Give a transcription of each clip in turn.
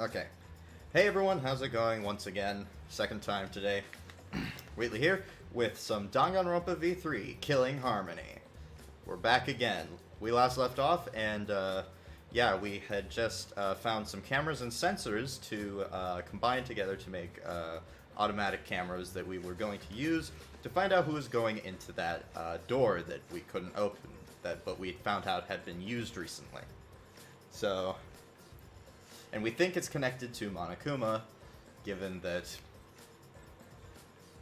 Okay. Hey everyone, how's it going? Once again, second time today. Wheatley here with some Danganronpa V3, Killing Harmony. We're back again. We last left off, and yeah, we had just found some cameras and sensors to combine together to make automatic cameras that we were going to use to find out who was going into that door that we couldn't open, but we found out had been used recently. So, and we think it's connected to Monokuma, given that,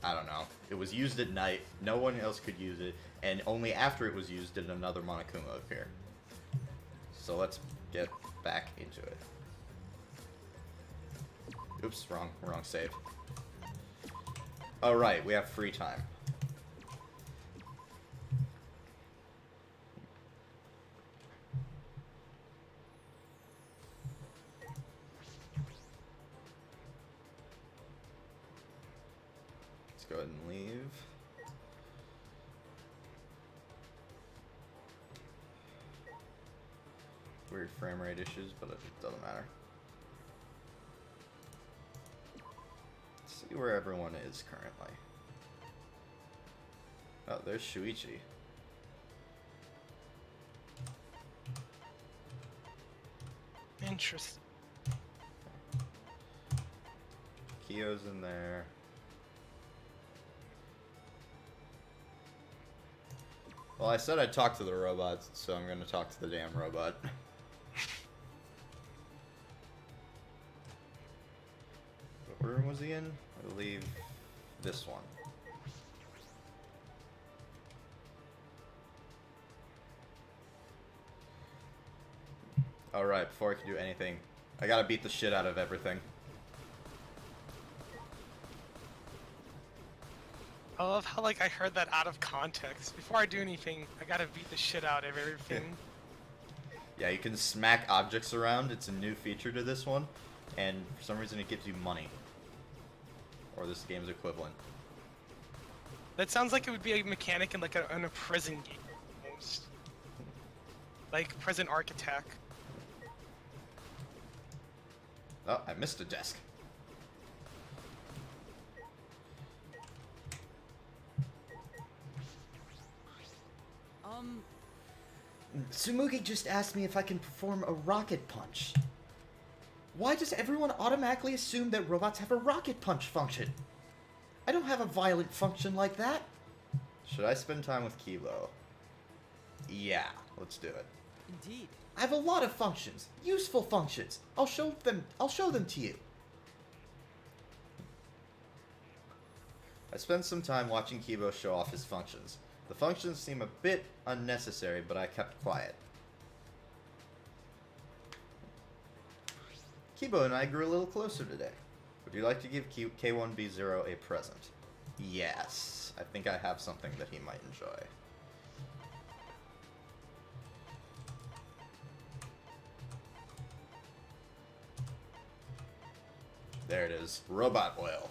I don't know, it was used at night, no one else could use it, and only after it was used did another Monokuma appear. So let's get back into it. Oops, wrong save. Alright, we have free time. Let's go ahead and leave. Weird frame rate issues, but it doesn't matter. Let's see where everyone is currently. Oh, there's Shuichi. Interesting. Kyo's in there. Well, I said I'd talk to the robots, so I'm gonna talk to the damn robot. What room was he in? I believe this one. Alright, before I can do anything, I gotta beat the shit out of everything. I love how, like, I heard that out of context. Before I do anything, I gotta beat the shit out of everything. Yeah, you can smack objects around. It's a new feature to this one. And for some reason it gives you money. Or this game's equivalent. That sounds like it would be a mechanic in, like, in a prison game, almost. Like, Prison Architect. Oh, I missed a desk. Tsumugi just asked me if I can perform a rocket punch. Why does everyone automatically assume that robots have a rocket punch function? I don't have a violent function like that. Should I spend time with Kibo? Yeah, let's do it. Indeed. I have a lot of functions, useful functions. I'll show them to you. I spent some time watching Kibo show off his functions. The functions seem a bit unnecessary, but I kept quiet. Kibo and I grew a little closer today. Would you like to give K1B0 a present? Yes. I think I have something that he might enjoy. There it is. Robot oil.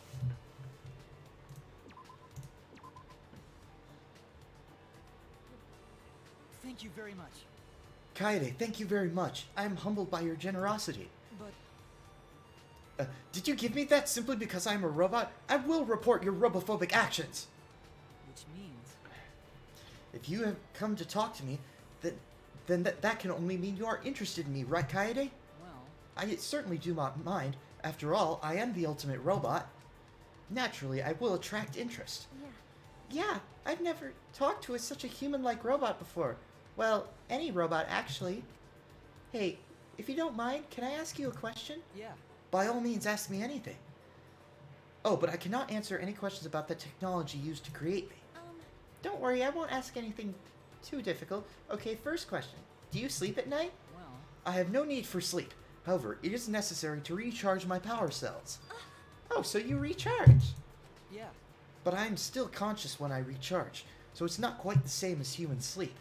Thank you very much. Kaede, thank you very much. I am humbled by your generosity. But Did you give me that simply because I am a robot? I will report your robophobic actions. which means If you have come to talk to me, then that can only mean you are interested in me, right, Kaede? well, I certainly do not mind. After all, I am the ultimate robot. Naturally, I will attract interest. Yeah, I've never talked to such a human-like robot before. Well, any robot, actually. Hey, if you don't mind, can I ask you a question? yeah. By all means, ask me anything. Oh, but I cannot answer any questions about the technology used to create me. Don't worry, I won't ask anything too difficult. Okay, first question. Do you sleep at night? Well, I have no need for sleep. However, it is necessary to recharge my power cells. Oh, so you recharge? yeah. But I am still conscious when I recharge, so it's not quite the same as human sleep.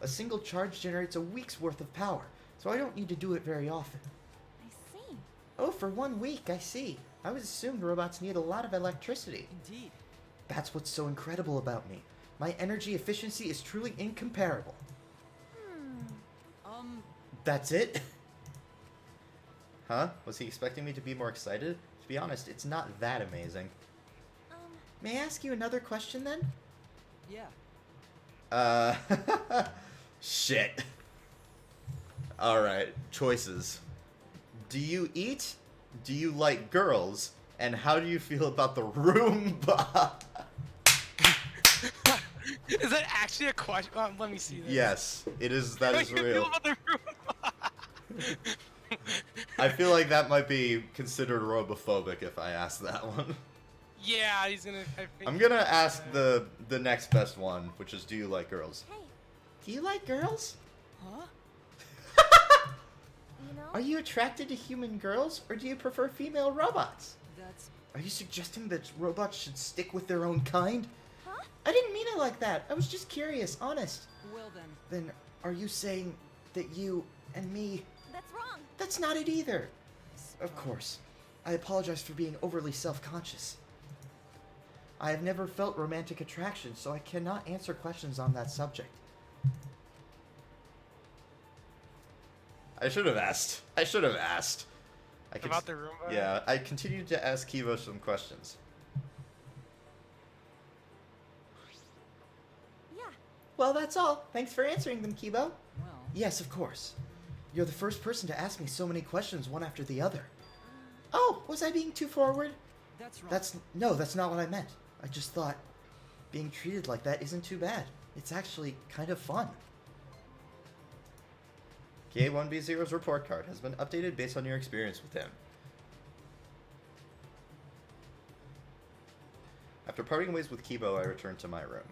A single charge generates a week's worth of power, so I don't need to do it very often. I see. Oh, for 1 week, I see. I was assumed robots need a lot of electricity. Indeed. That's what's so incredible about me. My energy efficiency is truly incomparable. That's it? Huh? Was he expecting me to be more excited? To be honest, it's not that amazing. May I ask you another question then? Yeah. Shit. Alright, choices. Do you eat? Do you like girls? And how do you feel about the Roomba? Is that actually a question? Let me see this. Yes, it is. That is How do you real. feel about the room? I feel like that might be considered robophobic if I ask that one. Yeah, he's gonna. I think I'm gonna ask the next best one, which is, do you like girls? Do you like girls? Huh? Are you attracted to human girls, or do you prefer female robots? That's... Are you suggesting that robots should stick with their own kind? I didn't mean it like that. I was just curious, honest. Well then. Then, are you saying that you and me... That's wrong. That's not it either. Of course. I apologize for being overly self-conscious. I have never felt romantic attraction, so I cannot answer questions on that subject. I should have asked. I should have asked. about the Roomba. Yeah, I continued to ask Kivo some questions. Yeah. Well, that's all. Thanks for answering them, Kibo. Well... Yes, of course. You're the first person to ask me so many questions one after the other. Oh, was I being too forward? That's wrong. That's not what I meant. I just thought being treated like that isn't too bad. It's actually kind of fun. K1B0's report card has been updated based on your experience with him. After parting ways with Kibo, I returned to my room.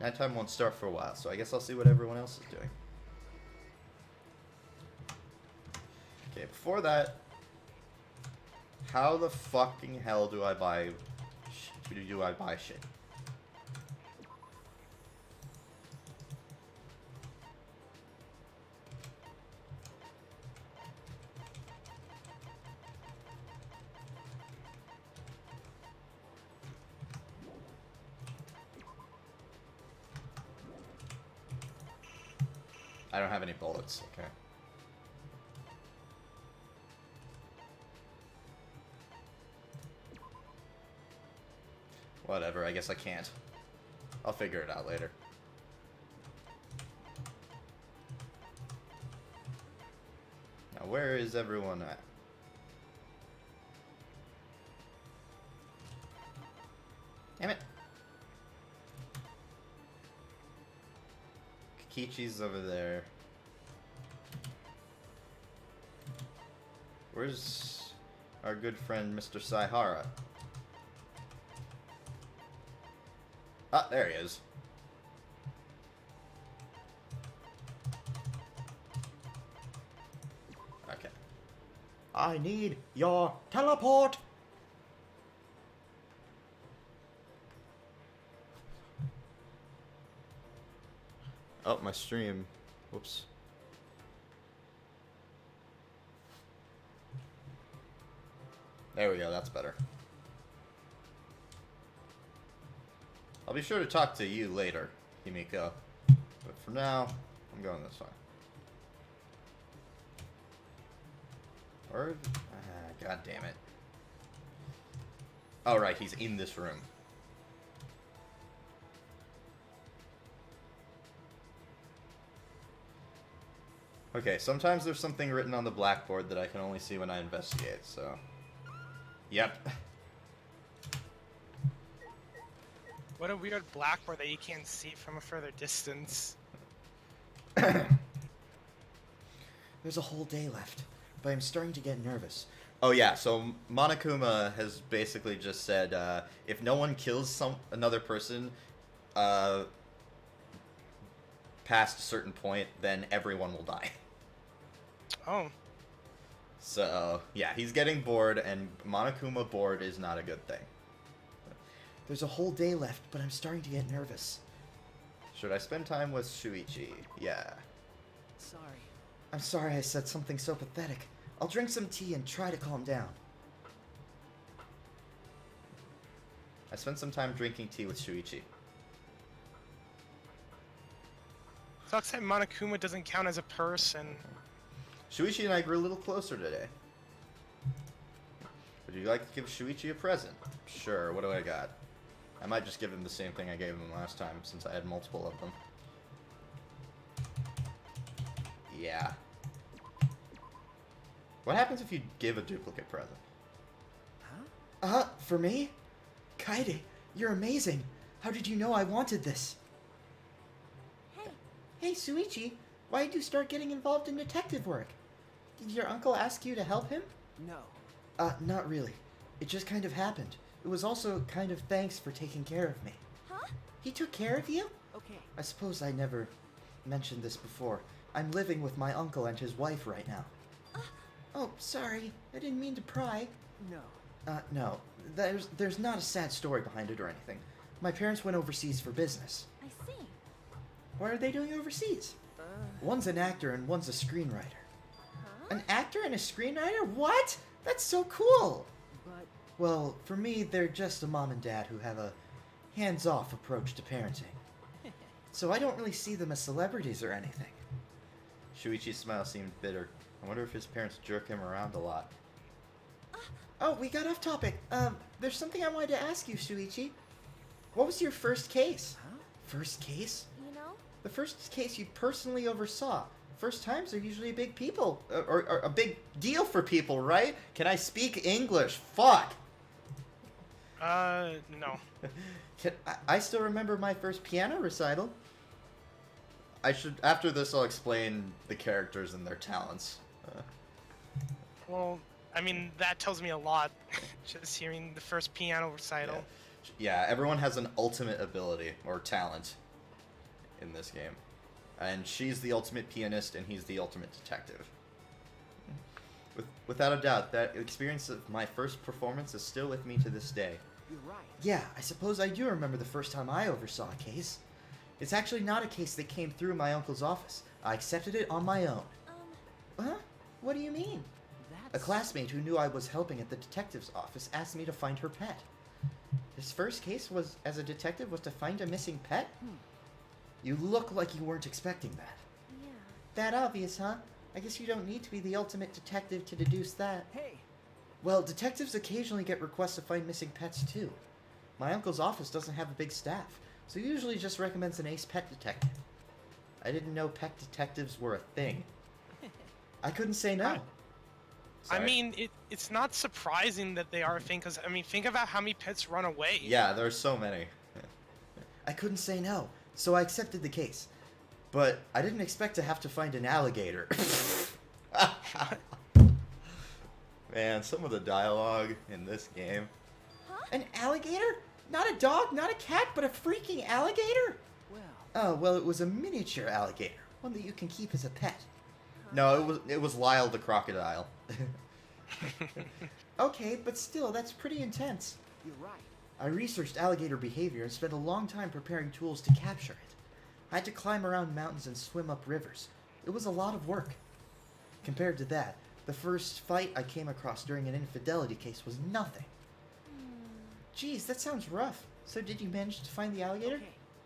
Nighttime won't start for a while, so I guess I'll see what everyone else is doing. Okay, before that, how the fucking hell do I buy shit? I don't have any bullets, okay. Whatever, I guess I can't. I'll figure it out later. Now, where is everyone at? Damn it. Kikichi's over there. Where's our good friend Mr. Saihara? Ah, there he is. Okay. I need your teleport. Oh, my stream. Whoops. There we go, that's better. I'll be sure to talk to you later, Himiko. But for now, I'm going this way. Or... God damn it. Oh, right, he's in this room. Okay, sometimes there's something written on the blackboard that I can only see when I investigate, so... Yep. What a weird blackboard that you can't see from a further distance. There's a whole day left, but I'm starting to get nervous. Oh yeah, so Monokuma has basically just said, if no one kills another person, past a certain point, then everyone will die. Oh. So, yeah, he's getting bored, and Monokuma bored is not a good thing. There's a whole day left, but I'm starting to get nervous. Should I spend time with Shuichi? Yeah. Sorry. I'm sorry I said something so pathetic. I'll drink some tea and try to calm down. I spent some time drinking tea with Shuichi. Sucks that Monokuma doesn't count as a person. Shuichi and I grew a little closer today. Would you like to give Shuichi a present? Sure, what do I got? I might just give him the same thing I gave him last time, since I had multiple of them. Yeah. What happens if you give a duplicate present? For me? Kaede, you're amazing. How did you know I wanted this? Hey, Hey, Shuichi, why did you start getting involved in detective work? Did your uncle ask you to help him? No. Not really. It just kind of happened. It was also kind of thanks for taking care of me. huh? He took care of you? Okay. I suppose I never mentioned this before. I'm living with my uncle and his wife right now. Oh, sorry. I didn't mean to pry. No. No. There's not a sad story behind it or anything. My parents went overseas for business. I see. What are they doing overseas? One's an actor and one's a screenwriter. Huh? An actor and a screenwriter? What? That's so cool! But Well, for me, they're just a mom and dad who have a hands-off approach to parenting. So I don't really see them as celebrities or anything. Shuichi's smile seemed bitter. I wonder if his parents jerk him around a lot. Oh, we got off topic. There's something I wanted to ask you, Shuichi. What was your first case? Huh? First case? You know? The first case you personally oversaw. First times are usually big people, or a big deal for people, right? Can I speak English? Fuck! No. I still remember my first piano recital. After this, I'll explain the characters and their talents. Well, I mean, that tells me a lot. Just hearing the first piano recital. Yeah, everyone has an ultimate ability or talent in this game. And she's the ultimate pianist and he's the ultimate detective. Without a doubt, that experience of my first performance is still with me to this day. You're right. Yeah, I suppose I do remember the first time I oversaw a case. It's actually not a case that came through my uncle's office. I accepted it on my own. Huh? What do you mean? A That's classmate who knew I was helping at the detective's office asked me to find her pet. His first case was, as a detective, was to find a missing pet? You look like you weren't expecting that. Yeah. That obvious, huh? I guess you don't need to be the ultimate detective to deduce that. Hey. Well, detectives occasionally get requests to find missing pets, too. My uncle's office doesn't have a big staff, so he usually just recommends an ace pet detective. I didn't know pet detectives were a thing. I couldn't say no. I Sorry. mean, it's not surprising that they are a thing, because, I mean, think about how many pets run away. Yeah, there's so many. I couldn't say no, so I accepted the case. But I didn't expect to have to find an alligator. Man, some of the dialogue in this game. An alligator? Not a dog, not a cat, but a freaking alligator? Well. Oh, well, it was a miniature alligator. One that you can keep as a pet. No, it was Lyle the crocodile. Okay, but still, that's pretty intense. You're right. I researched alligator behavior and spent a long time preparing tools to capture it. I had to climb around mountains and swim up rivers. It was a lot of work. Compared to that, the first fight I came across during an infidelity case was nothing. Geez, that sounds rough. So did you manage to find the alligator? Okay.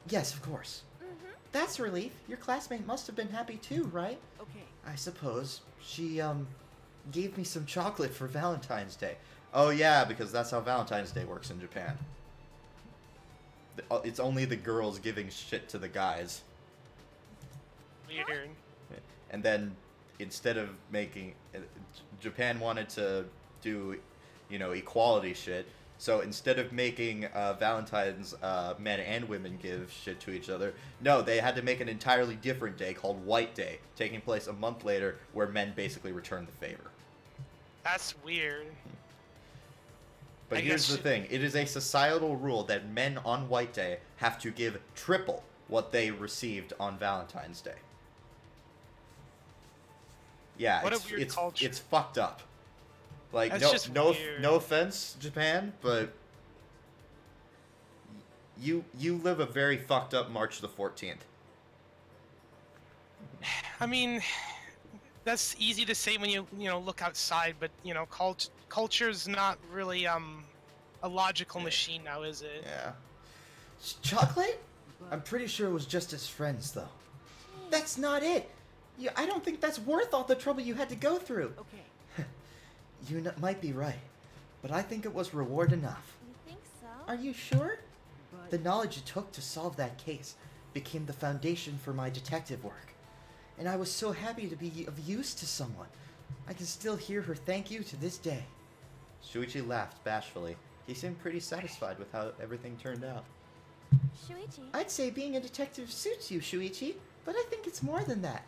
Yes, of course. Mm-hmm. That's a relief. Your classmate must have been happy too, right? Okay. I suppose. She, gave me some chocolate for Valentine's Day. Oh yeah, because that's how Valentine's Day works in Japan. It's only the girls giving shit to the guys. Weird. And then instead of making Japan wanted to do, equality shit. So instead of making Valentine's men and women give shit to each other, no, they had to make an entirely different day called White Day, taking place a month later, where men basically return the favor. That's weird. But I here's guess the thing. It is a societal rule that men on White Day have to give triple what they received on Valentine's Day. Yeah, What a weird culture. it's fucked up. Like, That's just weird. no offense, Japan, but you live a very fucked up March the 14th. I mean, that's easy to say when you look outside, but culture's not really a logical machine now, is it? Yeah. Chocolate? I'm pretty sure it was just as friends, though. That's not it. I don't think that's worth all the trouble you had to go through. Okay. You might be right, but I think it was reward enough. You think so? Are you sure? But The knowledge it took to solve that case became the foundation for my detective work. And I was so happy to be of use to someone. I can still hear her thank you to this day. Shuichi laughed bashfully. He seemed pretty satisfied with how everything turned out. Shuichi. I'd say being a detective suits you, Shuichi, but I think it's more than that.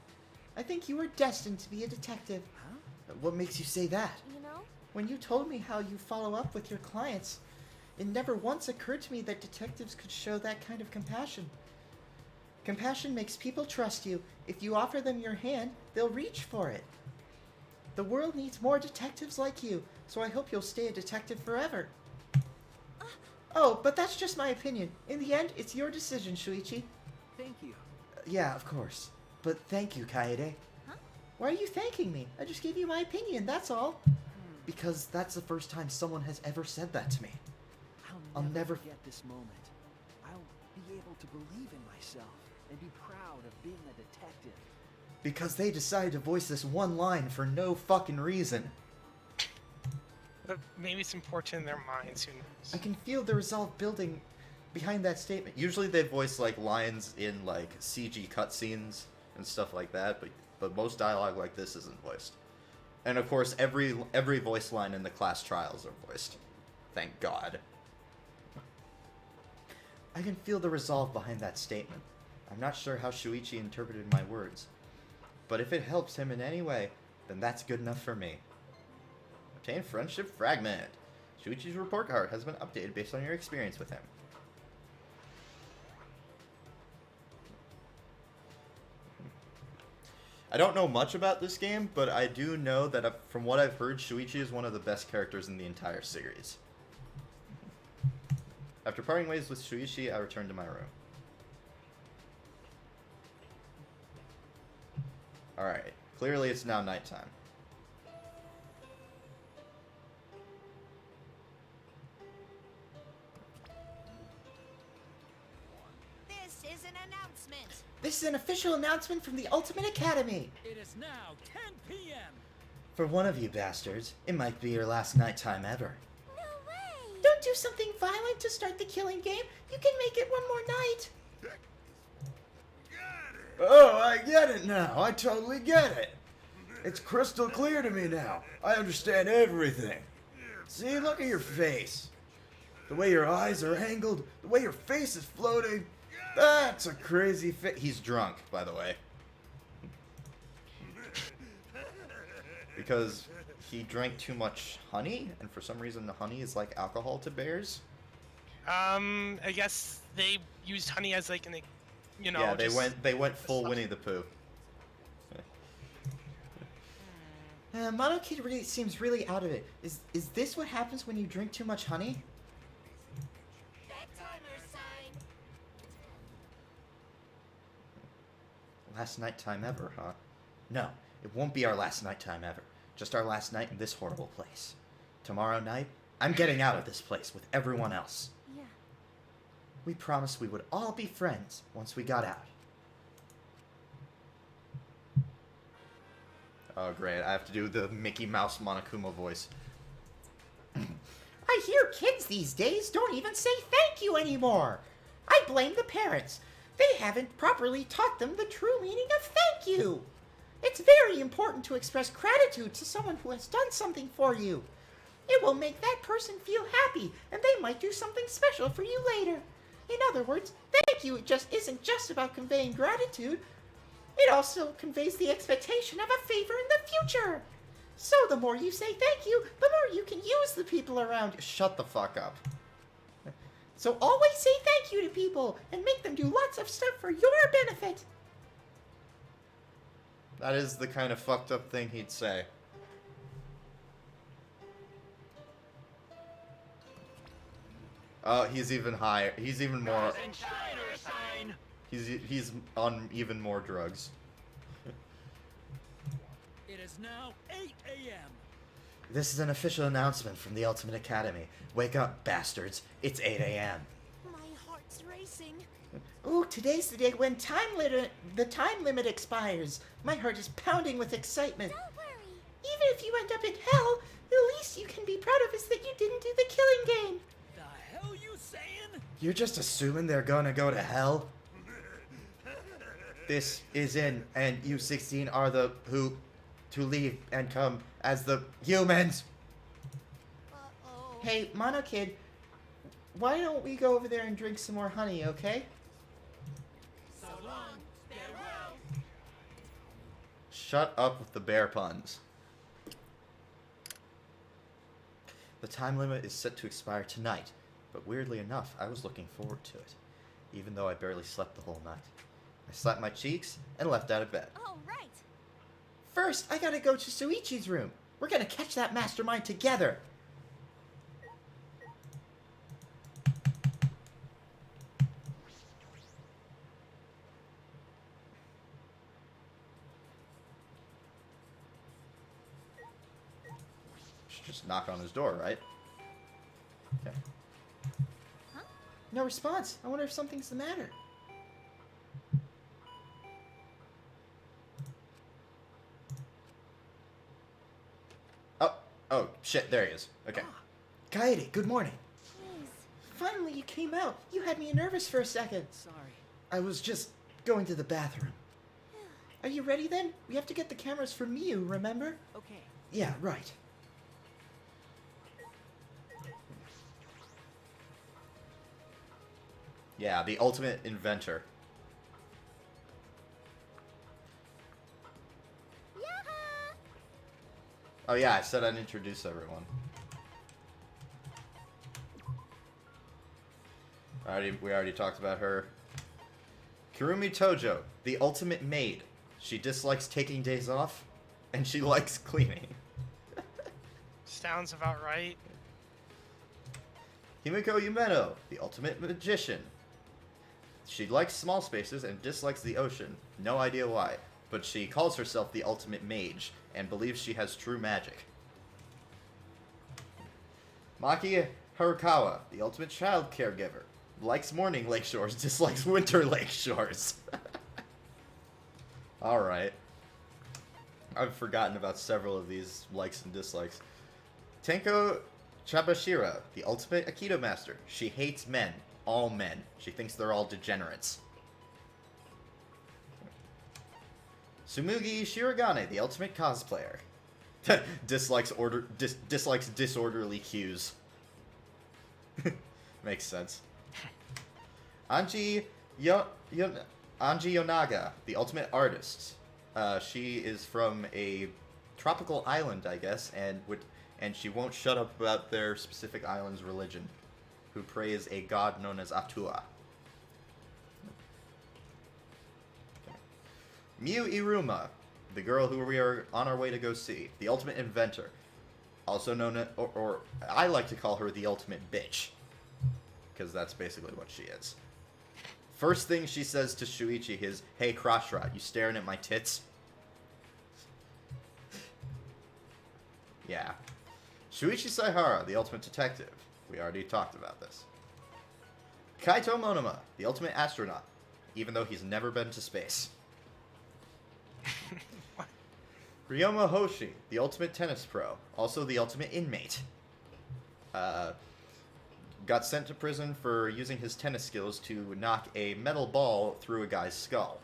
I think you were destined to be a detective. huh? What makes you say that? You know? When you told me how you follow up with your clients, it never once occurred to me that detectives could show that kind of compassion. Compassion makes people trust you. If you offer them your hand, they'll reach for it. The world needs more detectives like you, so I hope you'll stay a detective forever. Oh, but that's just my opinion. In the end, it's your decision, Shuichi. Thank you. Yeah, of course. But thank you, Kaede. Huh? Why are you thanking me? I just gave you my opinion, that's all. Because that's the first time someone has ever said that to me. I'll I'll never forget this moment. I'll be able to believe in myself and be proud of being a detective. Because they decided to voice this one line for no fucking reason. But maybe it's important in their minds. Who knows? I can feel the resolve building behind that statement. Usually they voice like lines in like CG cutscenes and stuff like that, but most dialogue like this isn't voiced. And of course, every voice line in the class trials are voiced. Thank God. I can feel the resolve behind that statement. I'm not sure how Shuichi interpreted my words. But if it helps him in any way, then that's good enough for me. Obtain Friendship Fragment. Shuichi's report card has been updated based on your experience with him. I don't know much about this game, but I do know that from what I've heard, Shuichi is one of the best characters in the entire series. After parting ways with Shuichi, I returned to my room. Alright, clearly it's now nighttime. This is an announcement. This is an official announcement from the Ultimate Academy. It is now 10 p.m. For one of you bastards, it might be your last nighttime ever. No way. Don't do something violent to start the killing game. You can make it one more night. Oh, I get it now. I totally get it. It's crystal clear to me now. I understand everything. See, look at your face. The way your eyes are angled, the way your face is floating. That's a crazy face. He's drunk, by the way. Because he drank too much honey, and for some reason the honey is like alcohol to bears. I guess they used honey as like an, you know. Yeah, just- they went full Winnie the Pooh. Mono Kid really seems really out of it. Is this what happens when you drink too much honey? Bedtimer sign. Last nighttime ever, huh? No, it won't be our last nighttime ever. Just our last night in this horrible place. Tomorrow night, I'm getting out of this place with everyone else. Yeah. We promised we would all be friends once we got out. Oh, great. I have to do the Mickey Mouse Monokuma voice. I hear kids these days don't even say thank you anymore. I blame the parents. They haven't properly taught them the true meaning of thank you. It's very important to express gratitude to someone who has done something for you. It will make that person feel happy, and they might do something special for you later. In other words, thank you isn't just about conveying gratitude. It also conveys the expectation of a favor in the future. So the more you say thank you, the more you can use the people around you. Shut the fuck up. So always say thank you to people and make them do lots of stuff for your benefit. That is the kind of fucked up thing he'd say. Oh, he's even higher. He's even more. He's on even more drugs. It is now 8 a.m. This is an official announcement from the Ultimate Academy. Wake up, bastards. It's 8 a.m. My heart's racing. Ooh, today's the day when the time limit expires. My heart is pounding with excitement. Don't worry. Even if you end up in hell, the least you can be proud of is that you didn't do the killing game. The hell you saying? You're just assuming they're gonna go to hell? This is in, and you 16 are the who to leave and come as the humans. Uh-oh. Hey, Mono Kid, why don't we go over there and drink some more honey, okay? So long. Farewell. Shut up with the bear puns. The time limit is set to expire tonight, but weirdly enough, I was looking forward to it, even though I barely slept the whole night. I slapped my cheeks and left out of bed. Oh, right. First, I gotta go to Suichi's room. We're gonna catch that mastermind together. Should just knock on his door, right? Okay. No response. I wonder if something's the matter. Oh, shit, there he is. Okay. Kaede, good morning. Jeez. Finally, you came out. You had me nervous for a second. Sorry. I was just going to the bathroom. Are you ready then? We have to get the cameras for Miu, remember? Okay. Yeah, right. Yeah, the ultimate inventor. Yaha! Oh yeah, I said I'd introduce everyone. We already talked about her. Kirumi Tojo, the ultimate maid. She dislikes taking days off, and she likes cleaning. Sounds about right. Himiko Yumeno, the ultimate magician. She likes small spaces and dislikes the ocean. No idea why, but she calls herself the ultimate mage and believes she has true magic. Maki Harukawa, the ultimate child caregiver. Likes morning lake shores, dislikes winter lake shores. Alright. I've forgotten about several of these likes and dislikes. Tenko Chabashira, the ultimate Aikido master. She hates men. All men. She thinks they're all degenerates. Sumugi Shirogane, the ultimate cosplayer. dislikes disorderly cues. Makes sense. Anji Yonaga, the ultimate artist. She is from a tropical island, I guess, and she won't shut up about their specific island's religion, who praise a god known as Atua. Okay. Miu Iruma, the girl who we are on our way to go see, the ultimate inventor, also known as, or I like to call her the ultimate bitch, because that's basically what she is. First thing she says to Shuichi is, "Hey, Crossrot, you staring at my tits?" Yeah. Shuichi Saihara, the ultimate detective. We already talked about this. Kaito Monoma, the ultimate astronaut, even though he's never been to space. Ryoma Hoshi, the ultimate tennis pro, also the ultimate inmate. Got sent to prison for using his tennis skills to knock a metal ball through a guy's skull.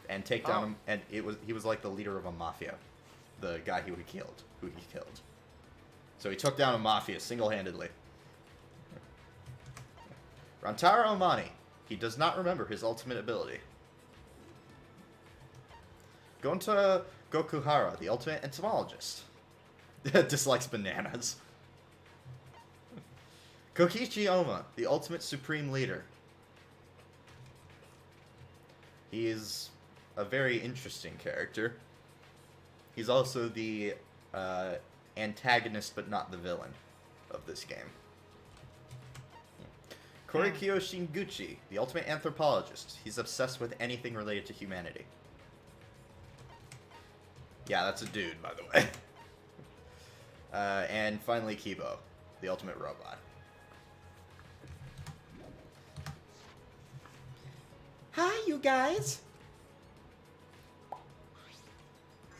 And take down him, and he was like the leader of a mafia. The guy who he killed. So he took down a mafia single-handedly. Rantaro Omani. He does not remember his ultimate ability. Gonta Gokuhara, the ultimate entomologist. Dislikes bananas. Kokichi Oma, the ultimate supreme leader. He is a very interesting character. He's also the antagonist, but not the villain of this game. Korikyo Shinguchi, the ultimate anthropologist. He's obsessed with anything related to humanity. Yeah, that's a dude, by the way. And finally, Kibo, the ultimate robot. Hi, you guys.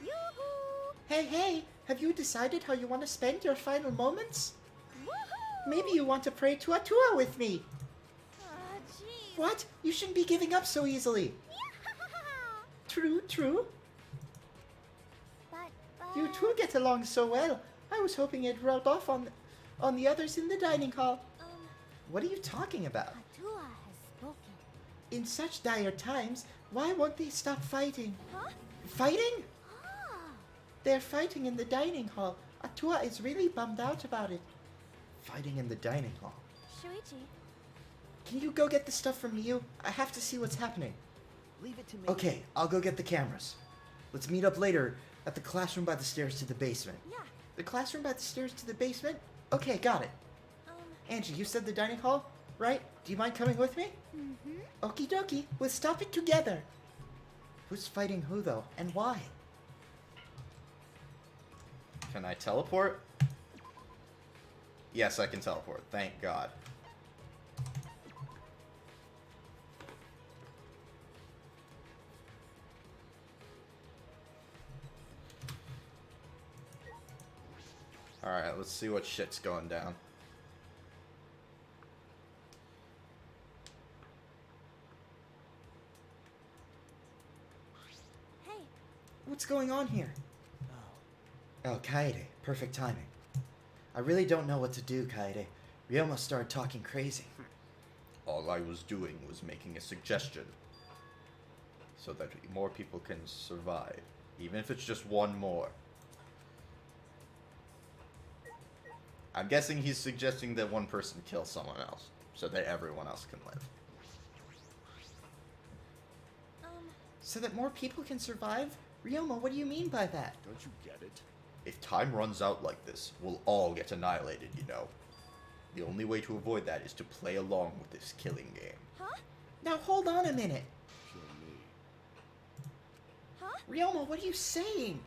Yoo-hoo! Hey, hey, have you decided how you want to spend your final moments? Woohoo! Maybe you want to pray to Atua with me. Jeez. What? You shouldn't be giving up so easily. True, true. But, You two get along so well. I was hoping it'd rub off on the others in the dining hall. What are you talking about? Atua has spoken. In such dire times, why won't they stop fighting? Huh? Fighting? Ah, They're fighting in the dining hall. Atua is really bummed out about it. Fighting in the dining hall. Shuichi. Can you go get the stuff from Miyu? I have to see what's happening. Leave it to me. Okay, I'll go get the cameras. Let's meet up later at the classroom by the stairs to the basement. Yeah. The classroom by the stairs to the basement? Okay, got it. Angie, you said the dining hall, right? Do you mind coming with me? Mm-hmm. Okie dokie, we'll stop it together. Who's fighting who, though, and why? Can I teleport? Yes, I can teleport. Thank God. Alright, let's see what shit's going down. Hey. What's going on here? Oh, Oh, Kaede, perfect timing. I really don't know what to do, Kaede. Ryoma started talking crazy. All I was doing was making a suggestion. So that more people can survive. Even if it's just one more. I'm guessing he's suggesting that one person kill someone else. So that everyone else can live. So that more people can survive? Ryoma, what do you mean by that? Don't you get it? If time runs out like this, we'll all get annihilated, you know. The only way to avoid that is to play along with this killing game. Huh? Now hold on a minute. Show me. Huh? Ryoma, what are you saying?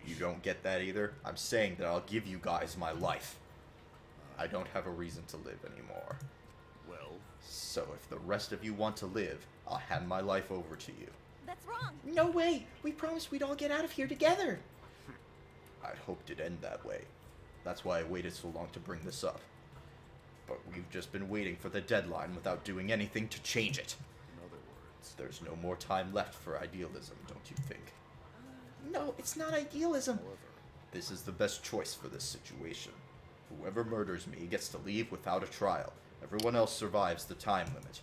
You don't get that either? I'm saying that I'll give you guys my life. I don't have a reason to live anymore. Well, So if the rest of you want to live, I'll hand my life over to you. That's wrong. No way! We promised we'd all get out of here together! I'd hoped it'd end that way. That's why I waited so long to bring this up. But we've just been waiting for the deadline without doing anything to change it. in other words, There's no more time left for idealism, don't you think? No, it's not idealism. however, This is the best choice for this situation. Whoever murders me gets to leave without a trial. Everyone else survives the time limit.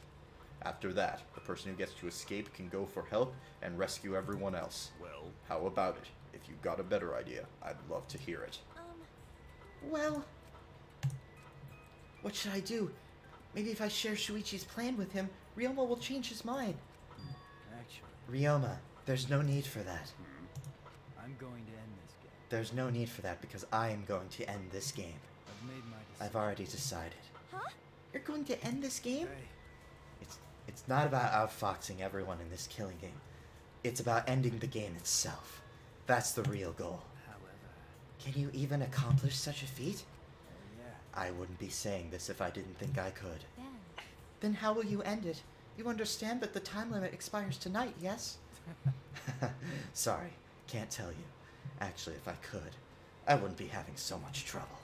After that, the person who gets to escape can go for help and rescue everyone else. well, How about it? If you've got a better idea, I'd love to hear it. Well... What should I do? Maybe if I share Shuichi's plan with him, Ryoma will change his mind. actually, Ryoma, there's no need for that. I'm going to end this game. There's no need for that because I am going to end this game. I've made my decision. I've already decided. Huh? You're going to end this game? Hey, It's not about outfoxing everyone in this killing game. It's about ending the game itself. That's the real goal. however, Can you even accomplish such a feat? yeah, I wouldn't be saying this if I didn't think I could. Then. Then how will you end it? You understand that the time limit expires tonight, yes? Sorry, can't tell you. Actually, if I could, I wouldn't be having so much trouble.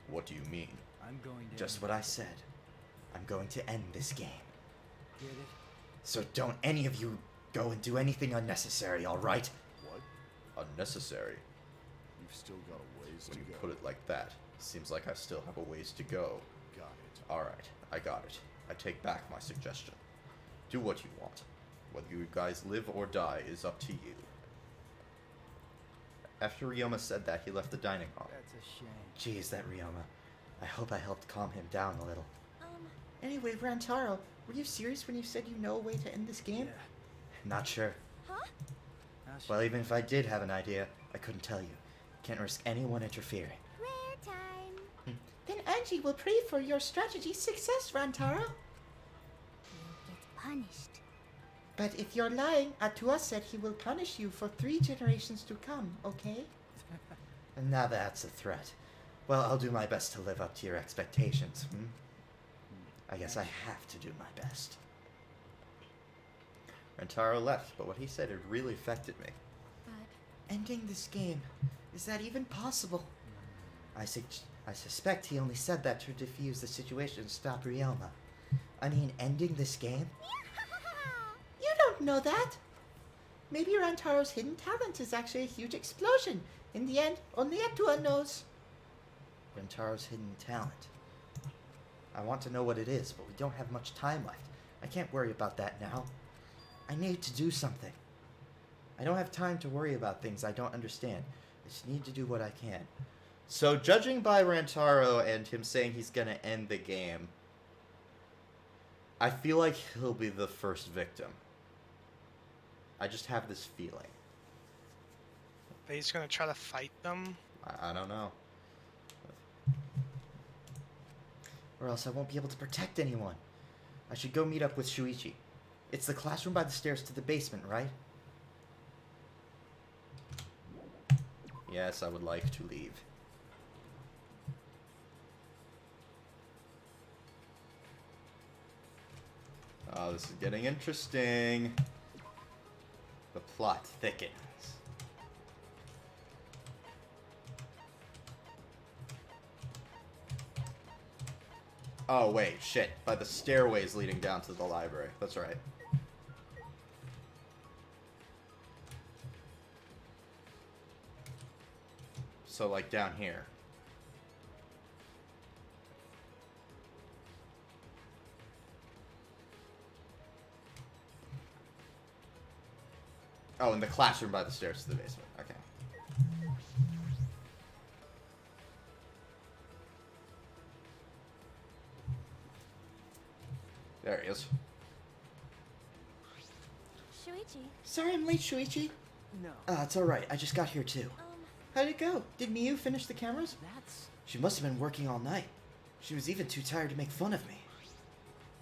What do you mean? I'm going to Just end what I this said. I'm going to end this game. game. Get it? So don't any of you go and do anything unnecessary, alright? what? Unnecessary. You've still got a ways When to you go. put it like that, seems like I still have a ways to go. Got it. Alright, I got it. I take back my suggestion. Do what you want. Whether you guys live or die is up to you. After Ryoma said that, he left the dining hall. That's a shame. Jeez, that Ryoma. I hope I helped calm him down a little. Anyway, Rantaro, were you serious when you said you know a way to end this game? Yeah. Not sure. Huh? Now Well, even if I did have an idea, I couldn't tell you. Can't risk anyone interfering. Prayer time. Then Angie will pray for your strategy's success, Rantaro. You get punished. But if you're lying, Atua said he will punish you for 3 generations to come, okay? And now that's a threat. Well, I'll do my best to live up to your expectations, I guess I have to do my best. Rentaro left, but what he said had really affected me. But Ending this game, is that even possible? I suspect he only said that to defuse the situation and stop Ryoma. I mean, ending this game? You don't know that! Maybe Rantaro's hidden talent is actually a huge explosion. In the end, only Atua knows. Rantaro's hidden talent. I want to know what it is, but we don't have much time left. I can't worry about that now. I need to do something. I don't have time to worry about things I don't understand. I just need to do what I can. So, judging by Rantaro and him saying he's gonna end the game, I feel like he'll be the first victim. I just have this feeling. They're just gonna try to fight them. I don't know. Or else I won't be able to protect anyone. I should go meet up with Shuichi. It's the classroom by the stairs to the basement, right? Yes, I would like to leave. Oh, this is getting interesting. The plot thickens. Oh, wait, shit. By the stairways leading down to the library. That's right. So, like, down here. Oh, in the classroom by the stairs to the basement. Okay. There he is. Shuichi, Sorry I'm late, Shuichi. No. It's alright. I just got here too. How'd it go? Did Miyu finish the cameras? That's... She must have been working all night. She was even too tired to make fun of me.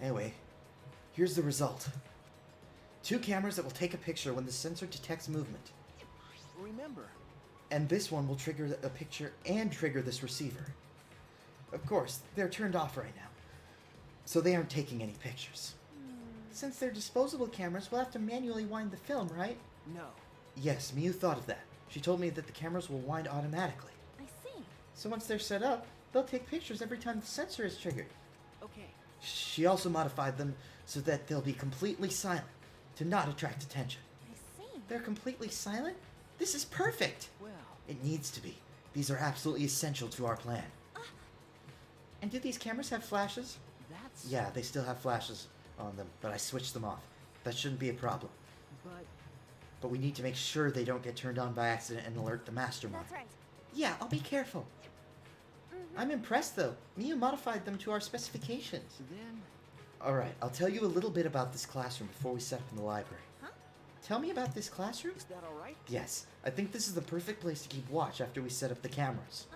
Anyway, here's the result. 2 cameras that will take a picture when the sensor detects movement. Remember. And this one will trigger a picture and trigger this receiver. Of course, they're turned off right now, so they aren't taking any pictures. Since they're disposable cameras, we'll have to manually wind the film, right? No. Yes, Miyu thought of that. She told me that the cameras will wind automatically. I see. So once they're set up, they'll take pictures every time the sensor is triggered. Okay. She also modified them so that they'll be completely silent, to not attract attention. I see. They're completely silent? This is perfect! Well, It needs to be. These are absolutely essential to our plan. And do these cameras have flashes? that's... Yeah, they still have flashes on them, but I switched them off. That shouldn't be a problem. But... But we need to make sure they don't get turned on by accident and alert the mastermind. That's right. Yeah, I'll be careful. I'm impressed, though. Miyu modified them to our specifications. Then... Alright, I'll tell you a little bit about this classroom before we set up in the library. Huh? Tell me about this classroom? Is that alright? Yes, I think this is the perfect place to keep watch after we set up the cameras.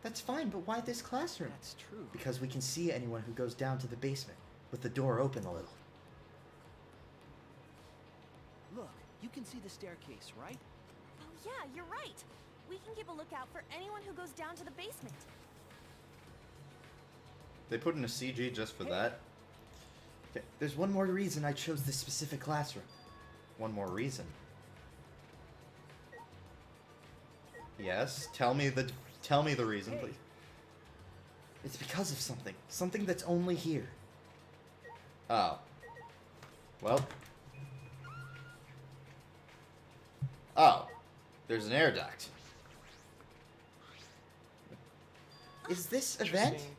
That's fine, but why this classroom? That's true. Because we can see anyone who goes down to the basement, with the door open a little. Look, you can see the staircase, right? Oh yeah, you're right. We can keep a lookout for anyone who goes down to the basement. They put in a CG just for that. Okay, there's one more reason I chose this specific classroom. One more reason. Yes, tell me the reason, please. It's because of something. Something that's only here. Oh. Well. Oh. There's an air duct. Is this a vent? Interesting.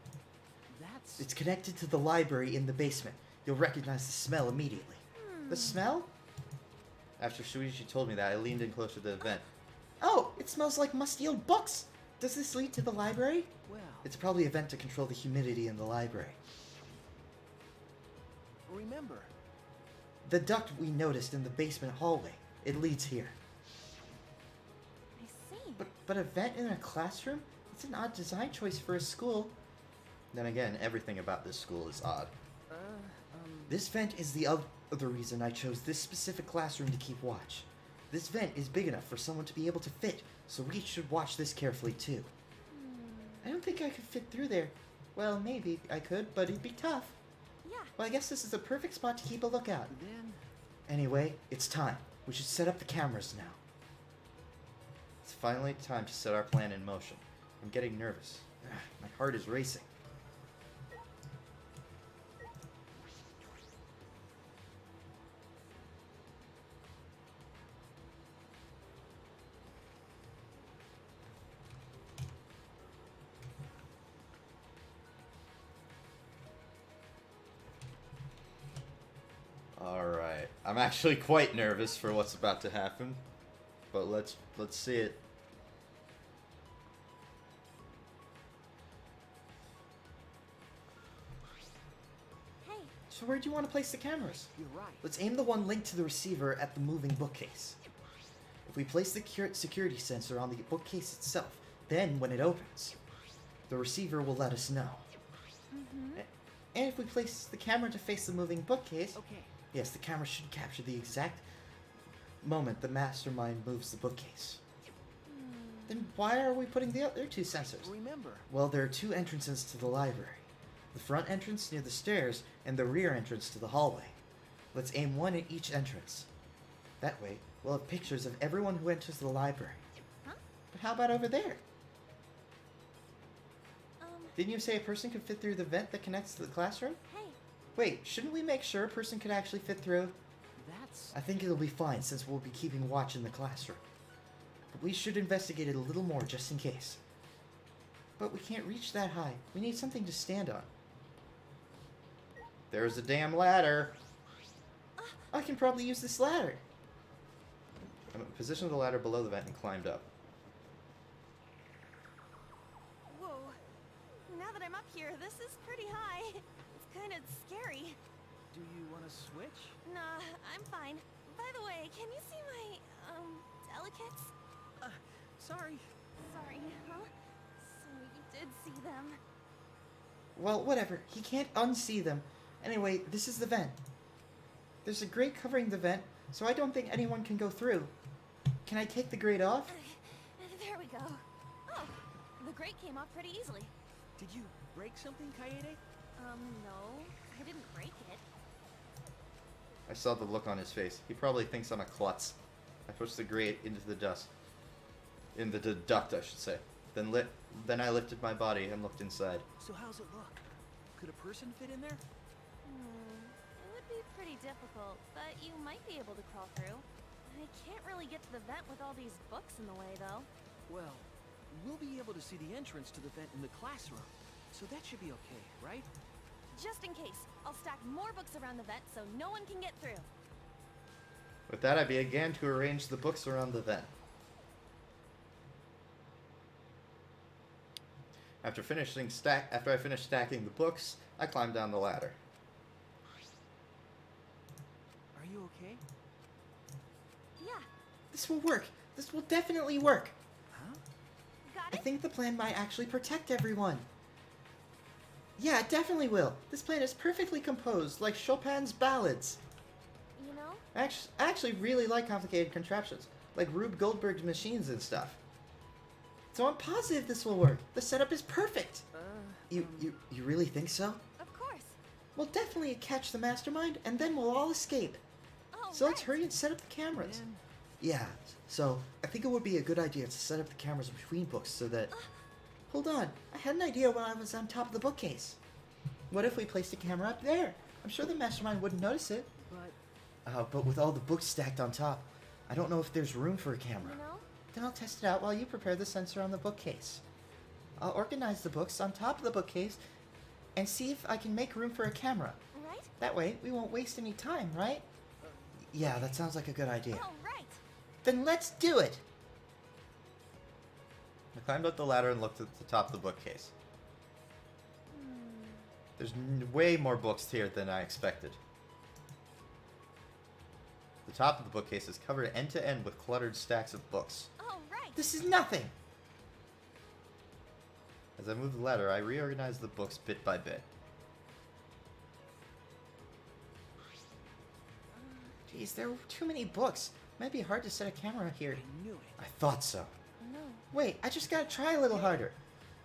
That's... It's connected to the library in the basement. You'll recognize the smell immediately. The smell? After Shuichi told me that, I leaned in closer to the vent. Oh, it smells like musty old books. Does this lead to the library? Well... It's probably a vent to control the humidity in the library. Remember. The duct we noticed in the basement hallway. It leads here. I see. But a vent in a classroom? It's an odd design choice for a school. Then again, everything about this school is odd. This vent is the reason I chose this specific classroom to keep watch. This vent is big enough for someone to be able to fit, so we should watch this carefully too. I don't think I could fit through there. Well, maybe I could, but it'd be tough. Yeah. Well, I guess this is a perfect spot to keep a lookout. Then, Anyway, it's time. We should set up the cameras now. It's finally time to set our plan in motion. I'm getting nervous. My heart is racing. Alright. I'm actually quite nervous for what's about to happen. But let's see it. Hey, So where do you want to place the cameras? you're right. Let's aim the one linked to the receiver at the moving bookcase. If we place the security sensor on the bookcase itself, then when it opens, the receiver will let us know. And if we place the camera to face the moving bookcase, Okay. yes, the camera should capture the exact moment the mastermind moves the bookcase. Then why are we putting the other two sensors? Remember, Well, there are two entrances to the library. The front entrance near the stairs and the rear entrance to the hallway. Let's aim one at each entrance. That way, we'll have pictures of everyone who enters the library. Huh? But how about over there? um, Didn't you say a person could fit through the vent that connects to the classroom? hey, Wait, shouldn't we make sure a person could actually fit through? that's... I think it'll be fine since we'll be keeping watch in the classroom. But we should investigate it a little more just in case. But we can't reach that high. We need something to stand on. There's a damn ladder. I can probably use this ladder. I positioned the ladder below the vent and climbed up. whoa. Now that I'm up here, this is pretty high. It's kind of scary. Do you want to switch? Nah, I'm fine. By the way, can you see my, delicates? Sorry. Sorry, huh? So you did see them. Well, whatever. He can't unsee them. Anyway, this is the vent. There's a grate covering the vent, so I don't think anyone can go through. Can I take the grate off? There we go. Oh, the grate came off pretty easily. Did you break something, Kaede? No, I didn't break it. I saw the look on his face. He probably thinks I'm a klutz. I pushed the grate into the dust. In the duct, I should say. Then I lifted my body and looked inside. So how's it look? Could a person fit in there? It would be pretty difficult, but you might be able to crawl through. I can't really get to the vent with all these books in the way, though. Well, we'll be able to see the entrance to the vent in the classroom. So that should be okay, right? Just in case, I'll stack more books around the vent so no one can get through. With that, I began to arrange the books around the vent. After I finished stacking the books, I climbed down the ladder. Are you okay? Yeah, This will work. This will definitely work. Huh? got I it? think the plan might actually protect everyone. Yeah, it definitely will. This plan is perfectly composed, like Chopin's ballads. You know? I actually really like complicated contraptions, like Rube Goldberg's machines and stuff. So I'm positive this will work. The setup is perfect. You really think so? Of course. We'll definitely catch the mastermind, and then we'll all escape. Oh, So let's right. hurry and set up the cameras. Then, Yeah, so I think it would be a good idea to set up the cameras between books so that... Hold on, I had an idea when I was on top of the bookcase. What if we placed a camera up there? I'm sure the mastermind wouldn't notice it. But with all the books stacked on top, I don't know if there's room for a camera. You know? Then I'll test it out while you prepare the sensor on the bookcase. I'll organize the books on top of the bookcase and see if I can make room for a camera. Right? That way, we won't waste any time, right? Yeah, that sounds like a good idea. Oh, right. Then let's do it! I climbed up the ladder and looked at the top of the bookcase. There's way more books here than I expected. The top of the bookcase is covered end to end with cluttered stacks of books. Oh, right. This is nothing! As I moved the ladder, I reorganized the books bit by bit. Geez, there are too many books. Might be hard to set a camera here. I knew it. I thought so. No. Wait, I just gotta try a little harder.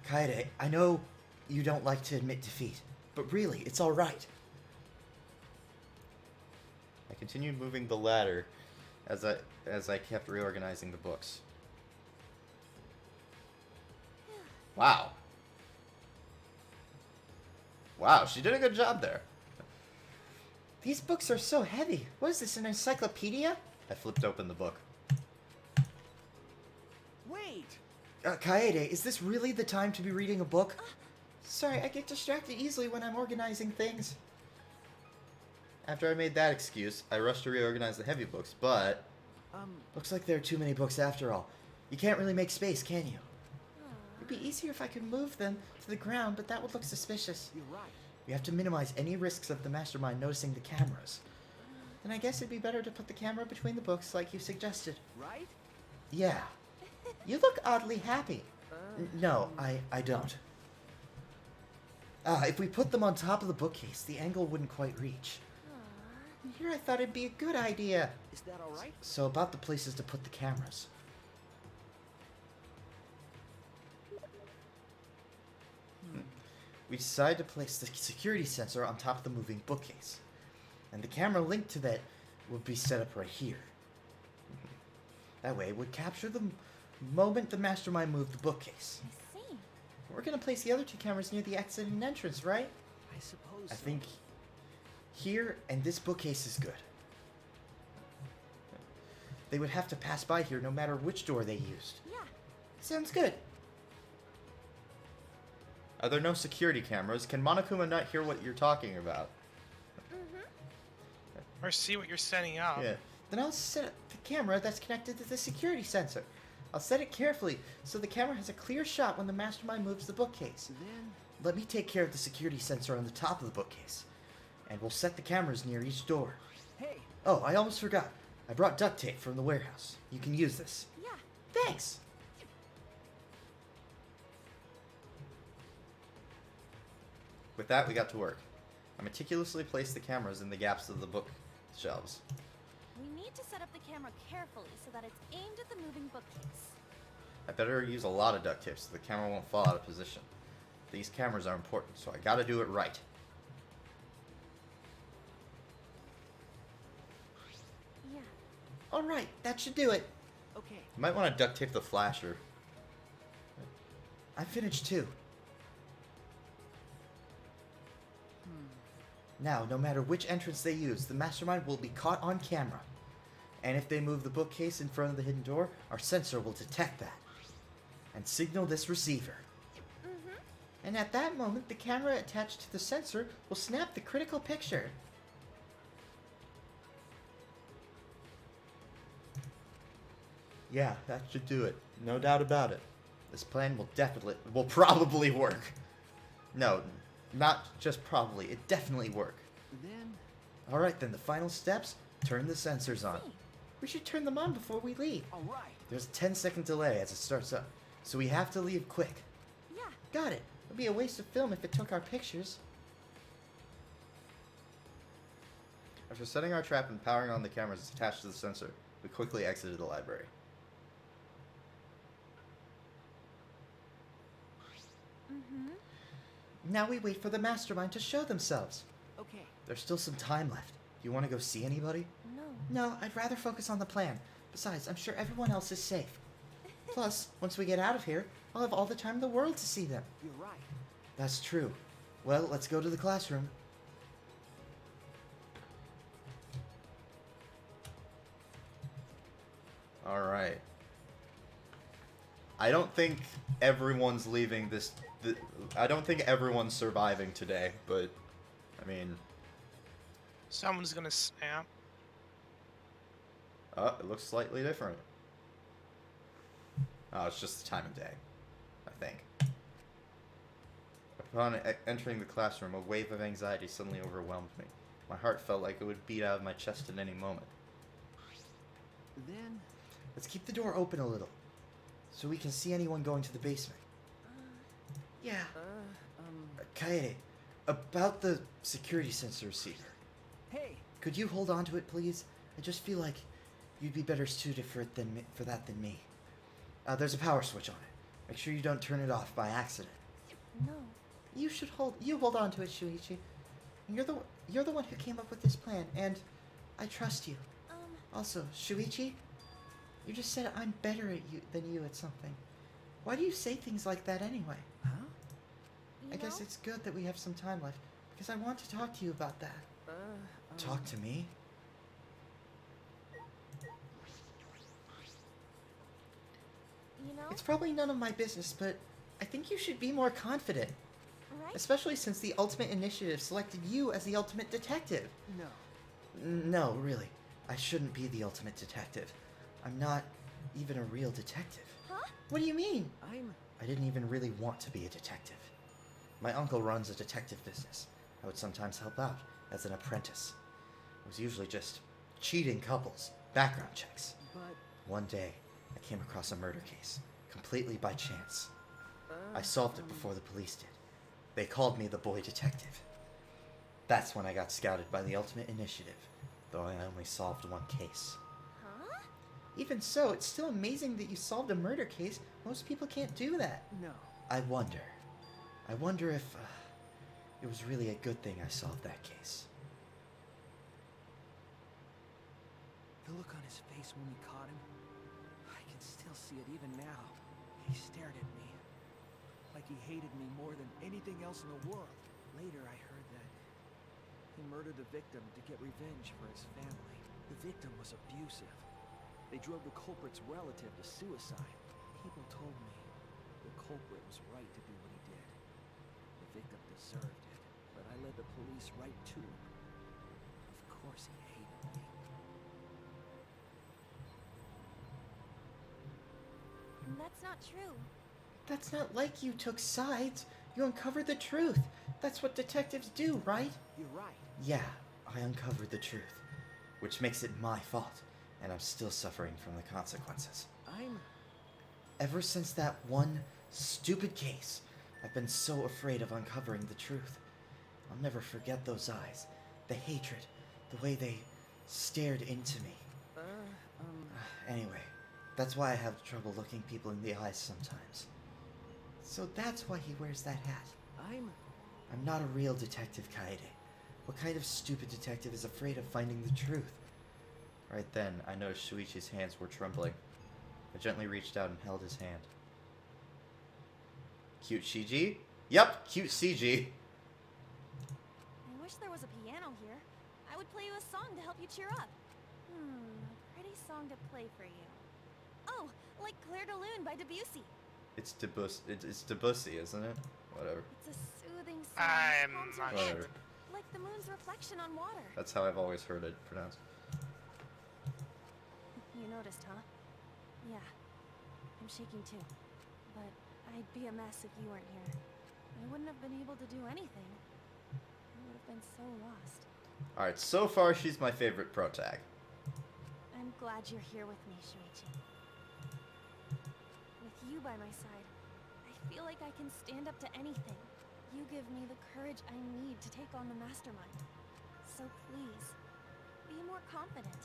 Kaede, I know you don't like to admit defeat, but really, it's alright. I continued moving the ladder as I kept reorganizing the books. Wow. Wow, she did a good job there. These books are so heavy. What is this, an encyclopedia? I flipped open the book. Wait! Kaede, is this really the time to be reading a book? Sorry, I get distracted easily when I'm organizing things. After I made that excuse, I rushed to reorganize the heavy books, but Looks like there are too many books after all. You can't really make space, can you? It'd be easier if I could move them to the ground, but that would look suspicious. You're right. We have to minimize any risks of the mastermind noticing the cameras. Then I guess it'd be better to put the camera between the books like you suggested. Right? Yeah. You look oddly happy. No, I don't. If we put them on top of the bookcase, the angle wouldn't quite reach. Here I thought it'd be a good idea. Is that alright? So about the places to put the cameras. We decided to place the security sensor on top of the moving bookcase. And the camera linked to that would be set up right here. That way it would capture the moment the mastermind moved the bookcase. I see. We're gonna place the other two cameras near the exit and entrance, right? I suppose I so. think here and this bookcase is good. They would have to pass by here no matter which door they used. Yeah. Sounds good. are there no security cameras? Can Monokuma not hear what you're talking about? Or see what you're setting up. Yeah. Then I'll set up the camera that's connected to the security sensor. I'll set it carefully so the camera has a clear shot when the mastermind moves the bookcase. Then Let me take care of the security sensor on the top of the bookcase. And we'll set the cameras near each door. hey, Oh, I almost forgot. I brought duct tape from the warehouse. You can use this. Yeah. Thanks! With that, we got to work. I meticulously placed the cameras in the gaps of the bookshelves. We need to set up the camera carefully so that it's aimed at the moving bookcase. I better use a lot of duct tape so the camera won't fall out of position. These cameras are important, so I gotta do it right. Yeah. Alright, that should do it. okay. You might want to duct tape the flasher. I'm finished too. Now, no matter which entrance they use, the mastermind will be caught on camera. And if they move the bookcase in front of the hidden door, our sensor will detect that. And signal this receiver. And at that moment, the camera attached to the sensor will snap the critical picture. Yeah, that should do it. No doubt about it. This plan will probably work. No, not just probably, it definitely work. Then Alright then, the final steps, turn the sensors on. We should turn them on before we leave. alright. There's a 10-second delay as it starts up, so we have to leave quick. Yeah. Got it. It would be a waste of film if it took our pictures. After setting our trap and powering on the cameras attached to the sensor, we quickly exited the library. Now we wait for the mastermind to show themselves. Okay. There's still some time left. You want to go see anybody? No. No, I'd rather focus on the plan. Besides, I'm sure everyone else is safe. Plus, once we get out of here, I'll have all the time in the world to see them. You're right. That's true. Well, let's go to the classroom. Alright. I don't think everyone's leaving this... I don't think everyone's surviving today, but... I mean... Someone's gonna snap. Oh, it looks slightly different. Oh, it's just the time of day. I think. Upon entering the classroom, a wave of anxiety suddenly overwhelmed me. My heart felt like it would beat out of my chest at any moment. Then Let's keep the door open a little, so we can see anyone going to the basement. Yeah. Kaede, about the security sensor receiver. hey, Could you hold on to it, please? I just feel like you'd be better suited for it for that than me. There's a power switch on it. Make sure you don't turn it off by accident. No. You hold on to it, Shuichi. You're the one who came up with this plan, and I trust you. Also, Shuichi, you just said I'm better than you at something. Why do you say things like that anyway? Huh? I guess it's good that we have some time left, because I want to talk to you about that. Talk to me? You know? It's probably none of my business, but I think you should be more confident. Right? Especially since the Ultimate Initiative selected you as the Ultimate Detective. No. No, really. I shouldn't be the Ultimate Detective. I'm not even a real detective. Huh? What do you mean? I'm... I didn't even really want to be a detective. My uncle runs a detective business. I would sometimes help out as an apprentice. It was usually just cheating couples, background checks. But... One day, I came across a murder case, completely by chance. I solved it before the police did. They called me the boy detective. That's when I got scouted by the Ultimate Initiative, though I only solved one case. Huh? Even so, it's still amazing that you solved a murder case. Most people can't do that. No. I wonder if it was really a good thing I solved that case. The look on his face when we caught him, I can still see it even now. He stared at me, like he hated me more than anything else in the world. Later I heard that he murdered the victim to get revenge for his family. The victim was abusive. They drove the culprit's relative to suicide. People told me the culprit was right to do what he did. The victim deserved it, but I led the police right to him. Of course he hated me. That's not true. That's not like you took sides. You uncovered the truth. That's what detectives do, right? You're right. Yeah, I uncovered the truth, which makes it my fault, and I'm still suffering from the consequences. Ever since that one stupid case, I've been so afraid of uncovering the truth. I'll never forget those eyes, the hatred, the way they stared into me. Anyway, that's why I have trouble looking people in the eyes sometimes. So that's why he wears that hat. I'm not a real detective, Kaede. What kind of stupid detective is afraid of finding the truth? Right then, I noticed Shuichi's hands were trembling. I gently reached out and held his hand. Cute CG? Yep, cute CG. I wish there was a piano here. I would play you a song to help you cheer up. A pretty song to play for you. Oh, like Claire de Lune by Debussy. It's Debussy, isn't it? Whatever. It's a soothing song. I'm calms not your sure. mind, like the moon's reflection on water. That's how I've always heard it pronounced. You noticed, huh? Yeah. I'm shaking too. But I'd be a mess if you weren't here. I wouldn't have been able to do anything. I would have been so lost. Alright, so far she's my favorite pro tag. I'm glad you're here with me, Shuichi. With you by my side, I feel like I can stand up to anything. You give me the courage I need to take on the mastermind. So please, be more confident.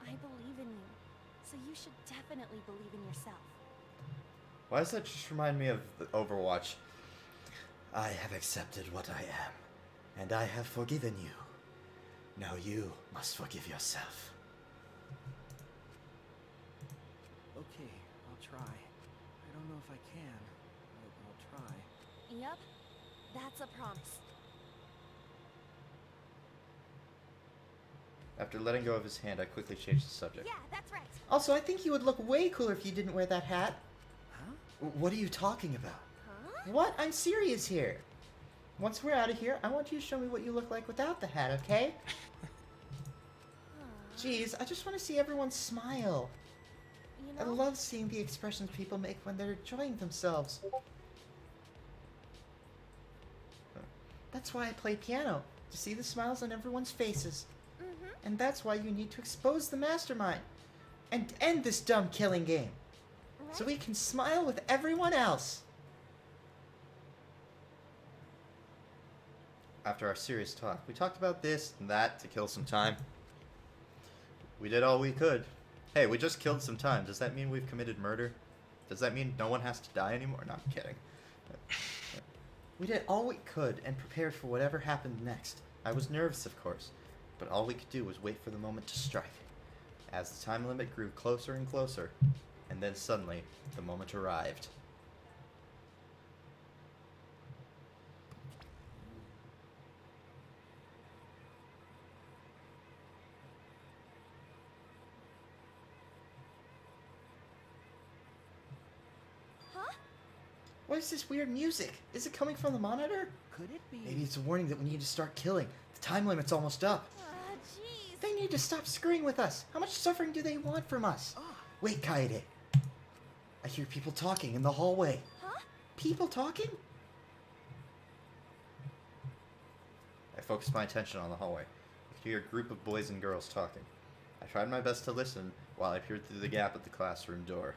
I believe in you, so you should definitely believe in yourself. Why does that just remind me of the Overwatch? I have accepted what I am, and I have forgiven you. Now you must forgive yourself. Okay, I'll try. I don't know if I can, but I'll try. Yep, that's a promise. After letting go of his hand, I quickly changed the subject. Yeah, that's right. Also, I think you would look way cooler if you didn't wear that hat. Huh? What are you talking about? Huh? What? I'm serious here. Once we're out of here, I want you to show me what you look like without the hat, okay? Jeez, I just want to see everyone smile. You I know, love seeing the expressions people make when they're enjoying themselves. That's why I play piano, to see the smiles on everyone's faces. And that's why you need to expose the mastermind and end this dumb killing game, so we can smile with everyone else. After our serious talk, we talked about this and that to kill some time. We did all we could. Hey, we just killed some time. Does that mean we've committed murder? Does that mean no one has to die anymore? No, I'm kidding. We did all we could and prepared for whatever happened next. I was nervous, of course, but all we could do was wait for the moment to strike. As the time limit grew closer and closer, and then suddenly, the moment arrived. Huh? What is this weird music? Is it coming from the monitor? Could it be? Maybe it's a warning that we need to start killing. The time limit's almost up. Jeez. They need to stop screwing with us. How much suffering do they want from us? Ah. Wait, Kaede. I hear people talking in the hallway. Huh? People talking? I focused my attention on the hallway. I could hear a group of boys and girls talking. I tried my best to listen while I peered through the gap at the classroom door.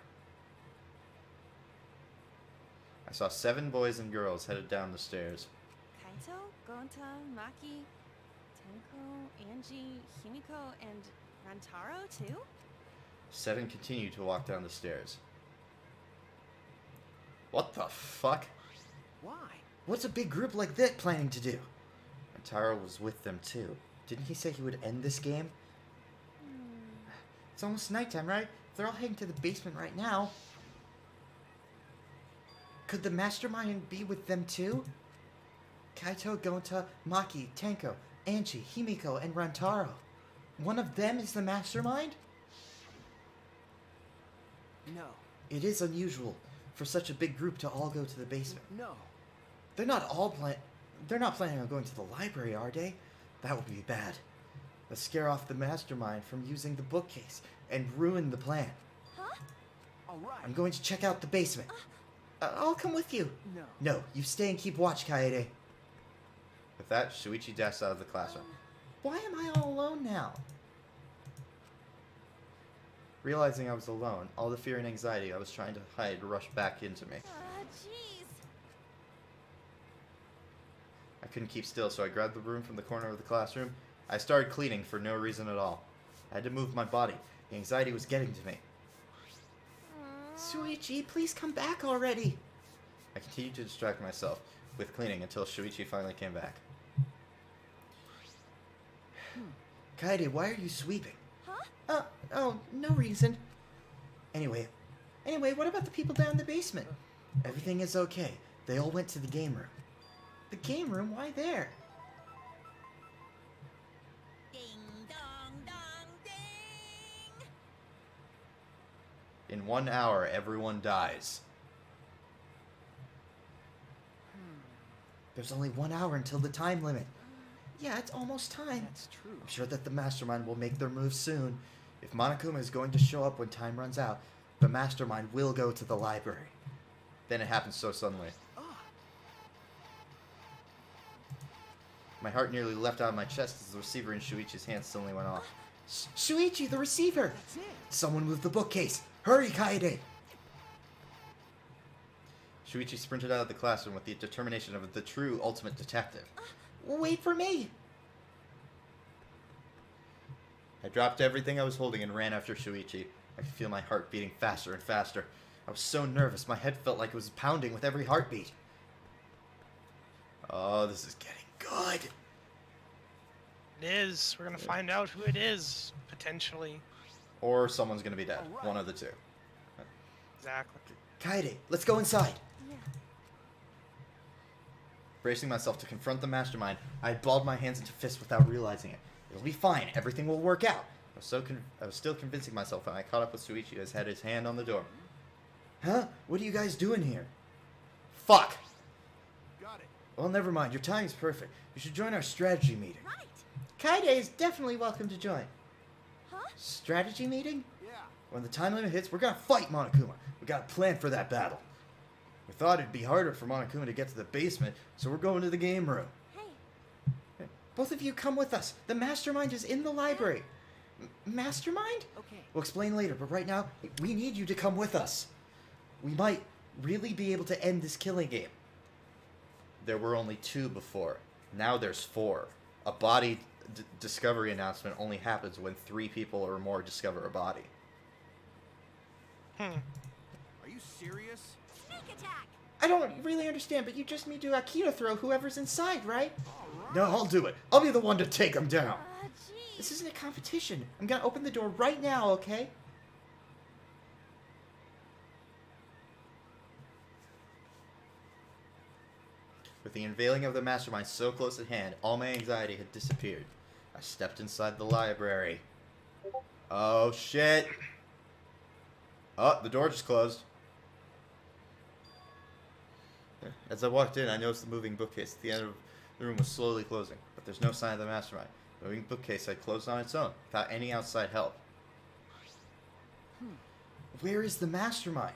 I saw 7 boys and girls headed down the stairs. Kaito, Gonta, Maki, Tenko, Angie, Himiko, and Rantaro too? 7 continued to walk down the stairs. What the fuck? Why? What's a big group like that planning to do? And Taro was with them too. Didn't he say he would end this game? It's almost nighttime, right? If they're all heading to the basement right now. Could the mastermind be with them too? Kaito, Gonta, Maki, Tenko, Anchi, Himiko, and Rantaro. One of them is the mastermind? No. It is unusual for such a big group to all go to the basement. No. They're not planning on going to the library, are they? That would be bad. Let's scare off the mastermind from using the bookcase and ruin the plan. Huh? All right. I'm going to check out the basement. I'll come with you. No. No, you stay and keep watch, Kaede. With that, Shuichi dashed out of the classroom. Why am I all alone now? Realizing I was alone, all the fear and anxiety I was trying to hide rushed back into me. Jeez. I couldn't keep still, so I grabbed the broom from the corner of the classroom. I started cleaning for no reason at all. I had to move my body. The anxiety was getting to me. Shuichi, please come back already. I continued to distract myself with cleaning until Shuichi finally came back. Kaede, why are you sweeping? Huh? Oh, no reason. Anyway, what about the people down in the basement? Everything is okay. They all went to the game room. The game room? Why there? Ding dong dong ding. In 1 hour, everyone dies. There's only 1 hour until the time limit. Yeah, it's almost time. That's true. I'm sure that the mastermind will make their move soon. If Monokuma is going to show up when time runs out, the mastermind will go to the library. Then it happened so suddenly. Ah. My heart nearly leapt out of my chest as the receiver in Shuichi's hand suddenly went off. Shuichi, the receiver! That's it. Someone move the bookcase! Hurry, Kaede! Shuichi sprinted out of the classroom with the determination of the true ultimate detective. Wait for me! I dropped everything I was holding and ran after Shuichi. I could feel my heart beating faster and faster. I was so nervous, my head felt like it was pounding with every heartbeat. Oh, this is getting good. It is. We're gonna find out who it is, potentially. Or someone's gonna be dead. Alright. One of the two. Exactly. Kaede, let's go inside. Yeah. Bracing myself to confront the mastermind, I balled my hands into fists without realizing it. It'll be fine. Everything will work out. I was still convincing myself when I caught up with Shuichi who had his hand on the door. Huh? What are you guys doing here? Fuck! Got it. Well, never mind. Your timing's perfect. You should join our strategy meeting. Right. Kaede is definitely welcome to join. Huh? Strategy meeting? Yeah. When the time limit hits, we're gonna fight Monokuma. We got a plan for that battle. We thought it'd be harder for Monokuma to get to the basement, so we're going to the game room. Hey. Both of you come with us. The mastermind is in the library. Mastermind? Okay. We'll explain later, but right now, we need you to come with us. We might really be able to end this killing game. There were only 2 before. Now there's 4. A body discovery announcement only happens when 3 people or more discover a body. Hmm. Are you serious? Sneak attack! I don't really understand, but you just need to Akita throw whoever's inside, right? No, I'll do it. I'll be the one to take him down. Jeez. This isn't a competition. I'm gonna open the door right now, okay? With the unveiling of the mastermind so close at hand, all my anxiety had disappeared. I stepped inside the library. Oh, shit. Oh, the door just closed. As I walked in, I noticed the moving bookcase at the end of the room was slowly closing, but there's no sign of the mastermind. The moving bookcase had closed on its own, without any outside help. Where is the mastermind?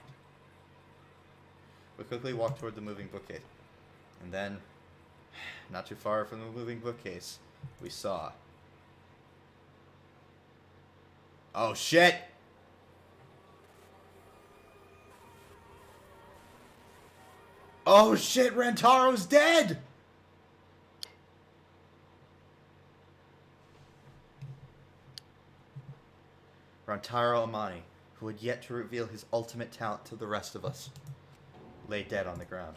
We quickly walked toward the moving bookcase. And then, not too far from the moving bookcase, we saw... Oh, shit! Oh shit, Rantaro's dead! Rantaro Amani, who had yet to reveal his ultimate talent to the rest of us, lay dead on the ground.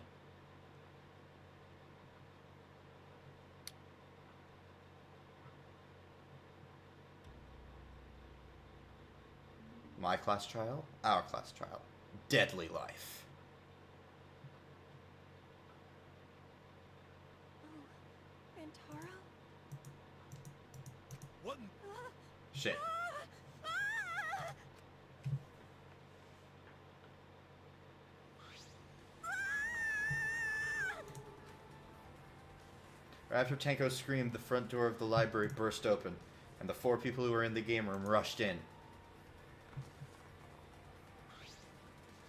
My class trial, our class trial, deadly life. Oh, Rantaro? What? Shit. After Tanko screamed, the front door of the library burst open, and the 4 people who were in the game room rushed in.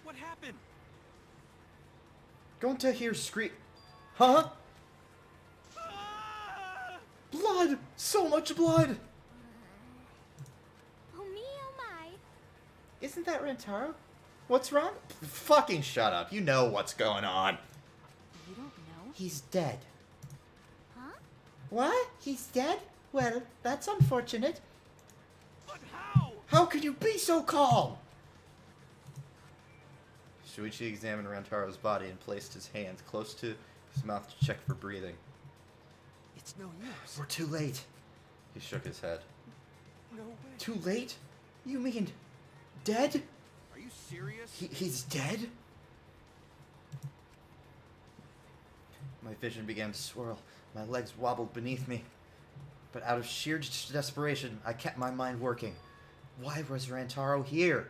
What happened? Going to hear scream... Huh? Ah! Blood! So much blood! Oh me, oh my. Isn't that Rantaro? What's wrong? Fucking shut up. You know what's going on. You don't know? He's dead. Huh? What? He's dead? Well, that's unfortunate. But how? How could you be so calm? Shuichi examined Rantaro's body and placed his hands close to his mouth to check for breathing. It's no use. We're too late. He shook his head. No way. Too late? You mean... dead? Are you serious? He's dead? My vision began to swirl. My legs wobbled beneath me. But out of sheer desperation, I kept my mind working. Why was Rantaro here?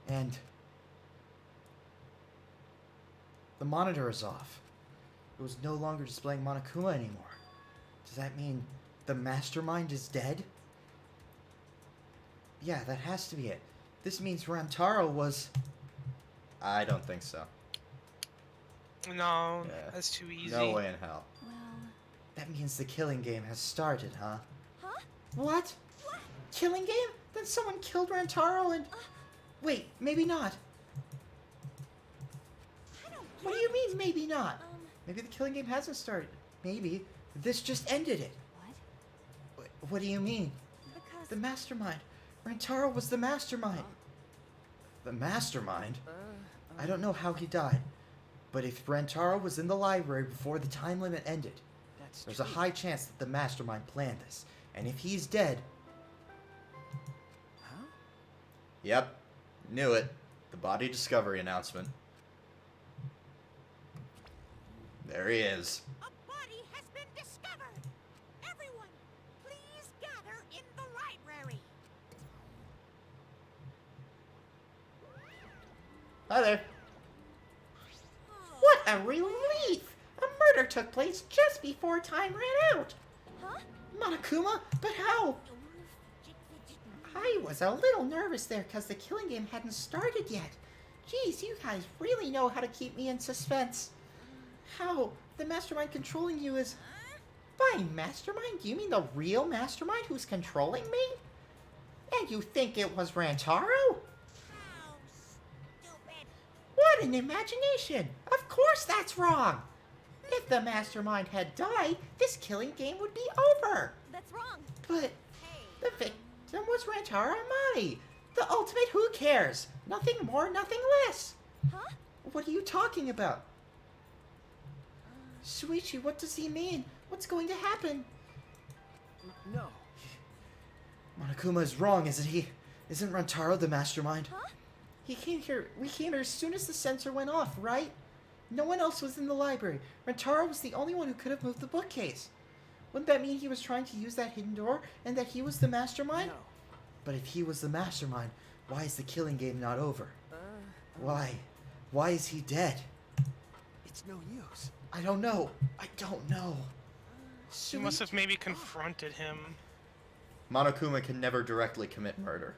And... the monitor is off. It was no longer displaying Monokuma anymore. Does that mean the mastermind is dead? Yeah, that has to be it. This means Rantaro was... I don't think so. No, Yeah. that's too easy. No way in hell. Well... That means the killing game has started, huh? Huh? What? What? Killing game? Then someone killed Rantaro and... Wait, maybe not. I don't What do get you mean, maybe not? it. Maybe the killing game hasn't started. Maybe this just ended it. What? What do you mean? Because... The mastermind. Rantaro was the mastermind. The mastermind? I don't know how he died. But if Rantaro was in the library before the time limit ended, That's there's a true. high chance that the mastermind planned this. And if he's dead... Huh? Yep. Knew it. The body discovery announcement. There he is. A body has been discovered! Everyone, please gather in the library! Hi there. What a relief! A murder took place just before time ran out. Huh? Monokuma? But how? I was a little nervous there because the killing game hadn't started yet. Geez, you guys really know how to keep me in suspense. How? The mastermind controlling you is... By mastermind, do you mean the real mastermind who's controlling me? And you think it was Rantaro? How stupid! What an imagination! Of course that's wrong! If the mastermind had died, this killing game would be over. That's wrong. But Hey, the victim was Rantaro Amati. The ultimate who cares. Nothing more, nothing less. Huh? What are you talking about? Shuichi, what does he mean? What's going to happen? No. Monokuma is wrong, isn't he? Isn't Rantaro the mastermind? Huh? We came here as soon as the sensor went off, right? No one else was in the library. Rantaro was the only one who could have moved the bookcase. Wouldn't that mean he was trying to use that hidden door and that he was the mastermind? No. But if he was the mastermind, why is the killing game not over? Why? Why is he dead? It's no use. I don't know. I don't know. You must have maybe confronted him. Monokuma can never directly commit murder.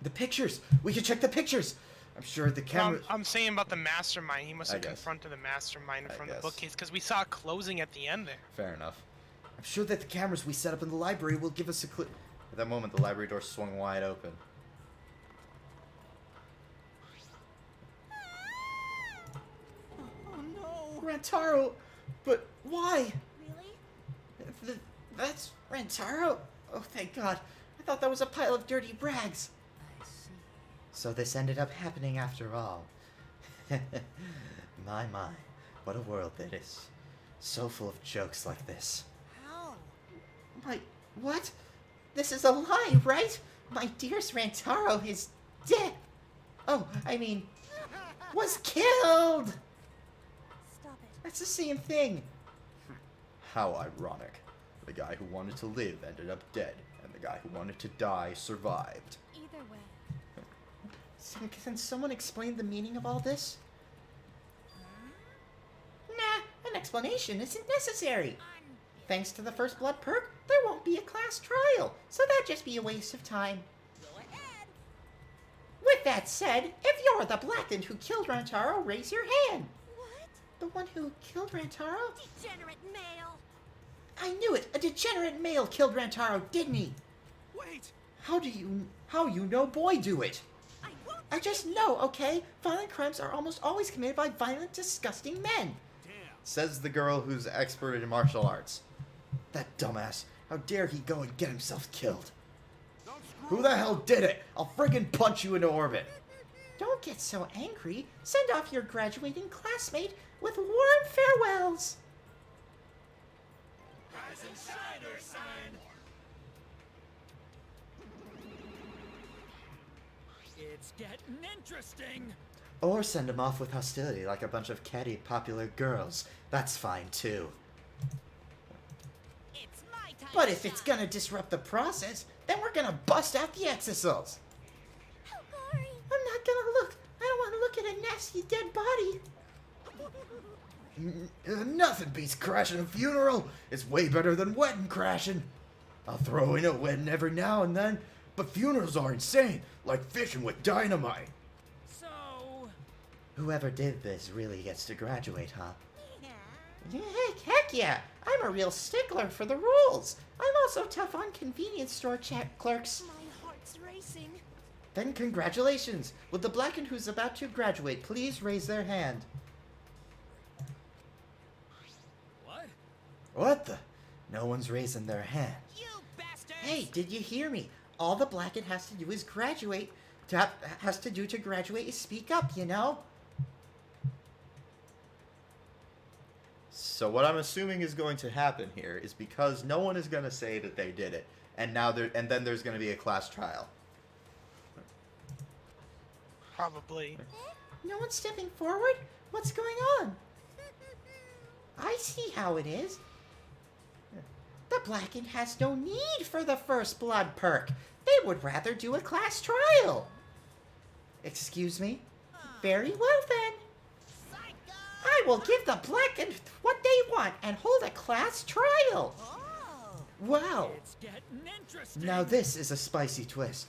The pictures! We can check the pictures! I'm sure the camera... I'm saying about the mastermind. He must I have guess. confronted the mastermind I from the guess. bookcase because we saw it closing at the end there. Fair enough. I'm sure that the cameras we set up in the library will give us a clue. At that moment, the library door swung wide open. Oh no. Rantaro! But why? Really? That's Rantaro? Oh, thank God. I thought that was a pile of dirty rags. I see. So this ended up happening after all. My, what a world that is. So full of jokes like this. how? My, what? This is a lie, right? My dearest Rantaro is dead. Oh, I mean, was killed! Stop it. That's the same thing. How ironic. The guy who wanted to live ended up dead, and the guy who wanted to die survived. Either way. Can someone explain the meaning of all this? Nah, an explanation isn't necessary. Thanks to the first blood perk, there won't be a class trial, so that'd just be a waste of time. Go ahead. With that said, if you're the Blackened who killed Rantaro, raise your hand. What? The one who killed Rantaro? Degenerate male. I knew it! A degenerate male killed Rantaro, didn't he? Wait. How you know boy do it? I won't. I just know, okay? Violent crimes are almost always committed by violent, disgusting men. Damn. Says the girl who's expert in martial arts. That dumbass. How dare he go and get himself killed? Don't screw Who the hell did it? I'll friggin' punch you into orbit. Don't get so angry. Send off your graduating classmate with warm farewells. It's getting interesting. Or send him off with hostility like a bunch of catty popular girls. That's fine too. It's my time. But to if it's shine. gonna disrupt the process, then we're gonna bust out the exosols. How gory. I'm not gonna look. I don't want to look at a nasty dead body. Nothing beats crashing a funeral. It's way better than wedding crashing. I'll throw in a wedding every now and then, but funerals are insane, like fishing with dynamite. So, Whoever did this really gets to graduate, huh? Yeah. Heck yeah! I'm a real stickler for the rules. I'm also tough on convenience store clerks. My heart's racing. Then congratulations! Will the Blackened who's about to graduate please raise their hand? what? What the? No one's raising their hand. You bastards. Hey, did you hear me? All the Blackened has to do is graduate. Has to do to graduate is speak up, you know? So what I'm assuming is going to happen here is because no one is going to say that they did it, and then there's going to be a class trial. Probably. No one's stepping forward? What's going on? I see how it is. The Blackened has no need for the first blood perk. They would rather do a class trial. Excuse me? Very well then. Psycho. I will give the Blackened what they want and hold a class trial. Oh. Wow. It's getting interesting. Now this is a spicy twist.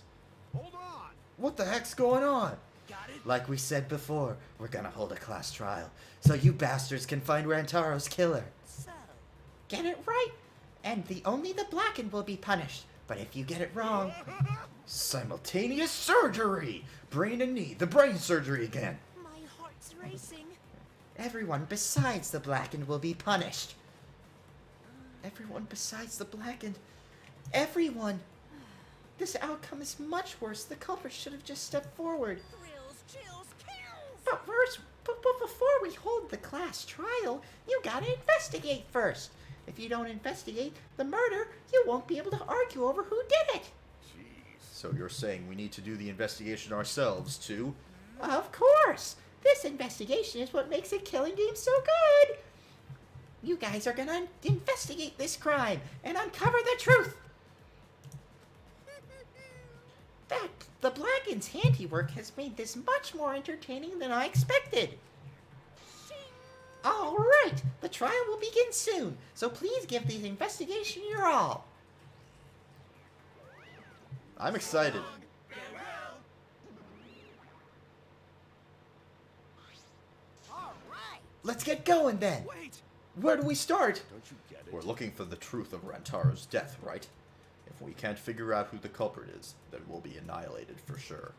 Hold on. What the heck's going on? Got it? Like we said before, we're gonna hold a class trial, so you bastards can find Rantaro's killer. So. Get it right, and only the Blackened will be punished. But if you get it wrong, Simultaneous surgery! Brain and knee, the brain surgery again. My heart's racing. Everyone besides the Blackened will be punished. Everyone besides the Blackened. Everyone! This outcome is much worse. The culprit should have just stepped forward. Thrills, chills, kills! But first, but before we hold the class trial, you gotta investigate first. If you don't investigate the murder, you won't be able to argue over who did it. So you're saying we need to do the investigation ourselves, too? Of course! This investigation is what makes a killing game so good! You guys are gonna investigate this crime and uncover the truth! The Blackened's handiwork has made this much more entertaining than I expected. Alright, the trial will begin soon, so please give the investigation your all. I'm excited. All right. Let's get going then. Wait! Where do we start? Don't you get it? We're looking for the truth of Rantaro's death, right? If we can't figure out who the culprit is, then we'll be annihilated for sure.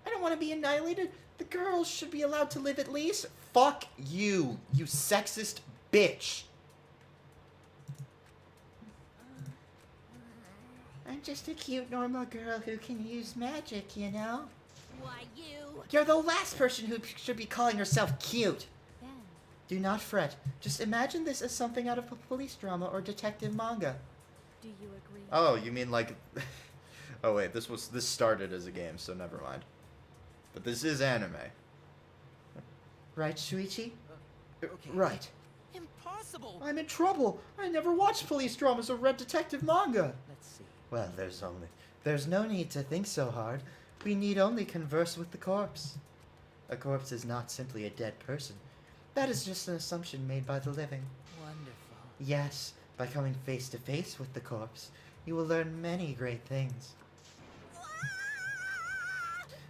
I don't want to be annihilated. The girls should be allowed to live at least. Fuck you, you sexist bitch. I'm just a cute, normal girl who can use magic, you know? Why, you... You're the last person who should be calling herself cute. Ben, Do not fret. Just imagine this as something out of a police drama or detective manga. do you agree? Oh, you mean like... oh wait, this started as a game, so never mind. But this is anime. Right, Shuichi? Okay. Right. Impossible! I'm in trouble. I never watched police dramas or read detective manga. Let's see. Well, there's no need to think so hard. We need only converse with the corpse. A corpse is not simply a dead person. That is just an assumption made by the living. Wonderful. Yes, by coming face to face with the corpse, you will learn many great things.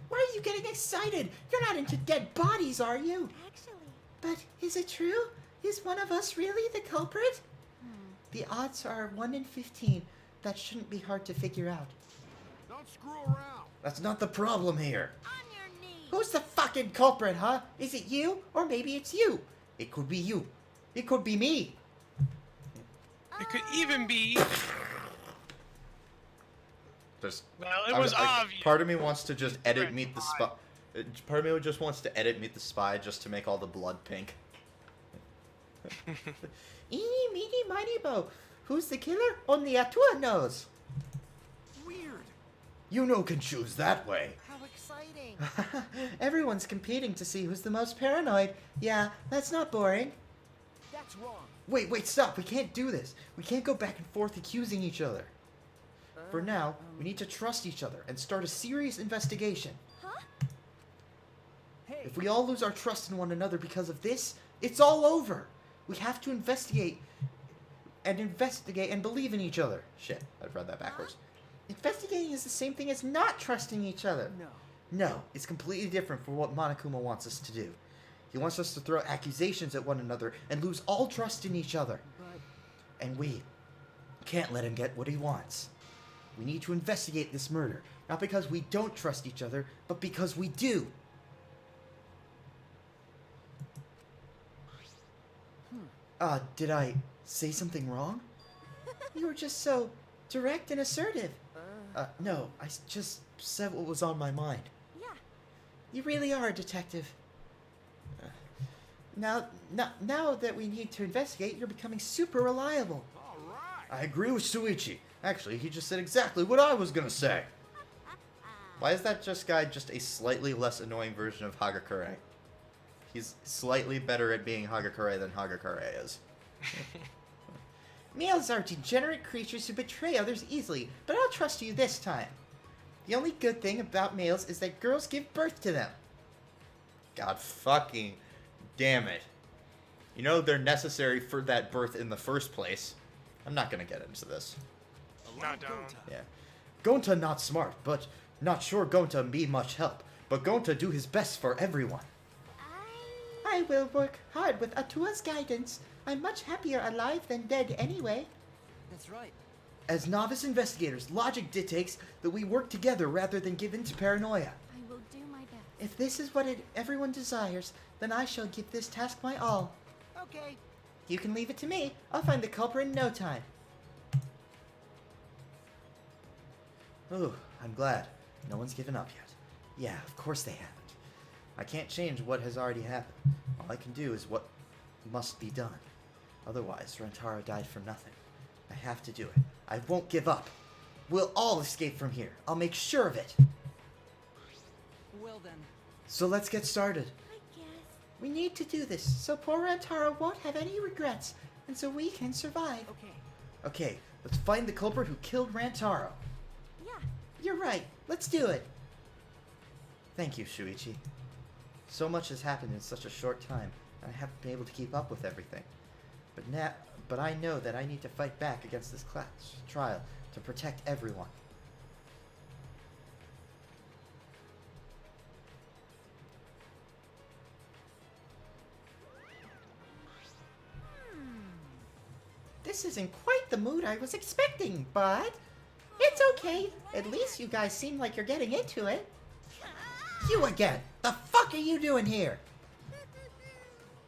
Why are you getting excited? You're not into dead bodies, are you? Actually, But is it true? Is one of us really the culprit? The odds are 1 in 15. That shouldn't be hard to figure out. Don't screw around. That's not the problem here. On your knees. Who's the fucking culprit, huh? Is it you? Or maybe it's you. It could be you. It could be me. It could even be. Just, Well, it I was like, obvious. part of me wants to just edit Right. Meet the Spy. Part of me just wants to edit Meet the Spy just to make all the blood pink. Eeny, meeny, miny, mo. Who's the killer? Only Atua knows. Weird! You know can choose that way. How exciting. Everyone's competing to see who's the most paranoid. Yeah, that's not boring. That's wrong. Wait, stop. We can't do this. We can't go back and forth accusing each other. For now, we need to trust each other and start a serious investigation. Hey! If we all lose our trust in one another because of this, it's all over. We have to investigate and believe in each other. Shit, I've read that backwards. Investigating is the same thing as not trusting each other. No. No, it's completely different from what Monokuma wants us to do. He wants us to throw accusations at one another and lose all trust in each other. But And we can't let him get what he wants. We need to investigate this murder, not because we don't trust each other, but because we do. Did I say something wrong? You were just so direct and assertive. No, I just said what was on my mind. yeah. You really are a detective. Now that we need to investigate, you're becoming super reliable. All right. I agree with Suichi. Actually, he just said exactly what I was gonna say. Why is that guy just a slightly less annoying version of Hagakure? He's slightly better at being Hagakure than Hagakure is. Males are degenerate creatures who betray others easily, but I'll trust you this time. The only good thing about males is that girls give birth to them. God fucking damn it. You know they're necessary for that birth in the first place. I'm not gonna get into this. No, don't. Yeah. Gonta not smart, but not sure Gonta be much help. But Gonta do his best for everyone. I will work hard with Atua's guidance. I'm much happier alive than dead anyway. that's right. As novice investigators, logic dictates that we work together rather than give in to paranoia. I will do my best. If this is what everyone desires, then I shall give this task my all. Okay. You can leave it to me. I'll find the culprit in no time. Ooh, I'm glad. No one's given up yet. Yeah, of course they haven't. I can't change what has already happened. All I can do is what must be done. Otherwise, Rantaro died for nothing. I have to do it. I won't give up. We'll all escape from here. I'll make sure of it. Well then. So let's get started. I guess. We need to do this, so poor Rantaro won't have any regrets, and so we can survive. Okay. Okay, let's find the culprit who killed Rantaro. Yeah. You're right. Let's do it. Thank you, Shuichi. So much has happened in such a short time, and I haven't been able to keep up with everything. But I know that I need to fight back against this class trial to protect everyone. This isn't quite the mood I was expecting, but it's okay. At least you guys seem like you're getting into it. You again! The fuck are you doing here?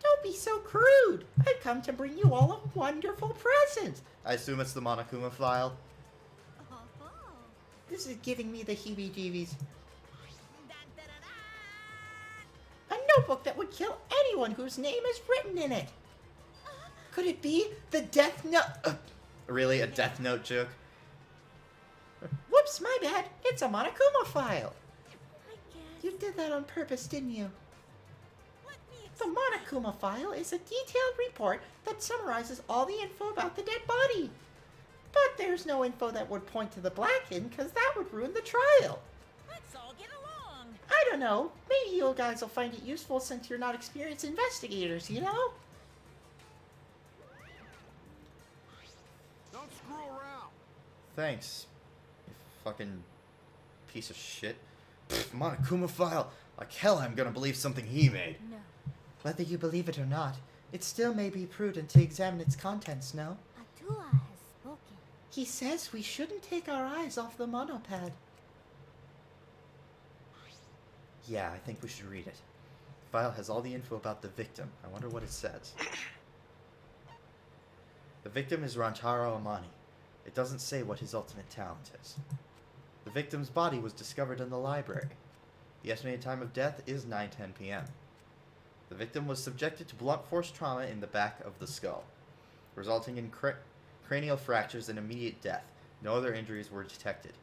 Don't be so crude. I've come to bring you all a wonderful present. I assume it's the Monokuma file. Oh. This is giving me the heebie-jeebies. Dun, dun, dun, A notebook that would kill anyone whose name is written in it. Could it be the Death Note? Really, a Death Note joke? Whoops, my bad. It's a Monokuma file. I guess. You did that on purpose, didn't you? Let me The Monokuma file is a detailed report that summarizes all the info about the dead body. But there's no info that would point to the Blacken, because that would ruin the trial. Let's all get along. I don't know. Maybe you guys will find it useful since you're not experienced investigators, you know? Don't screw around. Thanks, you fucking piece of shit. Pfft, Monokuma file. Like hell I'm gonna believe something he made. No. Whether you believe it or not, it still may be prudent to examine its contents, no? Atua has spoken. He says we shouldn't take our eyes off the monopad. Yeah, I think we should read it. The file has all the info about the victim. I wonder what it says. The victim is Rantaro Amani. It doesn't say what his ultimate talent is. The victim's body was discovered in the library. The estimated time of death is 9:10 p.m. The victim was subjected to blunt force trauma in the back of the skull, resulting in cranial fractures and immediate death. No other injuries were detected.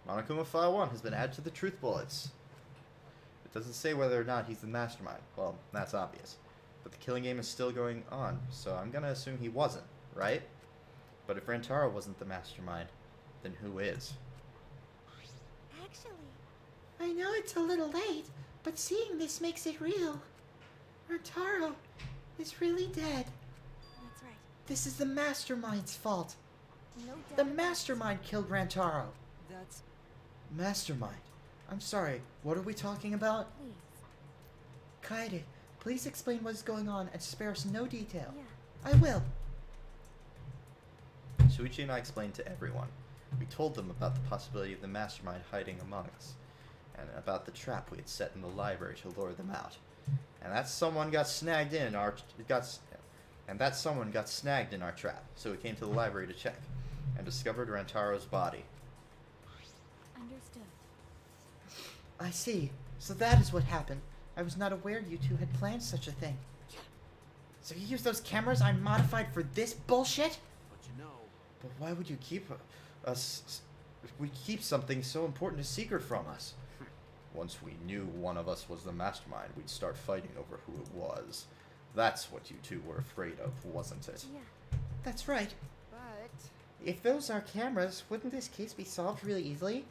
Monokuma File 1 has been added to the truth bullets. It doesn't say whether or not he's the mastermind. Well, that's obvious. But the killing game is still going on, so I'm gonna assume he wasn't, right? But if Rantaro wasn't the mastermind, then who is? Actually. I know it's a little late, but seeing this makes it real. Rantaro is really dead. That's right. This is the mastermind's fault. No doubt. The mastermind killed Rantaro. That's... Mastermind. I'm sorry, what are we talking about? Please. Kaede, please explain what is going on and spare us no detail. Yeah. I will. Shuichi and I explained to everyone. We told them about the possibility of the mastermind hiding among us, and about the trap we had set in the library to lure them out. And that someone got snagged in our snagged in our trap. So we came to the library to check, and discovered Rantaro's body. Understood. I see. So that is what happened. I was not aware you two had planned such a thing. So you used those cameras I modified for this bullshit? But you know... But why would you keep we keep something so important a secret from us? Once we knew one of us was the mastermind, we'd start fighting over who it was. That's what you two were afraid of, wasn't it? Yeah. That's right. But... If those are cameras, wouldn't this case be solved really easily?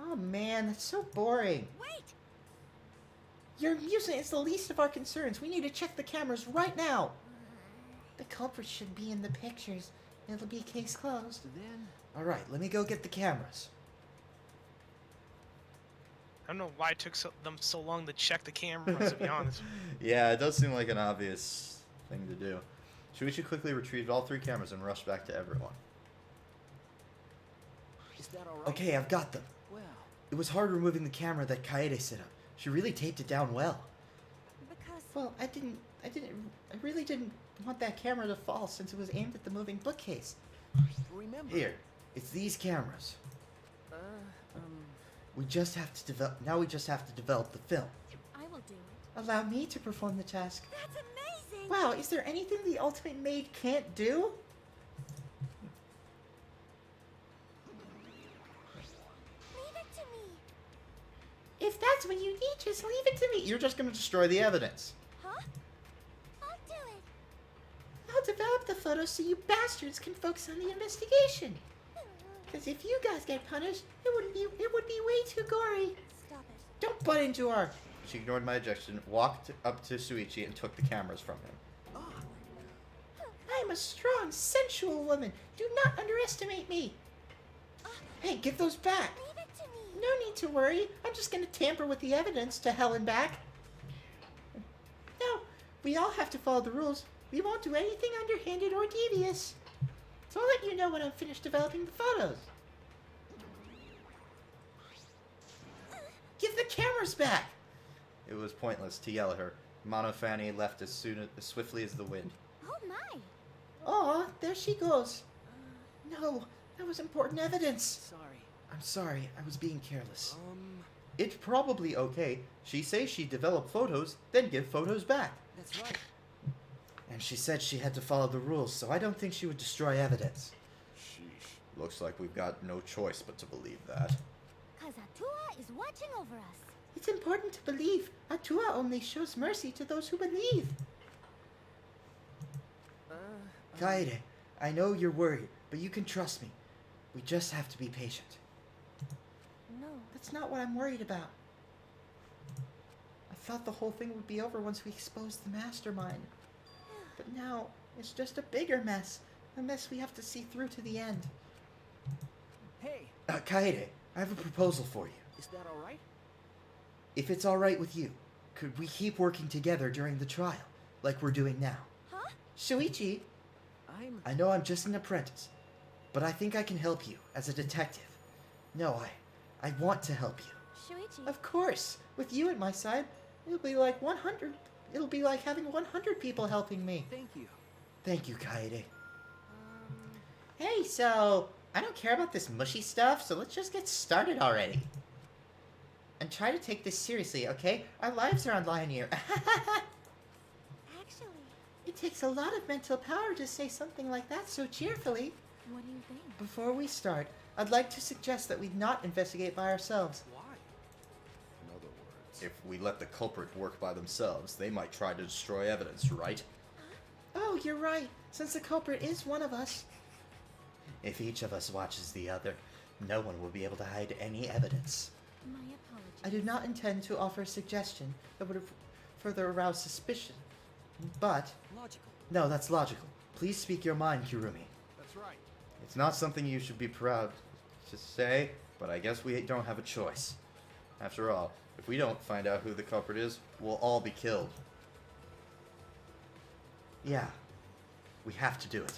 Oh man, that's so boring. Wait! Your amusement is the least of our concerns. We need to check the cameras right now. The culprit should be in the pictures. It'll be case closed. Then... Alright, let me go get the cameras. I don't know why it took them so long to check the cameras, to be honest. Yeah, it does seem like an obvious thing to do. Shuichi quickly retrieved all 3 cameras and rushed back to everyone. Is that alright? Okay, I've got them. Well, It was hard removing the camera that Kaede set up. She really taped it down well. Because... Well, I really didn't want that camera to fall since it was aimed at the moving bookcase. Remember. Here, it's these cameras. We just have to develop the film. I will do it. Allow me to perform the task. That's amazing! Wow, is there anything the Ultimate Maid can't do? Leave it to me! If that's what you need, just leave it to me. You're just gonna destroy the evidence. Huh? I'll do it! I'll develop the photos so you bastards can focus on the investigation. Because if you guys get punished, it would be way too gory. Stop it. Don't butt into her. She ignored my objection, walked up to Suichi, and took the cameras from him. I'm a strong, sensual woman. Do not underestimate me. Hey, give those back. Leave it to me! No need to worry. I'm just going to tamper with the evidence to hell and back. No, we all have to follow the rules. We won't do anything underhanded or devious. So I'll let you know when I'm finished developing the photos. Give the cameras back! It was pointless to yell at her. Mono Fanny left as swiftly as the wind. Oh my! Aw, there she goes. No, that was important evidence. Sorry. I'm sorry, I was being careless. It's probably okay. She says she developed photos, then give photos back. That's right. And she said she had to follow the rules, so I don't think she would destroy evidence. Sheesh. Looks like we've got no choice but to believe that. Cause Atua is watching over us. It's important to believe. Atua only shows mercy to those who believe. Kaede, I know you're worried, but you can trust me. We just have to be patient. No. That's not what I'm worried about. I thought the whole thing would be over once we exposed the mastermind. But now, it's just a bigger mess. A mess we have to see through to the end. Hey, Kaede, I have a proposal for you. is that all right? If it's alright with you, could we keep working together during the trial, like we're doing now? Huh? Shuichi, I know I'm just an apprentice, but I think I can help you as a detective. No, I want to help you. Shuichi. Of course, with you at my side, it'll be like 100. It'll be like having 100 people helping me. Thank you. Thank you, Kaede. Hey, so I don't care about this mushy stuff, so let's just get started already. And try to take this seriously, okay? Our lives are on line here. Actually, It takes a lot of mental power to say something like that so cheerfully. what do you think? Before we start, I'd like to suggest that we not investigate by ourselves. Why? In other words, if we let the culprit work by themselves, they might try to destroy evidence, right? Oh, you're right, since the culprit is one of us. If each of us watches the other, no one will be able to hide any evidence. My apologies. I do not intend to offer a suggestion that would further arouse suspicion, but... Logical. No, that's logical. Please speak your mind, Kirumi. That's right. It's not something you should be proud to say, but I guess we don't have a choice. After all, if we don't find out who the culprit is, we'll all be killed. Yeah, we have to do it.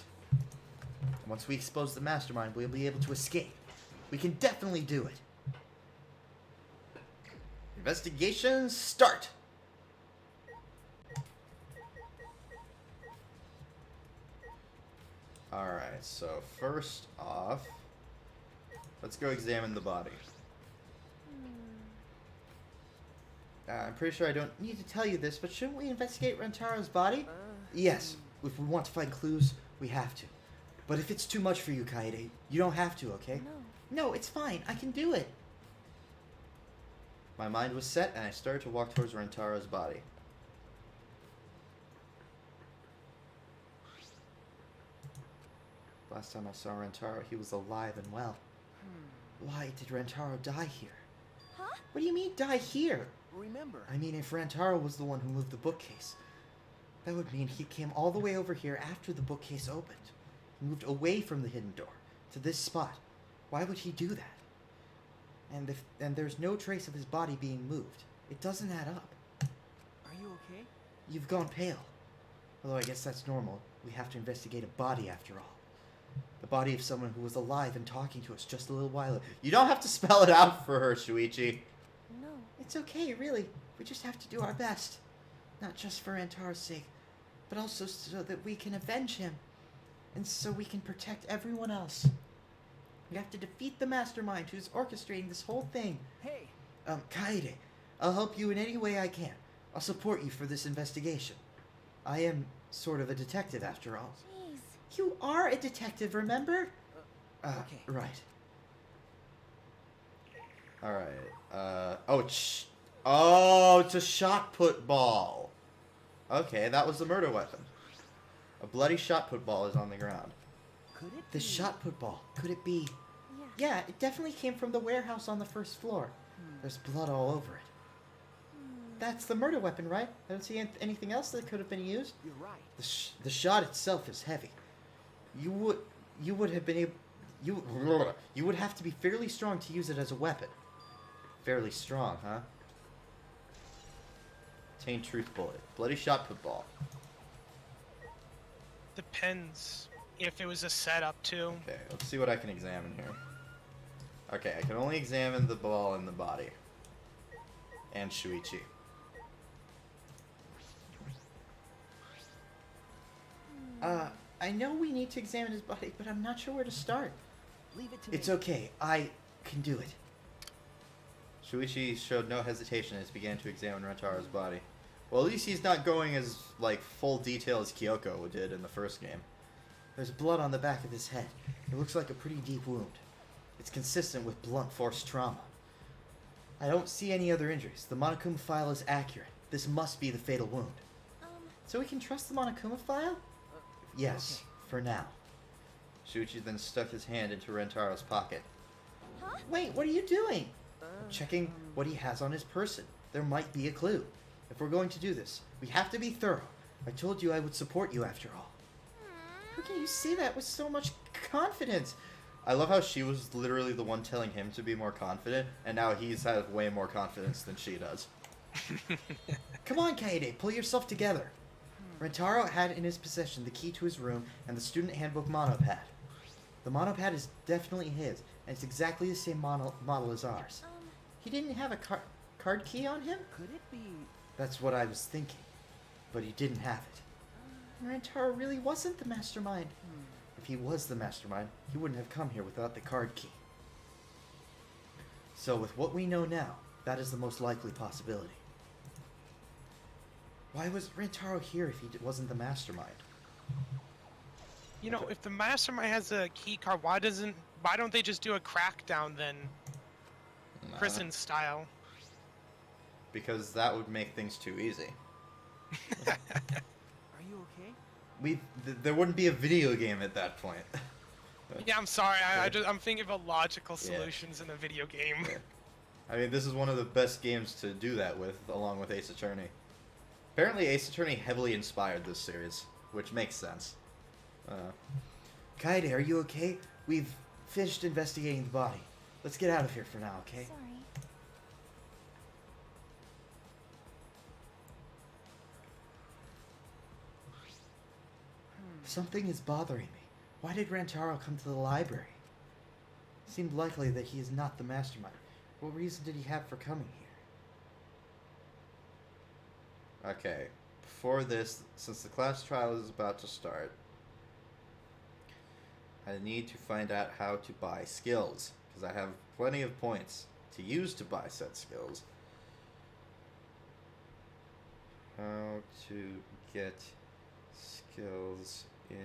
Once we expose the mastermind, we'll be able to escape. We can definitely do it. Investigation start! Alright, so first off, let's go examine the body. I'm pretty sure I don't Need to tell you this, but shouldn't we investigate Rentaro's body? Yes, if we want to find clues, we have to. But if it's too much for you, Kaede, you don't have to, okay? No. No, it's fine. I can do it. My mind was set, and I started to walk towards Rentaro's body. Last time I saw Rentaro, he was alive and well. Why did Rentaro die here? Huh? What do you mean, die here? Remember. I mean, if Rentaro was the one who moved the bookcase, that would mean he came all the way over here after the bookcase opened. He moved away from the hidden door to this spot. Why would he do that? And there's no trace of his body being moved. It doesn't add up. Are you okay? You've gone pale. Although I guess that's normal. We have to investigate a body after all. The body of someone who was alive and talking to us just a little while ago. You don't have to spell it out for her, Shuichi. No. It's okay, really. We just have to do our best. Not just for Antaro's sake, but also so that we can avenge him. And so we can protect everyone else. We have to defeat the mastermind who's orchestrating this whole thing. Hey, Kaede, I'll help you in any way I can. I'll support you for this investigation. I am sort of a detective after all. Jeez. You are a detective, remember? okay. Right. Alright. Oh, it's a shot put ball. Okay, that was the murder weapon. A bloody shot put ball is on the ground. Could it The be? shot put ball. Could it be? Yeah. Yeah, it definitely came from the warehouse on the first floor. There's blood all over it. That's the murder weapon, right? I don't see anything else that could have been used. You're right. The shot itself is heavy. You would have been able you would have to be fairly strong to use it as a weapon. Fairly strong, huh? Obtain truth bullet. Bloody shot put ball. Depends if it was a setup too. Okay, let's see what I can examine here. Okay, I can only examine the ball in the body. And Shuichi. I know we need to examine his body, but I'm not sure where to start. Leave it to me. It's okay. I can do it. Shuichi showed no hesitation as he began to examine Rentaro's body. Well, at least he's not going as, like, full detail as Kyoko did in the first game. There's blood on the back of his head. It looks like a pretty deep wound. It's consistent with blunt force trauma. I don't see any other injuries. The Monokuma file is accurate. This must be the fatal wound. So we can trust the Monokuma file? Yes, okay. for now. Shuichi then stuck his hand into Rentaro's pocket. Huh? Wait, what are you doing? I'm checking what he has on his person. There might be a clue. If we're going to do this, we have to be thorough. I told you I would support you after all. How can you say that with so much confidence? I love how she was literally the one telling him to be more confident, and now he's had way more confidence than she does. Come on, Kaede, pull yourself together. Rentaro had in his possession the key to his room and the student handbook monopad. The monopad is definitely his, and it's exactly the same model as ours. He didn't have a card key on him? Could it be? That's what I was thinking. But he didn't have it. Rentaro really wasn't the mastermind. If he was the mastermind, he wouldn't have come here without the card key. So with what we know now, that is the most likely possibility. Why was Rentaro here if he wasn't the mastermind? You know, if the mastermind has a key card, why don't they just do a crackdown then? Nah, Prison style. because that would make things too easy. Are you okay? There wouldn't be a video game at that point. Yeah, I'm sorry. I'm thinking about logical solutions in a video game. Yeah. I mean, this is one of the best games to do that with, along with Ace Attorney. Apparently, Ace Attorney heavily inspired this series, which makes sense. Kaede, are you okay? We've finished investigating the body. Let's get out of here for now, okay? Sorry. Something is bothering me. Why did Rantaro come to the library? It seemed likely that he is not the mastermind. What reason did he have for coming here? Okay, before this, since the class trial is about to start, I need to find out how to buy skills, because I have plenty of points to use to buy said skills. How to get skills in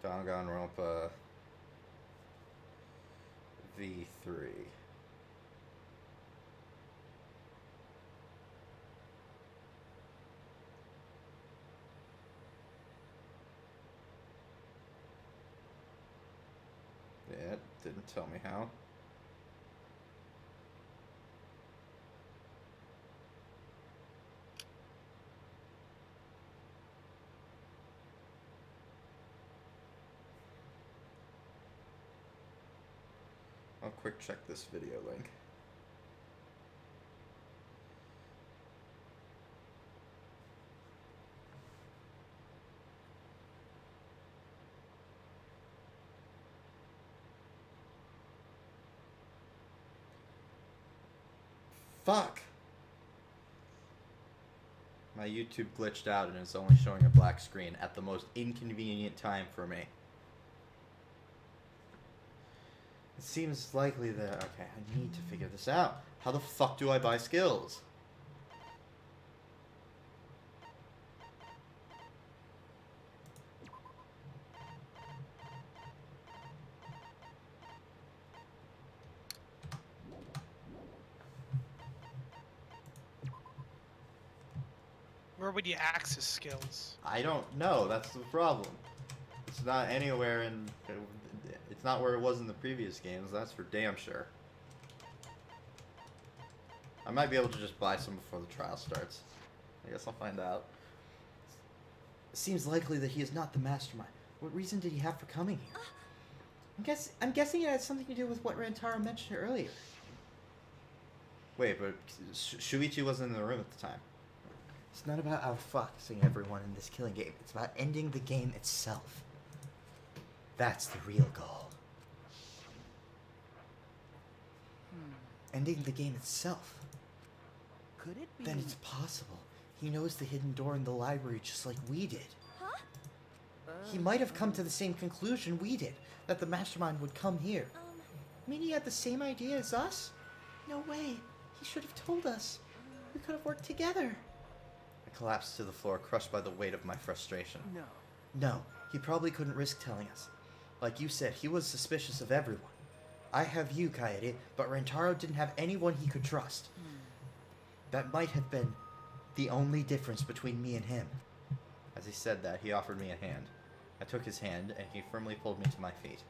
Danganronpa V3. Yeah, it didn't tell me how. I'll quick check this video link. fuck? My YouTube glitched out and it's only showing a black screen at the most inconvenient time for me. It seems likely that... Okay, I need to figure this out. How the fuck do I buy skills? Where would you access skills? I don't know. That's the problem. It's not anywhere in... It's not where it was in the previous games. That's for damn sure. I might be able to just buy some before the trial starts. I guess I'll find out. Seems likely that he is not the mastermind. What reason did he have for coming here? I'm guessing it has something to do with what Rantaro mentioned earlier. Wait, but Shuichi wasn't in the room at the time. It's not about outfoxing everyone in this killing game. It's about ending the game itself. That's the real goal. Ending the game itself. Could it be? Then it's possible. He knows the hidden door in the library just like we did. Huh? He might have come to the same conclusion we did, that the mastermind would come here. I mean, he had the same idea as us? No way. He should have told us. We could have worked together. I collapsed to the floor, crushed by the weight of my frustration. No. No, he probably couldn't risk telling us. Like you said, he was suspicious of everyone. I have you, Kaede, but Rantaro didn't have anyone he could trust. That might have been the only difference between me and him. As he said that, he offered me a hand. I took his hand, and he firmly pulled me to my feet.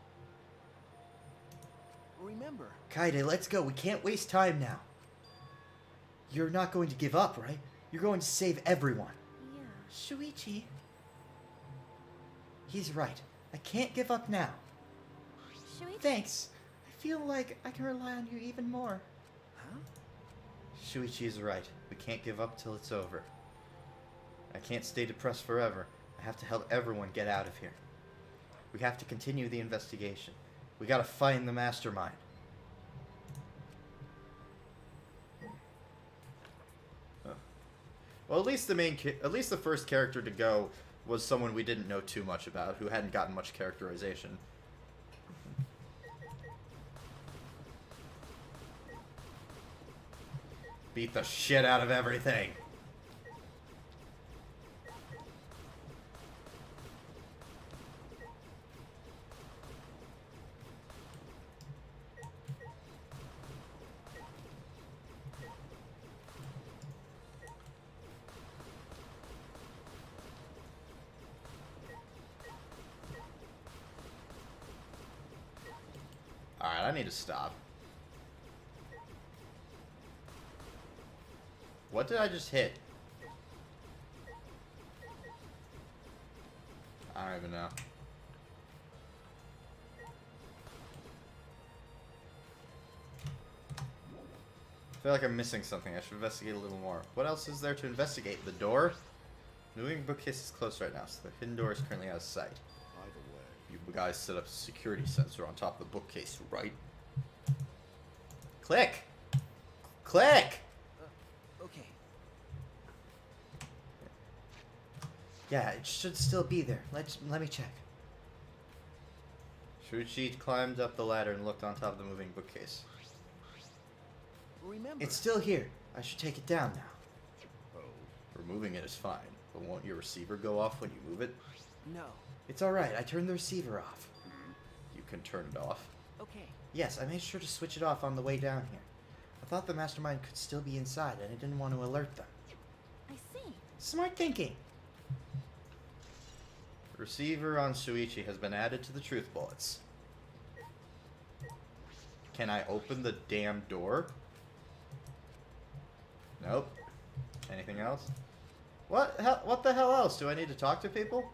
Remember. Kaede, let's go. We can't waste time now. You're not going to give up, right? You're going to save everyone. Yeah. Shuichi. He's right. I can't give up now. Shuichi? Thanks. I feel like I can rely on you even more. Huh? Shuichi is right. We can't give up till it's over. I can't stay depressed forever. I have to help everyone get out of here. We have to continue the investigation. We gotta find the mastermind. Oh. Well, at least the first character to go was someone we didn't know too much about, who hadn't gotten much characterization. Beat the shit out of everything. Alright, I need to stop. What did I just hit? I don't even know. I feel like I'm missing something. I should investigate a little more. What else is there to investigate? The door? Moving bookcase is closed right now, so the hidden door is currently out of sight. By the way, You guys set up a security sensor on top of the bookcase, right? Click! Click! Okay. Yeah, it should still be there. Let me check. Shuichi climbed up the ladder and looked on top of the moving bookcase. Remember. It's still here. I should take it down now. Oh, removing it is fine, but won't your receiver go off when you move it? No. It's alright. I turned the receiver off. You can turn it off. Okay. Yes, I made sure to switch it off on the way down here. I thought the mastermind could still be inside, and I didn't want to alert them. I see. Smart thinking. The receiver on Shuichi has been added to the truth bullets. Can I open the damn door? Nope. Anything else? What the hell else? Do I need to talk to people?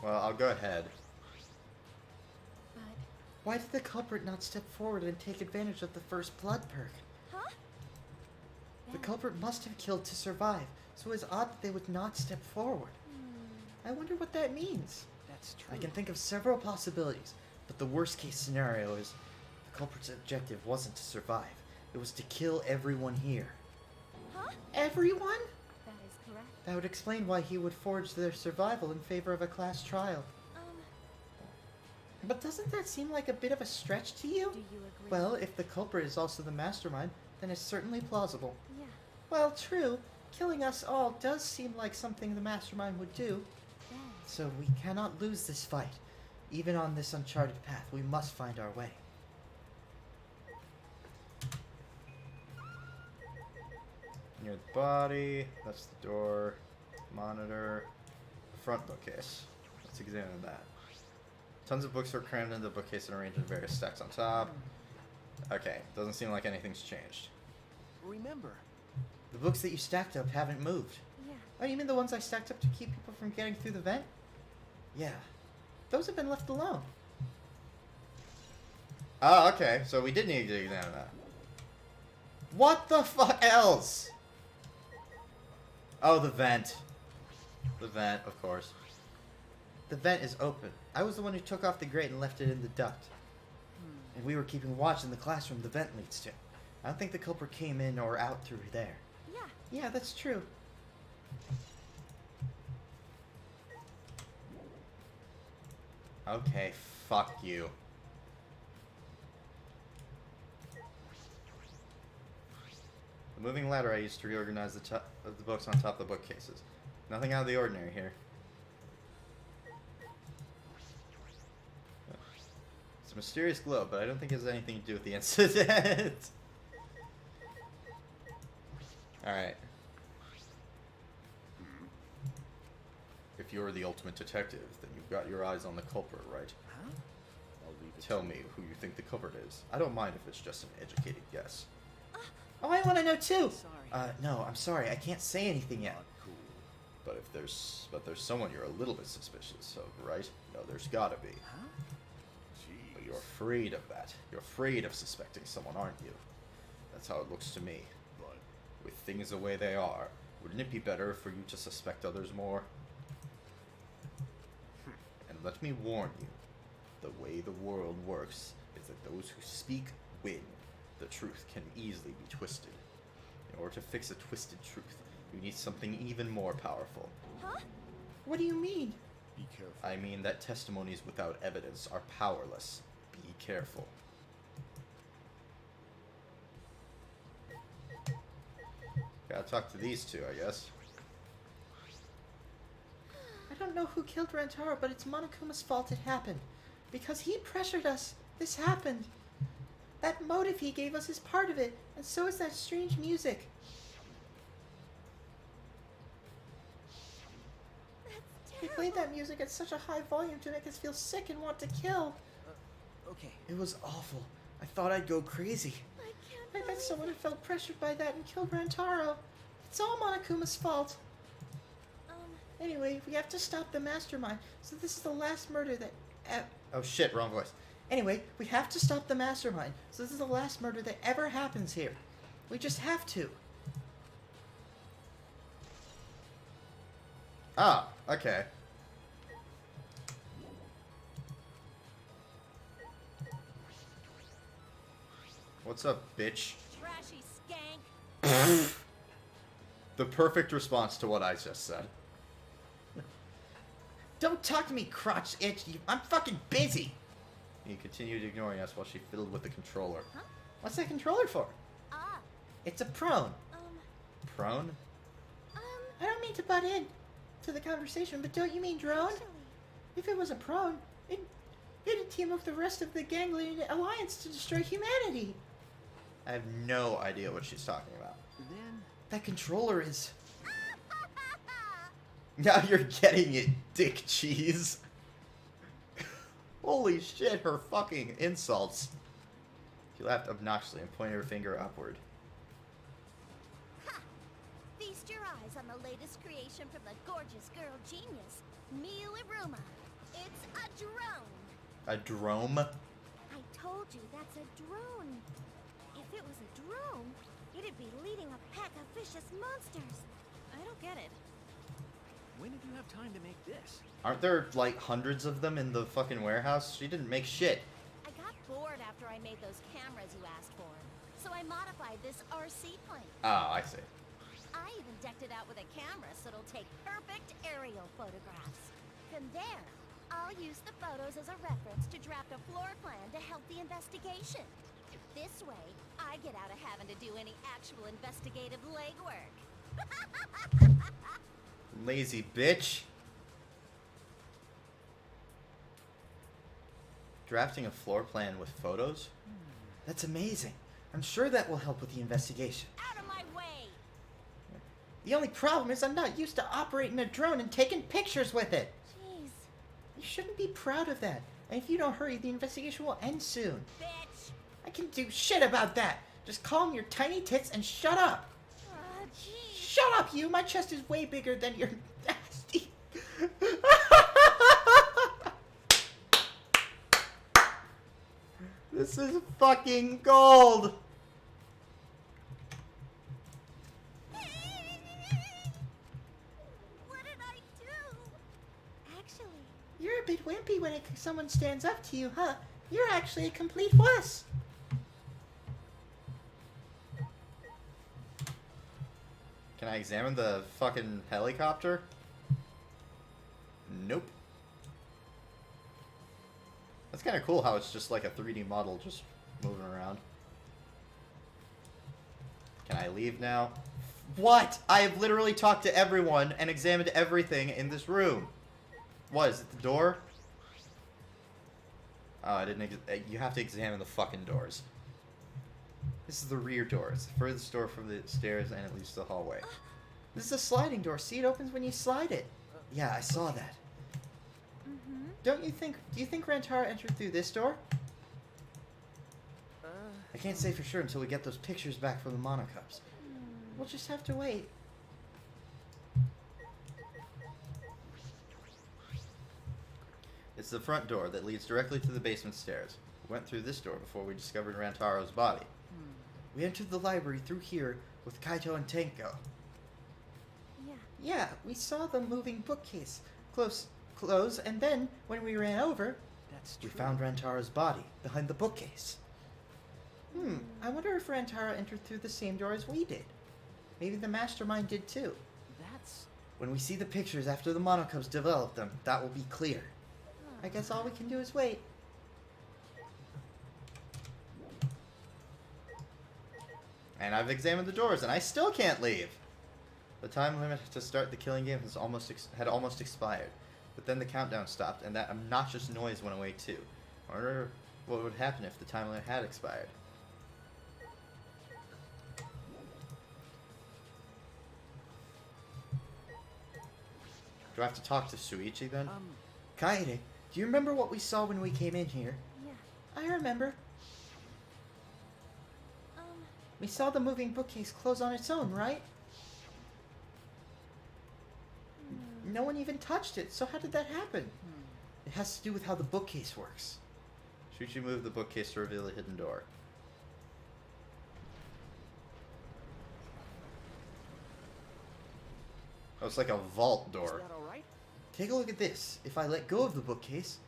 Well, I'll go ahead. But, Why did the culprit not step forward and take advantage of the first blood perk? huh? The Then- culprit must have killed to survive, so it's odd that they would not step forward. I wonder what that means. That's true. I can think of several possibilities, but the worst case scenario is the culprit's objective wasn't to survive. It was to kill everyone here. Huh? Everyone? That is correct. That would explain why he would forge their survival in favor of a class trial. But doesn't that seem like a bit of a stretch to you? Do you agree? Well, if the culprit is also the mastermind, then it's certainly plausible. Yeah. Well, true. Killing us all does seem like something the mastermind would do. Then. So we cannot lose this fight. Even on this uncharted path, we must find our way. Near the body, that's the door, monitor, front bookcase. Let's examine that. Tons of books are crammed into the bookcase and arranged in various stacks on top. Okay, doesn't seem like anything's changed. Remember, The books that you stacked up haven't moved. Yeah. Oh, you mean the ones I stacked up to keep people from getting through the vent? Yeah. Those have been left alone. Oh, okay, so we did need to examine that. What the fuck else? Oh, the vent. The vent, of course. The vent is open. I was the one who took off the grate and left it in the duct. And we were keeping watch in the classroom the vent leads to. I don't think the culprit came in or out through there. Yeah. Yeah, that's true. Okay, fuck you. The moving ladder I used to reorganize the top of the books on top of the bookcases. Nothing out of the ordinary here. It's a mysterious glow, but I don't think it has anything to do with the incident. Alright. If you're the ultimate detective, then you've got your eyes on the culprit, right? huh? I'll leave it. Tell me who you think the culprit is. I don't mind if it's just an educated guess. Oh, I want to know too. Sorry. No, I'm sorry. I can't say anything yet. Not cool. But there's someone you're a little bit suspicious of, right? No, there's gotta be. Huh? But you're afraid of that. You're afraid of suspecting someone, aren't you? That's how it looks to me. But With things the way they are, wouldn't it be better for you to suspect others more? And let me warn you, the way the world works is that those who speak win. The truth can easily be twisted. In order to fix a twisted truth, you need something even more powerful. Huh? What do you mean? be careful. I mean that testimonies without evidence are powerless. Be careful. Gotta talk to these two, I guess. I don't know who killed Rantaro, but it's Monokuma's fault it happened. Because he pressured us. This happened. That motive he gave us is part of it, and so is that strange music. That's He terrible. played that music at such a high volume to make us feel sick and want to kill. Okay. It was awful. I thought I'd go crazy. I can't I bet believe someone it. had felt pressured by that and killed Rantaro. It's all Monokuma's fault. Anyway, we have to stop the mastermind, so this is the last murder that... Oh shit, wrong voice. Anyway, we have to stop the mastermind, so this is the last murder that ever happens here. We just have to. Ah, okay. What's up, bitch? Trashy skank. The perfect response to what I just said. Don't talk to me, crotch itch. I'm fucking busy. He continued ignoring us while she fiddled with the controller. What's that controller for? Ah. It's a prone. Prone? I don't mean to butt in to the conversation, but don't you mean drone? Actually, If it was a prone, it'd team up the rest of the Ganglion Alliance to destroy humanity. I have no idea what she's talking about. Then That controller is... Now you're getting it, dick cheese. Holy shit, her fucking insults. She laughed obnoxiously and pointed her finger upward. ha! Feast your eyes on the latest creation from the gorgeous girl genius, Milaruma. It's a drone. A drome? I told you that's a drone. If it was a drone, it'd be leading a pack of vicious monsters. I don't get it. when did you have time to make this? Aren't there like hundreds of them in the fucking warehouse? She didn't make shit. I got bored after after I made those cameras you asked for. So I modified this RC plane. Oh, I see. I even decked it out with a camera so it'll take perfect aerial photographs. From there, I'll use the photos as a reference to draft a floor plan to help the investigation. This way, I get out of having to do any actual investigative legwork. Lazy bitch. Drafting a floor plan with photos? That's amazing. I'm sure that will help with the investigation. Out of my way! The only problem is I'm not used to operating a drone and taking pictures with it. Jeez. You shouldn't be proud of that. And if you don't hurry, the investigation will end soon. Bitch! I can do shit about that. Just calm your tiny tits and shut up. Jeez. Shut up, you! My chest is way bigger than your nasty. This is fucking gold! What did I do? Actually, You're a bit wimpy when someone stands up to you, huh? You're actually a complete wuss. Can I examine the fucking helicopter? Nope. That's kind of cool how it's just like a 3D model just moving around. Can I leave now? What? I have literally talked to everyone and examined everything in this room. What, is it the door? Oh, I didn't. You have to examine the fucking doors. This is the rear door. It's the furthest door from the stairs and it leads to the hallway. This is a sliding door. See, it opens when you slide it. Yeah, I saw that. Do you think Rantara entered through this door? I can't say for sure until we get those pictures back from the monocups. We'll just have to wait. It's the front door that leads directly to the basement stairs. We went through this door before we discovered Rantaro's body. We entered the library through here with Kaito and Tenko. yeah. Yeah, we saw the moving bookcase close, and then when we ran over, That's we true. found Rantara's body behind the bookcase. I wonder if Rantara entered through the same door as we did. Maybe the mastermind did too. That's... When we see the pictures after the monocubs develop them, that will be clear. I guess all we can do is wait. And I've examined the doors, and I still can't leave. The time limit to start the killing game has had almost expired, but then the countdown stopped, and that obnoxious noise went away too. I wonder what would happen if the time limit had expired. Do I have to talk to Suichi then? Kaede, do you remember what we saw when we came in here? Yeah. I remember. We saw the moving bookcase close on its own, right? No one even touched it, so how did that happen? It has to do with how the bookcase works. Suichi moved the bookcase to reveal a hidden door. Oh, it's like a vault Is door. that alright? Take a look at this. If I let go of the bookcase,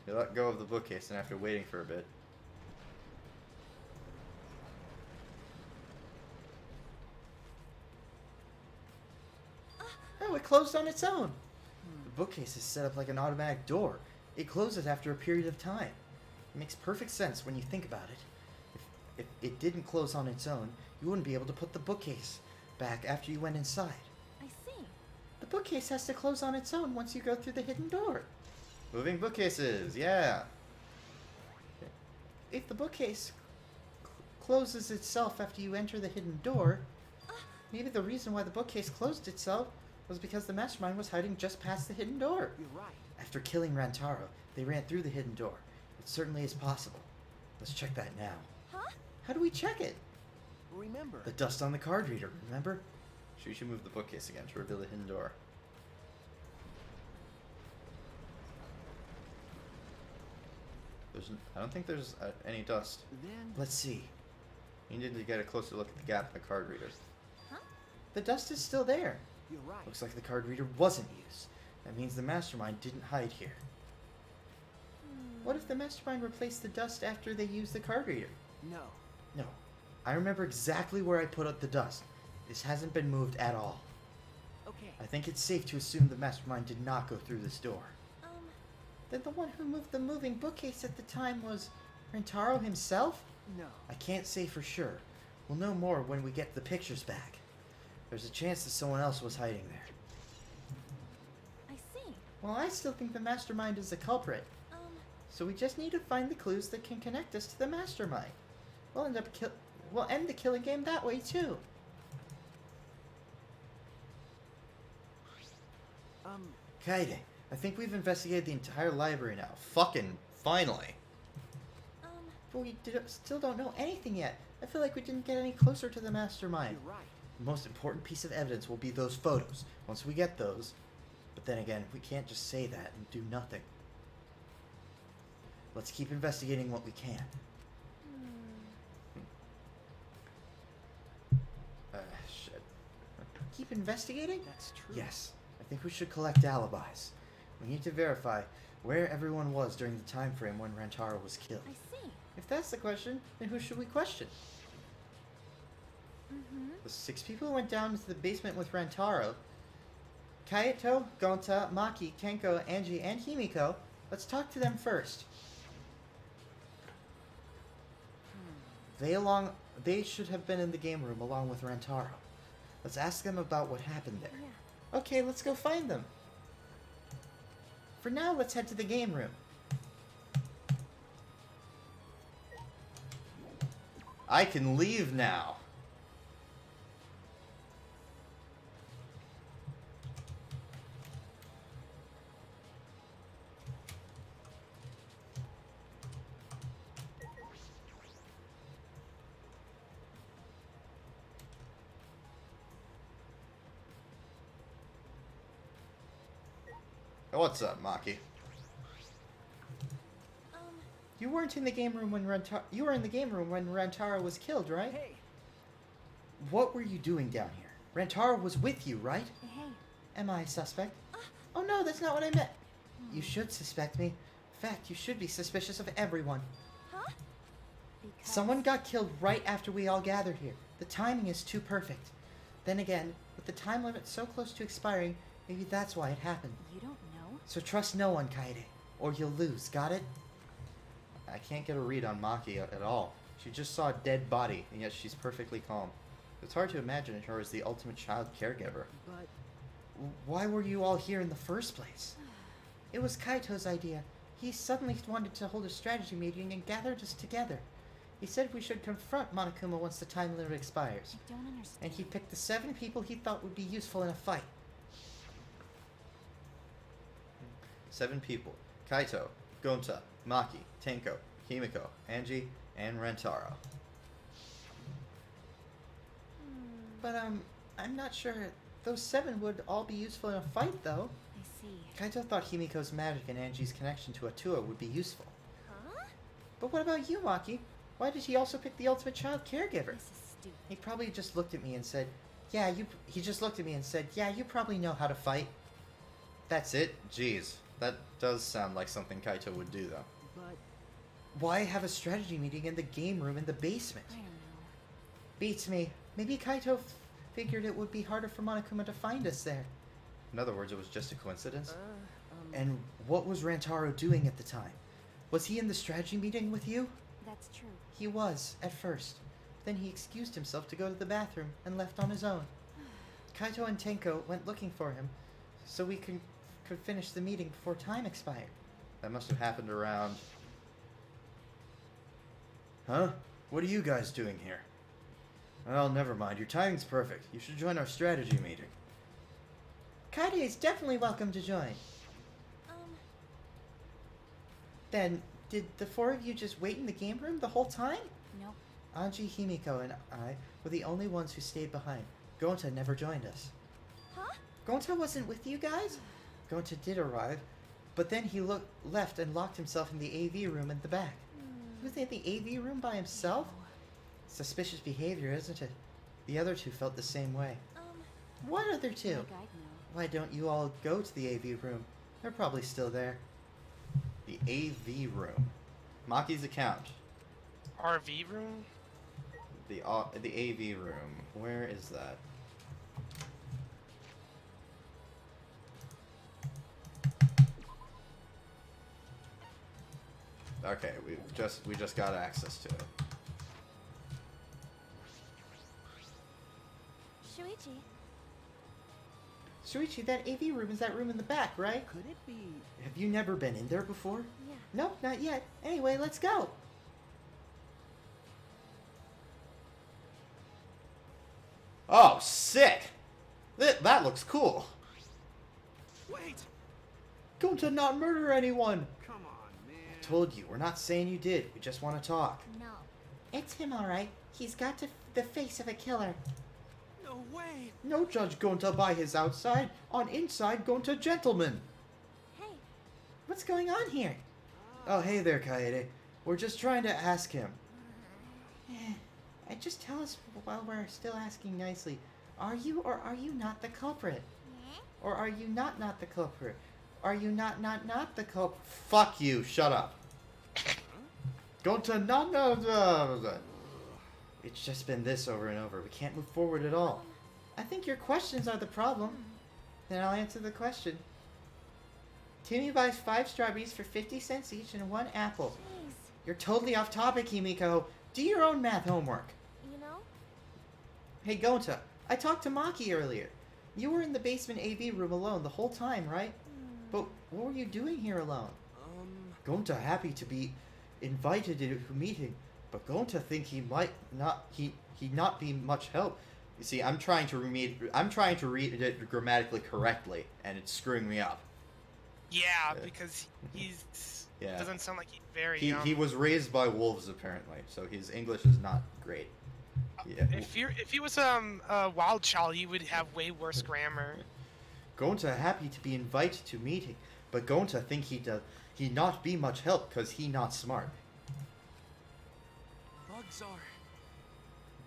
You let go of the bookcase, and after waiting for a bit, oh, it closed on its own. The bookcase is set up like an automatic door. It closes after a period of time. It makes perfect sense when you think about it. If it didn't close on its own, you wouldn't be able to put the bookcase back after you went inside. I see. The bookcase has to close on its own once you go through the hidden door. moving bookcases, yeah. If the bookcase closes itself after you enter the hidden door, maybe the reason why the bookcase closed itself was because the mastermind was hiding just past the hidden door. You're right. After killing Rantaro, they ran through the hidden door. It certainly is possible. Let's check that now. Huh? How do we check it? Remember, The dust on the card reader, remember? Suichi moved the bookcase again to reveal the hidden door. I don't think there's any dust. then... Let's see. You need to get a closer look at the gap in the card reader. The dust is still there. You're right. Looks like the card reader wasn't used. That means the mastermind didn't hide here. What if the mastermind replaced the dust after they used the card reader? No. No. I remember exactly where I put up the dust. This hasn't been moved at all. Okay. I think it's safe to assume the mastermind did not go through this door. Then the one who moved the moving bookcase at the time was Rentaro himself? No. I can't say for sure. We'll know more when we get the pictures back. There's a chance that someone else was hiding there. I see. Well, I still think the mastermind is the culprit. So we just need to find the clues that can connect us to the mastermind. We'll end the killing game that way too. Kaede, I think we've investigated the entire library now. Fucking finally. But we still don't know anything yet. I feel like we didn't get any closer to the mastermind. You're right. The most important piece of evidence will be those photos. Once we get those. But then again, we can't just say that and do nothing. Let's keep investigating what we can. Shit. Keep investigating? That's true. Yes. I think we should collect alibis. We need to verify where everyone was during the time frame when Rantaro was killed. I see. If that's the question, then who should we question? Mm-hmm. The 6 people who went down into the basement with Rantaro. Kaito, Gonta, Maki, Kenko, Angie, and Himiko. Let's talk to them first. They should have been in the game room along with Rantaro. Let's ask them about what happened there. Yeah. Okay, let's go find them. For now, let's head to the game room. I can leave now. What's up, Maki? You weren't in the game room when You were in the game room when Rantaro was killed, right? Hey. What were you doing down here? Rantaro was with you, right? Hey. Am I a suspect? Oh no, that's not what I meant. You should suspect me. In fact, you should be suspicious of everyone. Huh? Because... Someone got killed right after we all gathered here. The timing is too perfect. Then again, with the time limit so close to expiring, maybe that's why it happened. You don't know? So trust no one, Kaede, or you'll lose, got it? I can't get a read on Maki at all. She just saw a dead body, and yet she's perfectly calm. It's hard to imagine her as the ultimate child caregiver. But Why were you all here in the first place? It was Kaito's idea. He suddenly wanted to hold a strategy meeting and gathered us together. He said we should confront Monokuma once the time limit expires. I don't understand. And he picked the 7 people he thought would be useful in a fight. 7 people. Kaito, Gonta, Maki, Tenko, Himiko, Angie, and Rentaro. But, I'm not sure those 7 would all be useful in a fight, though. I see. Kaito thought Himiko's magic and Angie's connection to Atua would be useful. Huh? But what about you, Maki? Why did he also pick the ultimate child caregiver? This is stupid. He probably just looked at me and said, he just looked at me and said, yeah, you probably know how to fight. That's it? Jeez. That does sound like something Kaito would do, though. but Why have a strategy meeting in the game room in the basement? I don't know. Beats me. Maybe Kaito figured it would be harder for Monokuma to find us there. In other words, it was just a coincidence? And what was Rantaro doing at the time? Was he in the strategy meeting with you? That's true. He was, at first. Then he excused himself to go to the bathroom and left on his own. Kaito and Tenko went looking for him, so we could finish the meeting before time expired. That must have happened around... Huh? What are you guys doing here? Well, never mind. Your timing's perfect. You should join our strategy meeting. Kaede is definitely welcome to join. Then, did the 4 of you just wait in the game room the whole time? Nope. Anji, Himiko, and I were the only ones who stayed behind. Gonta never joined us. Huh? Gonta wasn't with you guys? Gonta did arrive, but then he left and locked himself in the AV room in the back. He was in the AV room by himself? Suspicious behavior, isn't it? The other 2 felt the same way. What other 2? Like I'd know. Why don't you all go to the AV room? They're probably still there. The AV room. Maki's account. RV room? The AV room. Where is that? Okay, we just got access to it. Shuichi, Shuichi, that AV room is that room in the back, right? Could it be? Have you never been in there before? yeah. Nope, not yet. Anyway, let's go. Oh, sick! That looks cool. Wait! Going to not murder anyone. Come on, man. I told you, we're not saying you did. We just want to talk. No. It's him, all right. He's got the face of a killer. No way! No judge going to buy his outside. On inside, going to gentleman. Hey, What's going on here? Oh, hey there, Kaede. We're just trying to ask him. Just tell us while we're still asking nicely. Are you or are you not the culprit? Or are you not the culprit? Are you not the culprit? Fuck you, shut up. Going to not. It's just been this over and over. We can't move forward at all. I think your questions are the problem. Then I'll answer the question. Timmy buys 5 strawberries for 50 cents each and 1 apple. jeez. You're totally off topic, Himiko. Do your own math homework. You know? Hey, Gonta, I talked to Maki earlier. You were in the basement AV room alone the whole time, right? But what were you doing here alone? Gonta happy to be invited to a meeting, but Gonta think he might not he not be much help. You see, I'm trying to read it grammatically correctly, and it's screwing me up. Yeah, because he's Yeah. doesn't sound like he's very He young. he was raised by wolves apparently, so his English is not great. Yeah. If he was a wild child, he would have way worse grammar. Gonta happy to be invited to meeting, but Gonta think he not be much help cause he not smart. Bugs are.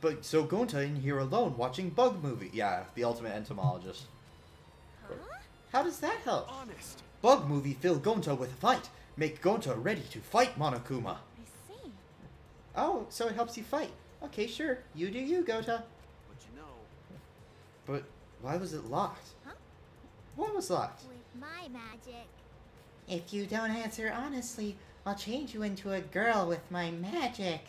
But so Gonta in here alone watching bug movie. Yeah, the ultimate entomologist. Huh? How does that help? Honest. Bug movie fill Gonta with fight. Make Gonta ready to fight Monokuma. I see. Oh, so it helps you fight. Okay, sure. You do you, Gonta. But you know, But why was it locked? Huh? What was locked? With my magic. If you don't answer honestly, I'll change you into a girl with my magic.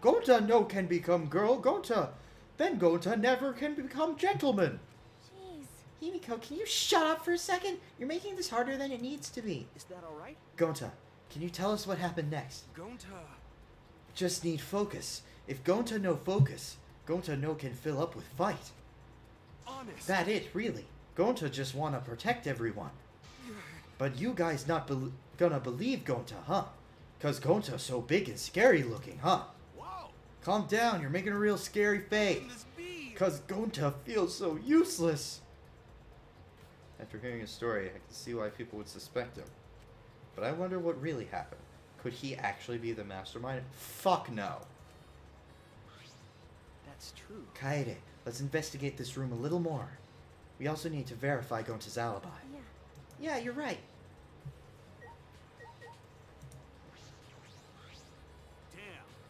Gonta no can become girl, Gonta. Then Gonta never can become gentleman. Jeez. Himiko, can you shut up for a second? You're making this harder than it needs to be. is that alright? Gonta, can you tell us what happened next? Gonta. Just need focus. If Gonta no focus, Gonta no can fill up with fight. Honest. That it, really. Gonta just wanna protect everyone. But you guys not gonna believe Gonta, huh? Cause Gonta so big and scary looking, huh? Whoa. Calm down, you're making a real scary face. Can this be? Cause Gonta feels so useless. After hearing his story, I can see why people would suspect him. But I wonder what really happened. Could he actually be the mastermind? Fuck no. That's true. Kaede, let's investigate this room a little more. We also need to verify Gonta's alibi. Yeah. Yeah, you're right. Damn.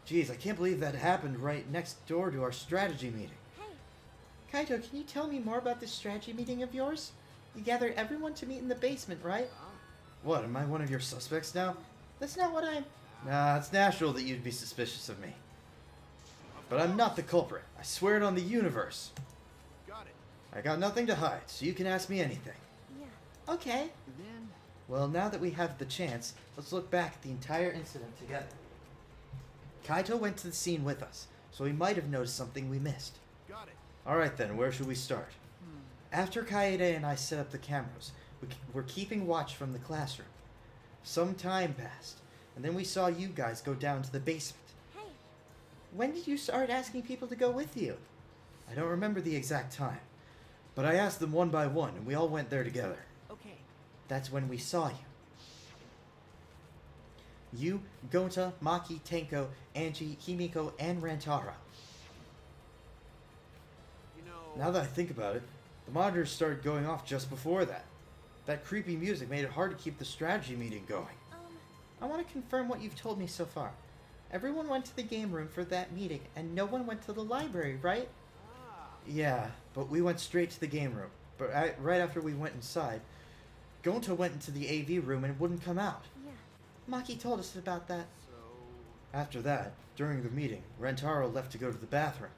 Jeez, I can't believe that happened right next door to our strategy meeting. Hey, Kaito, can you tell me more about this strategy meeting of yours? You gathered everyone to meet in the basement, right? What, am I one of your suspects now? That's not what I'm... Nah, it's natural that you'd be suspicious of me. But I'm not the culprit. I swear it on the universe. Got it. I got nothing to hide, so you can ask me anything. yeah. Okay. Then. Well, now that we have the chance, let's look back at the entire incident together. Kaito went to the scene with us, so he might have noticed something we missed. Got it. Alright then, where should we start? After Kaede and I set up the cameras, we were keeping watch from the classroom. Some time passed, and then we saw you guys go down to the basement. Hey, When did you start asking people to go with you? I don't remember the exact time, but I asked them one by one, and we all went there together. Okay. That's when we saw you. You, Gonta, Maki, Tenko, Angie, Himiko, and Rantaro. You know. Now that I think about it, the monitors started going off just before that. That creepy music made it hard to keep the strategy meeting going. I want to confirm what you've told me so far. Everyone went to the game room for that meeting, and no one went to the library, right? Yeah, but we went straight to the game room. But right after we went inside, Gonta went into the AV room and wouldn't come out. Yeah. Maki told us about that. After that, during the meeting, Rentaro left to go to the bathroom.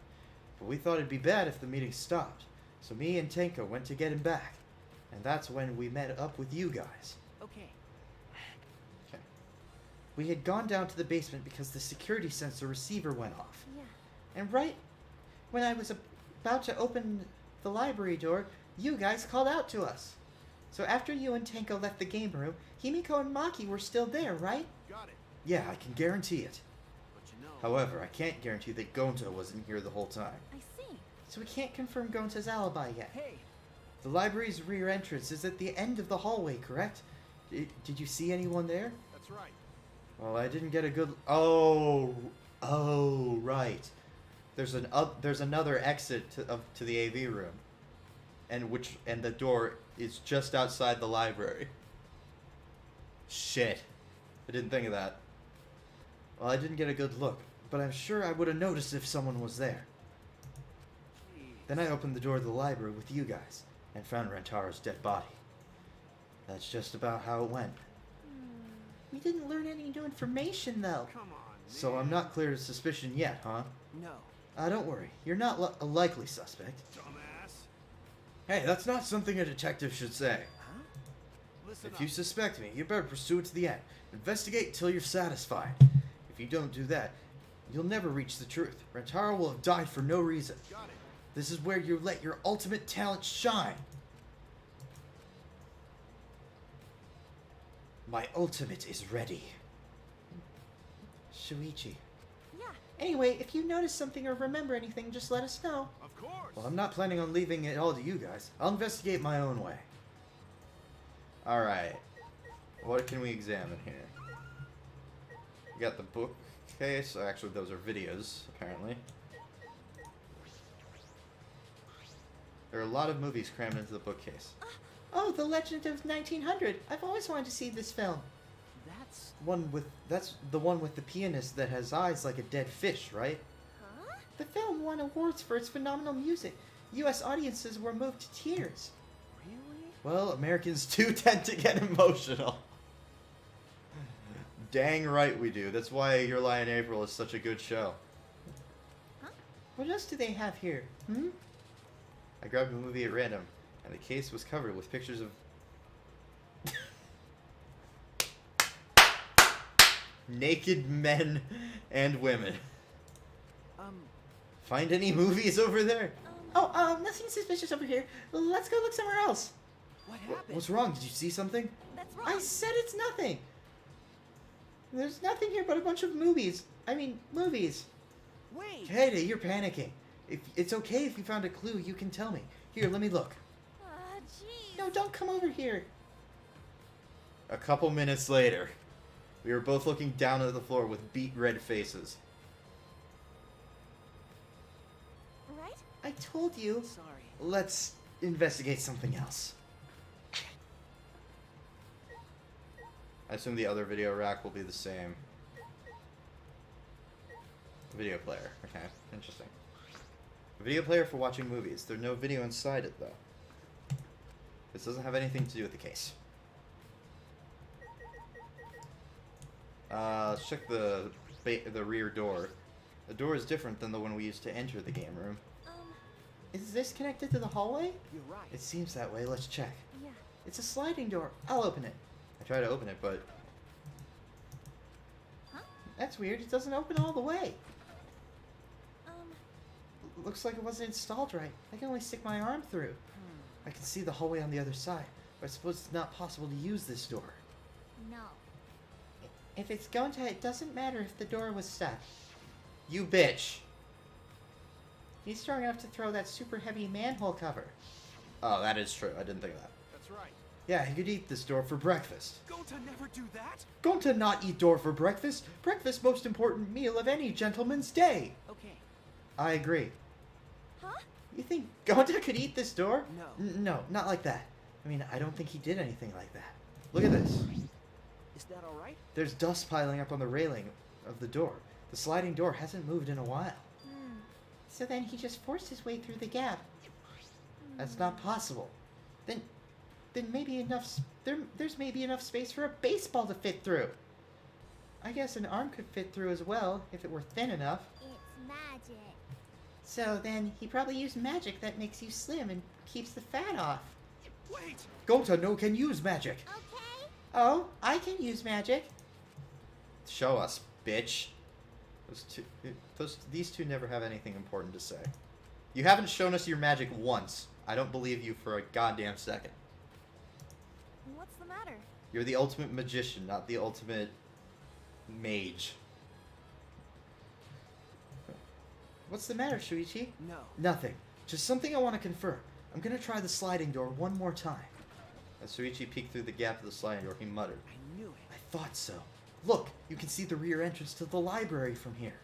But we thought it'd be bad if the meeting stopped. So me and Tenko went to get him back. And that's when we met up with you guys. Okay. Okay. We had gone down to the basement because the security sensor receiver went off. Yeah. And right when I was about to open the library door, you guys called out to us. So after you and Tenko left the game room, Himiko and Maki were still there, right? Got it. Yeah, I can guarantee it. But you know. However, I can't guarantee that Gonta wasn't here the whole time. I see. So we can't confirm Gonta's alibi yet. Hey, The library's rear entrance is at the end of the hallway, correct? Did you see anyone there? That's right. Well, I didn't get a good... Oh, right. There's another exit to the AV room. And the door is just outside the library. Shit. I didn't think of that. Well, I didn't get a good look, but I'm sure I would have noticed if someone was there. Then I opened the door to the library with you guys, and found Rentaro's dead body. That's just about how it went. We didn't learn any new information, though. Come on. So I'm not clear of suspicion yet, huh? no. Don't worry. You're not a likely suspect. Dumbass. Hey, that's not something a detective should say. Huh? Listen If you up. suspect me, you better pursue it to the end. Investigate till you're satisfied. If you don't do that, you'll never reach the truth. Rentaro will have died for no reason. Got it. This is where you let your ultimate talent shine. My ultimate is ready. Shuichi. Yeah. Anyway, if you notice something or remember anything, just let us know. Of course. Well, I'm not planning on leaving it all to you guys. I'll investigate my own way. Alright. What can we examine here? We got the bookcase. Actually, those are videos, apparently. There are a lot of movies crammed into the bookcase. Oh, The Legend of 1900. I've always wanted to see this film. That's the one with the pianist that has eyes like a dead fish, right? Huh? The film won awards for its phenomenal music. U.S. audiences were moved to tears. Really? Well, Americans do tend to get emotional. Dang right we do. That's why Your Lie in April is such a good show. Huh? What else do they have here? I grabbed a movie at random, and the case was covered with pictures of naked men and women. Find any movies over there? Nothing suspicious over here. Let's go look somewhere else. What happened? What's wrong? Did you see something? That's wrong. I said it's nothing. There's nothing here but a bunch of movies. Movies. Wait! Katie, you're panicking. If it's okay if you found a clue, you can tell me. Here, let me look. Jeez. No, don't come over here. A couple minutes later, we were both looking down at the floor with beet red faces. Right? I told you. Sorry. Let's investigate something else. I assume the other video rack will be the same. Video player. Okay, interesting. A video player for watching movies. There's no video inside it, though. This doesn't have anything to do with the case. Let's check the rear door. The door is different than the one we used to enter the game room. Is this connected to the hallway? You're right. It seems that way. Let's check. Yeah. It's a sliding door. I'll open it. I try to open it, but... Huh? That's weird. It doesn't open all the way. Looks like it wasn't installed right. I can only stick my arm through. I can see the hallway on the other side, but I suppose it's not possible to use this door. No. If it's going to, it doesn't matter if the door was stuck. You bitch. He's strong enough to throw that super heavy manhole cover. Oh, that is true. I didn't think of that. That's right. Yeah, he could eat this door for breakfast. Gonta never do that? Going to not eat door for breakfast? Breakfast most important meal of any gentleman's day. Okay. I agree. Huh? You think Gonta could eat this door? No. No, not like that. I mean, I don't think he did anything like that. Look at this. Is that all right? There's dust piling up on the railing of the door. The sliding door hasn't moved in a while. So then he just forced his way through the gap. That's not possible. Then maybe there's maybe enough space for a baseball to fit through. I guess an arm could fit through as well if it were thin enough. It's magic. So then he probably used magic that makes you slim and keeps the fat off. Wait! Gota no can use magic. Okay. Oh, I can use magic. Show us, bitch. These two never have anything important to say. You haven't shown us your magic once. I don't believe you for a goddamn second. What's the matter? You're the ultimate magician, not the ultimate mage. What's the matter, Shuichi? No. Nothing. Just something I want to confirm. I'm gonna try the sliding door one more time. As Suichi peeked through the gap of the sliding door, he muttered, I knew it. I thought so. Look, you can see the rear entrance to the library from here.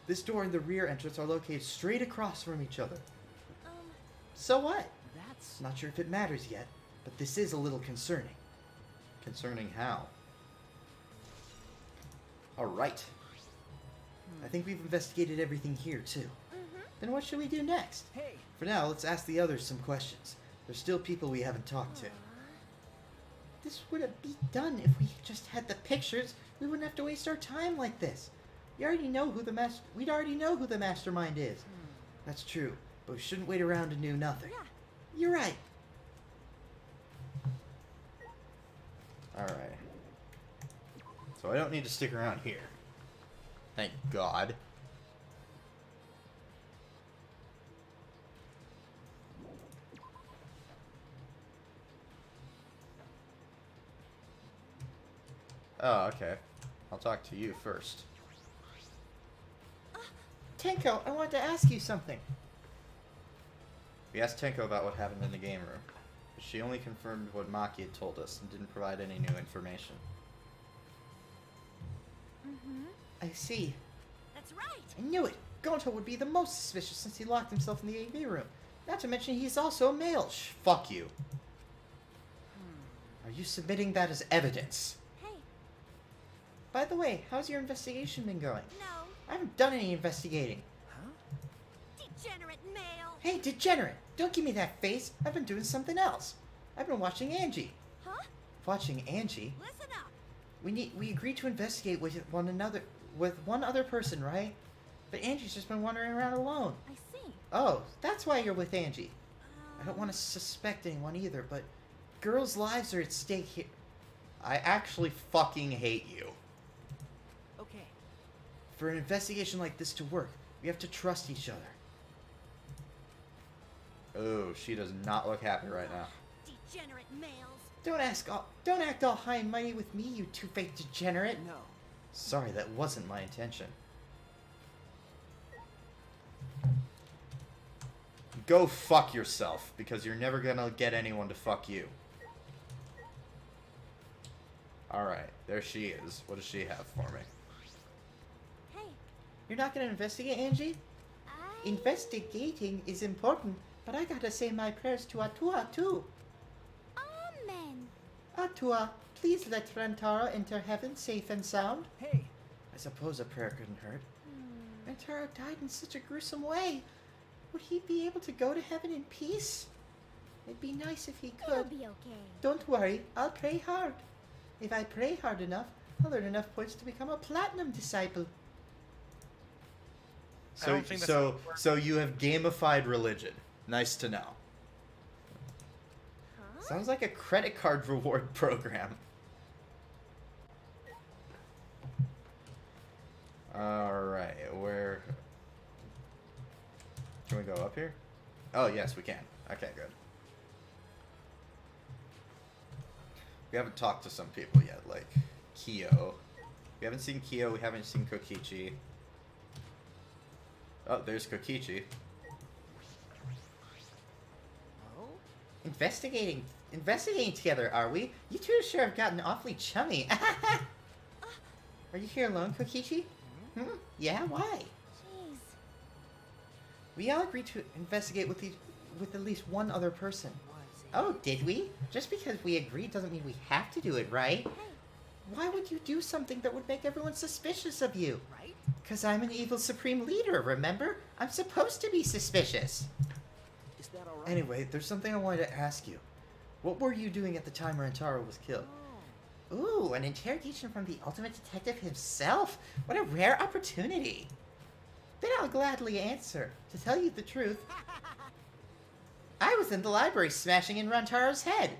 This door and the rear entrance are located straight across from each other. So what? That's... Not sure if it matters yet, but this is a little concerning. concerning how. Alright. I think we've investigated everything here, too. Then what should we do next? Hey! For now, let's ask the others some questions. There's still people we haven't talked to. This wouldn't be done if we just had the pictures. We wouldn't have to waste our time like this. We'd already know who the mastermind is. That's true, but we shouldn't wait around and do nothing. Yeah. You're right. Alright. So I don't need to stick around here. Thank God. Oh, okay. I'll talk to you first. Tenko, I wanted to ask you something. We asked Tenko about what happened in the game room, but she only confirmed what Maki had told us and didn't provide any new information. I see. That's right. I knew it. Gonto would be the most suspicious since he locked himself in the AV room. Not to mention he's also a male. Fuck you. Are you submitting that as evidence? Hey, By the way, how's your investigation been going? no. I haven't done any investigating. Degenerate male. Hey, degenerate! Don't give me that face. I've been doing something else. I've been watching Angie. Huh? Watching Angie? Listen up. We agreed to investigate with one other person, right? But Angie's just been wandering around alone. I see. Oh, that's why you're with Angie. I don't want to suspect anyone either, but girls' lives are at stake here. I actually fucking hate you. Okay. For an investigation like this to work, we have to trust each other. Oh, she does not look happy right now. Degenerate males. Don't act all high and mighty with me, you two-faced degenerate. No. Sorry, that wasn't my intention. Go fuck yourself, because you're never gonna get anyone to fuck you. Alright, there she is. What does she have for me? Hey, You're not gonna investigate, Angie? Investigating is important, but I gotta say my prayers to Atua, too. Amen. Atua, please let Rantaro enter heaven safe and sound. Hey! I suppose a prayer couldn't hurt. Rantaro died in such a gruesome way. Would he be able to go to heaven in peace? It'd be nice if he It'll could. be okay. Don't worry, I'll pray hard. If I pray hard enough, I'll earn enough points to become a platinum disciple. I So, don't think that's so, how it works. so you have gamified religion. Nice to know. Huh? Sounds like a credit card reward program. Alright, where... Can we go up here? Oh, yes, we can. Okay, good. We haven't talked to some people yet, like Kyo. We haven't seen Kyo, we haven't seen Kokichi. Oh, there's Kokichi. Oh? Investigating together, are we? You two sure have gotten awfully chummy. Are you here alone, Kokichi? Yeah, why? Jeez. We all agreed to investigate with at least one other person. Was Oh, did we? Just because we agreed doesn't mean we have to do it, right? Why would you do something that would make everyone suspicious of you? Right? Because I'm an evil supreme leader, remember? I'm supposed to be suspicious. Is that alright? Anyway, there's something I wanted to ask you. What were you doing at the time Rantaro was killed? Ooh, an interrogation from the ultimate detective himself. What a rare opportunity. Then I'll gladly answer. To tell you the truth, I was in the library smashing in Rantaro's head.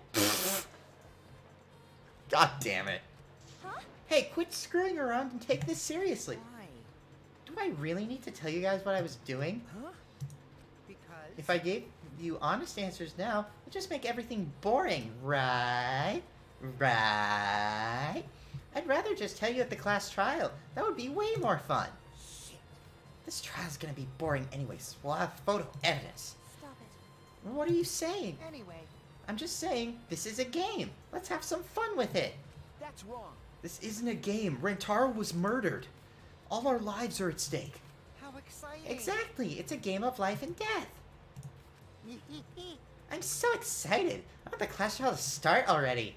God damn it. Huh? Hey, quit screwing around and take this seriously. Why? Do I really need to tell you guys what I was doing? Huh? Because... If I gave you honest answers now, it'd just make everything boring, right? Right? I'd rather just tell you at the class trial. That would be way more fun. Shit. This trial's gonna be boring anyways. We'll have photo evidence. Stop it. What are you saying? Anyway, I'm just saying, this is a game. Let's have some fun with it. That's wrong. This isn't a game. Rantaro was murdered. All our lives are at stake. how exciting. Exactly. It's a game of life and death. I'm so excited. I want the class trial to start already.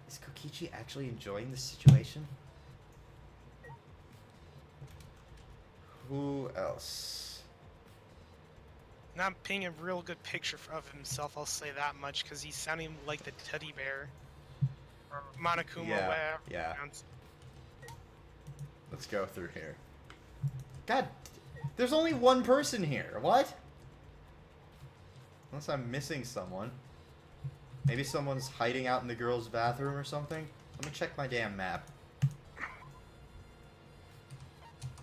Is Kokichi actually enjoying this situation? Who else? Not painting a real good picture of himself, I'll say that much, because he's sounding like the teddy bear. Or Monokuma, Yeah, whatever. yeah. Let's go through here. God, there's only one person here. What? Unless I'm missing someone. Maybe someone's hiding out in the girls' bathroom or something. Let me check my damn map.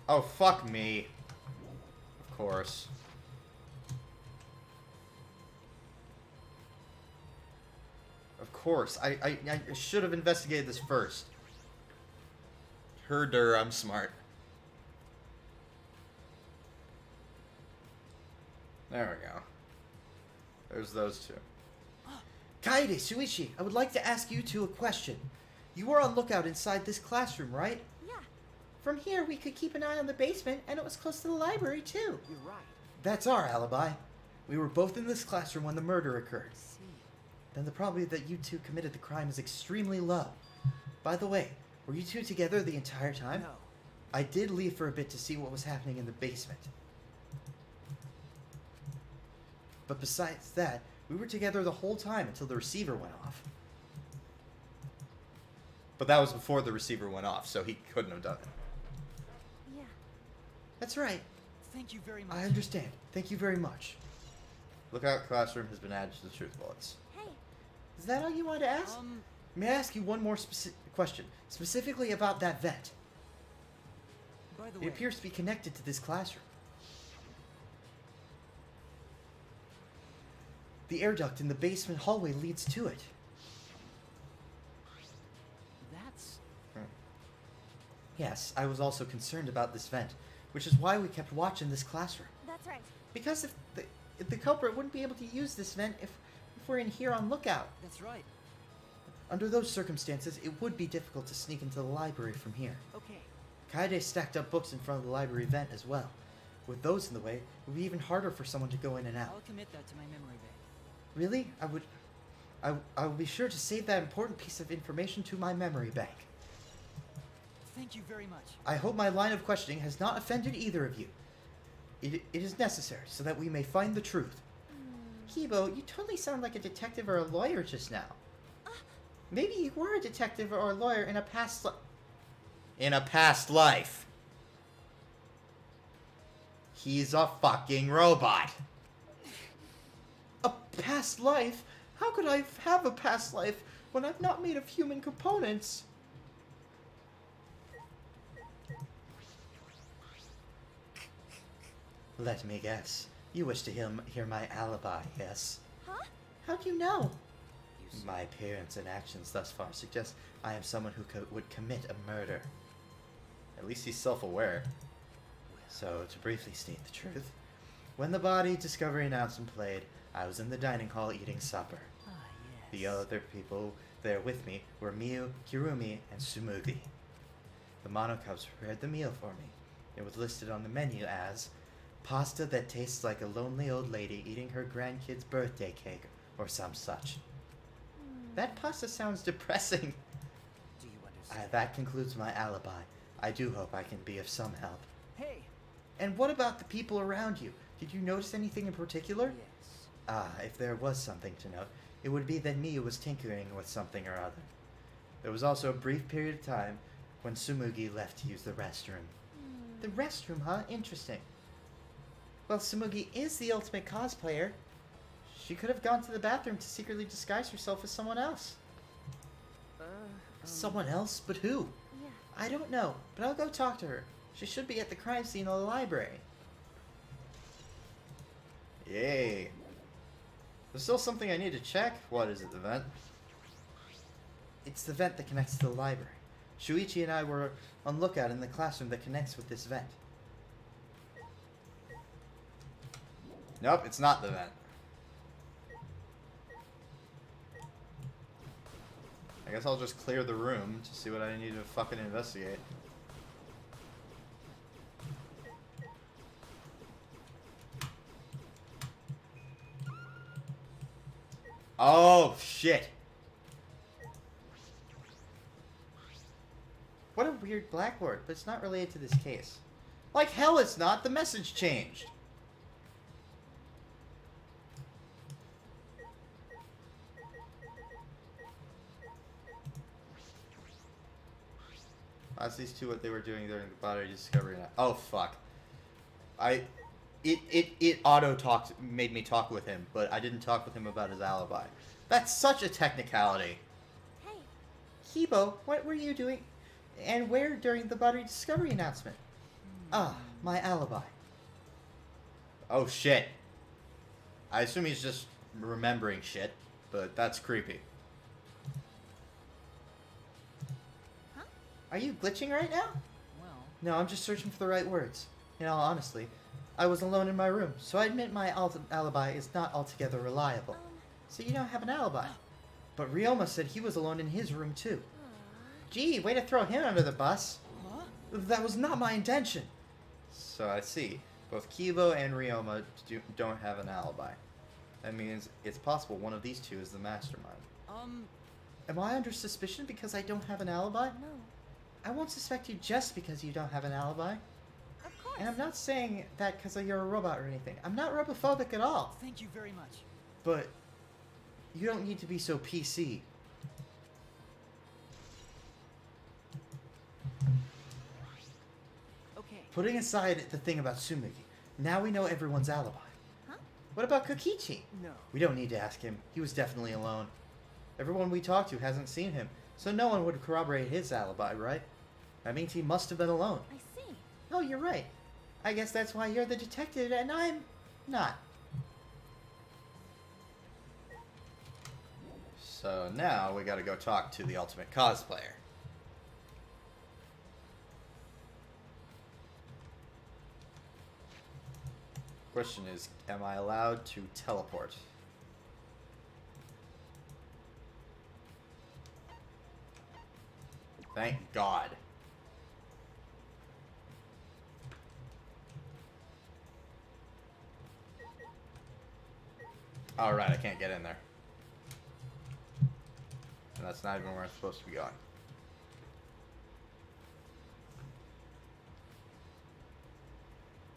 Oh, fuck me. Of course. Of course. I should have investigated this first. Herder, I'm smart. There we go. There's those two. Kaede, Suichi, I would like to ask you two a question. You were on lookout inside this classroom, right? Yeah. From here, we could keep an eye on the basement, and it was close to the library, too. You're right. That's our alibi. We were both in this classroom when the murder occurred. See. Then the probability that you two committed the crime is extremely low. By the way, were you two together the entire time? No. I did leave for a bit to see what was happening in the basement. But besides that, we were together the whole time until the receiver went off. But that was before the receiver went off, so he couldn't have done it. Yeah. That's right. Thank you very much. I understand. Thank you very much. Lookout classroom has been added to the truth bullets. Hey. Is that all you wanted to ask? May I ask you one more question, specifically about that vent? By the It way, appears to be connected to this classroom. The air duct in the basement hallway leads to it. that's... Yes, I was also concerned about this vent, which is why we kept watch in this classroom. That's right. Because if the culprit wouldn't be able to use this vent if we're in here on lookout. That's right. Under those circumstances, it would be difficult to sneak into the library from here. Okay. Kaede stacked up books in front of the library vent as well. With those in the way, it would be even harder for someone to go in and out. I'll commit that to my memory bank. Really? I will be sure to save that important piece of information to my memory bank. Thank you very much. I hope my line of questioning has not offended either of you. It is necessary so that we may find the truth. Kibo, you totally sound like a detective or a lawyer just now. Maybe you were a detective or a lawyer in a past In a past life. He's a fucking robot. A past life? How could I have a past life when I'm not made of human components? Let me guess. You wish to hear my alibi, yes? Huh? How do you know? You see. My appearance and actions thus far suggest I am someone who would commit a murder. At least he's self-aware. So, to briefly state the truth, when the body discovery announcement played, I was in the dining hall eating supper. Ah, The yes. other people there with me were Miyu, Kirumi, and Sumugi. The Monocubs prepared the meal for me. It was listed on the menu as pasta that tastes like a lonely old lady eating her grandkid's birthday cake, or some such. That pasta sounds depressing. Do you understand? That concludes my alibi. I do hope I can be of some help. Hey! And what about the people around you? Did you notice anything in particular? Yes. If there was something to note, it would be that Mia was tinkering with something or other. There was also a brief period of time when Tsumugi left to use the restroom. The restroom, huh? Interesting. Well, Tsumugi is the ultimate cosplayer. She could have gone to the bathroom to secretly disguise herself as someone else. Someone else? But who? Yeah. I don't know, but I'll go talk to her. She should be at the crime scene of the library. Yay. There's still something I need to check. What is it, the vent? It's the vent that connects to the library. Shuichi and I were on lookout in the classroom that connects with this vent. Nope, it's not the vent. I guess I'll just clear the room to see what I need to fucking investigate. Oh, shit. What a weird blackboard, but it's not related to this case. Like hell it's not. The message changed. Ask these two what they were doing during the body discovery night. Oh, fuck. It auto-talked, made me talk with him, but I didn't talk with him about his alibi. That's such a technicality. Hey, Kibo, what were you doing and where during the body discovery announcement? Ah, my alibi. Oh, shit. I assume he's just remembering shit, but that's creepy. Are you glitching right now? Well, No, I'm just searching for the right words. In all honesty, I was alone in my room, so I admit my alibi is not altogether reliable. So you don't have an alibi. But Ryoma said he was alone in his room too. Gee, way to throw him under the bus. huh? That was not my intention. So I see. Both Kibo and Ryoma don't have an alibi. That means it's possible one of these two is the mastermind. Am I under suspicion because I don't have an alibi? no. I won't suspect you just because you don't have an alibi. Of course. And I'm not saying that because you're a robot or anything. I'm not robophobic at all. Thank you very much. But you don't need to be so PC. Okay. Putting aside the thing about Tsumugi, now we know everyone's alibi. Huh? What about Kokichi? No. We don't need to ask him. He was definitely alone. Everyone we talked to hasn't seen him, so no one would corroborate his alibi, right? That means he must have been alone. I see. Oh, you're right. I guess that's why you're the detective and I'm not. So now we gotta go talk to the ultimate cosplayer. Question is, am I allowed to teleport? Thank God. Alright, I can't get in there. And that's not even where I'm supposed to be going.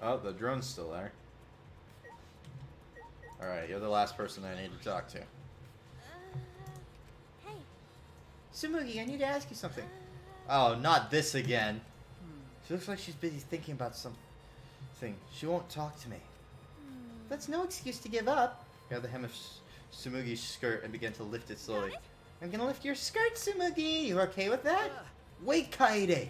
Oh, the drone's still there. Alright, you're the last person I need to talk to. Hey. Tsumugi, I need to ask you something. Oh, not this again. She looks like she's busy thinking about something. She won't talk to me. That's no excuse to give up. Grab the hem of Tsumugi's skirt and begin to lift it slowly. I'm gonna lift your skirt, Tsumugi. You okay with that? Wait, Kaede.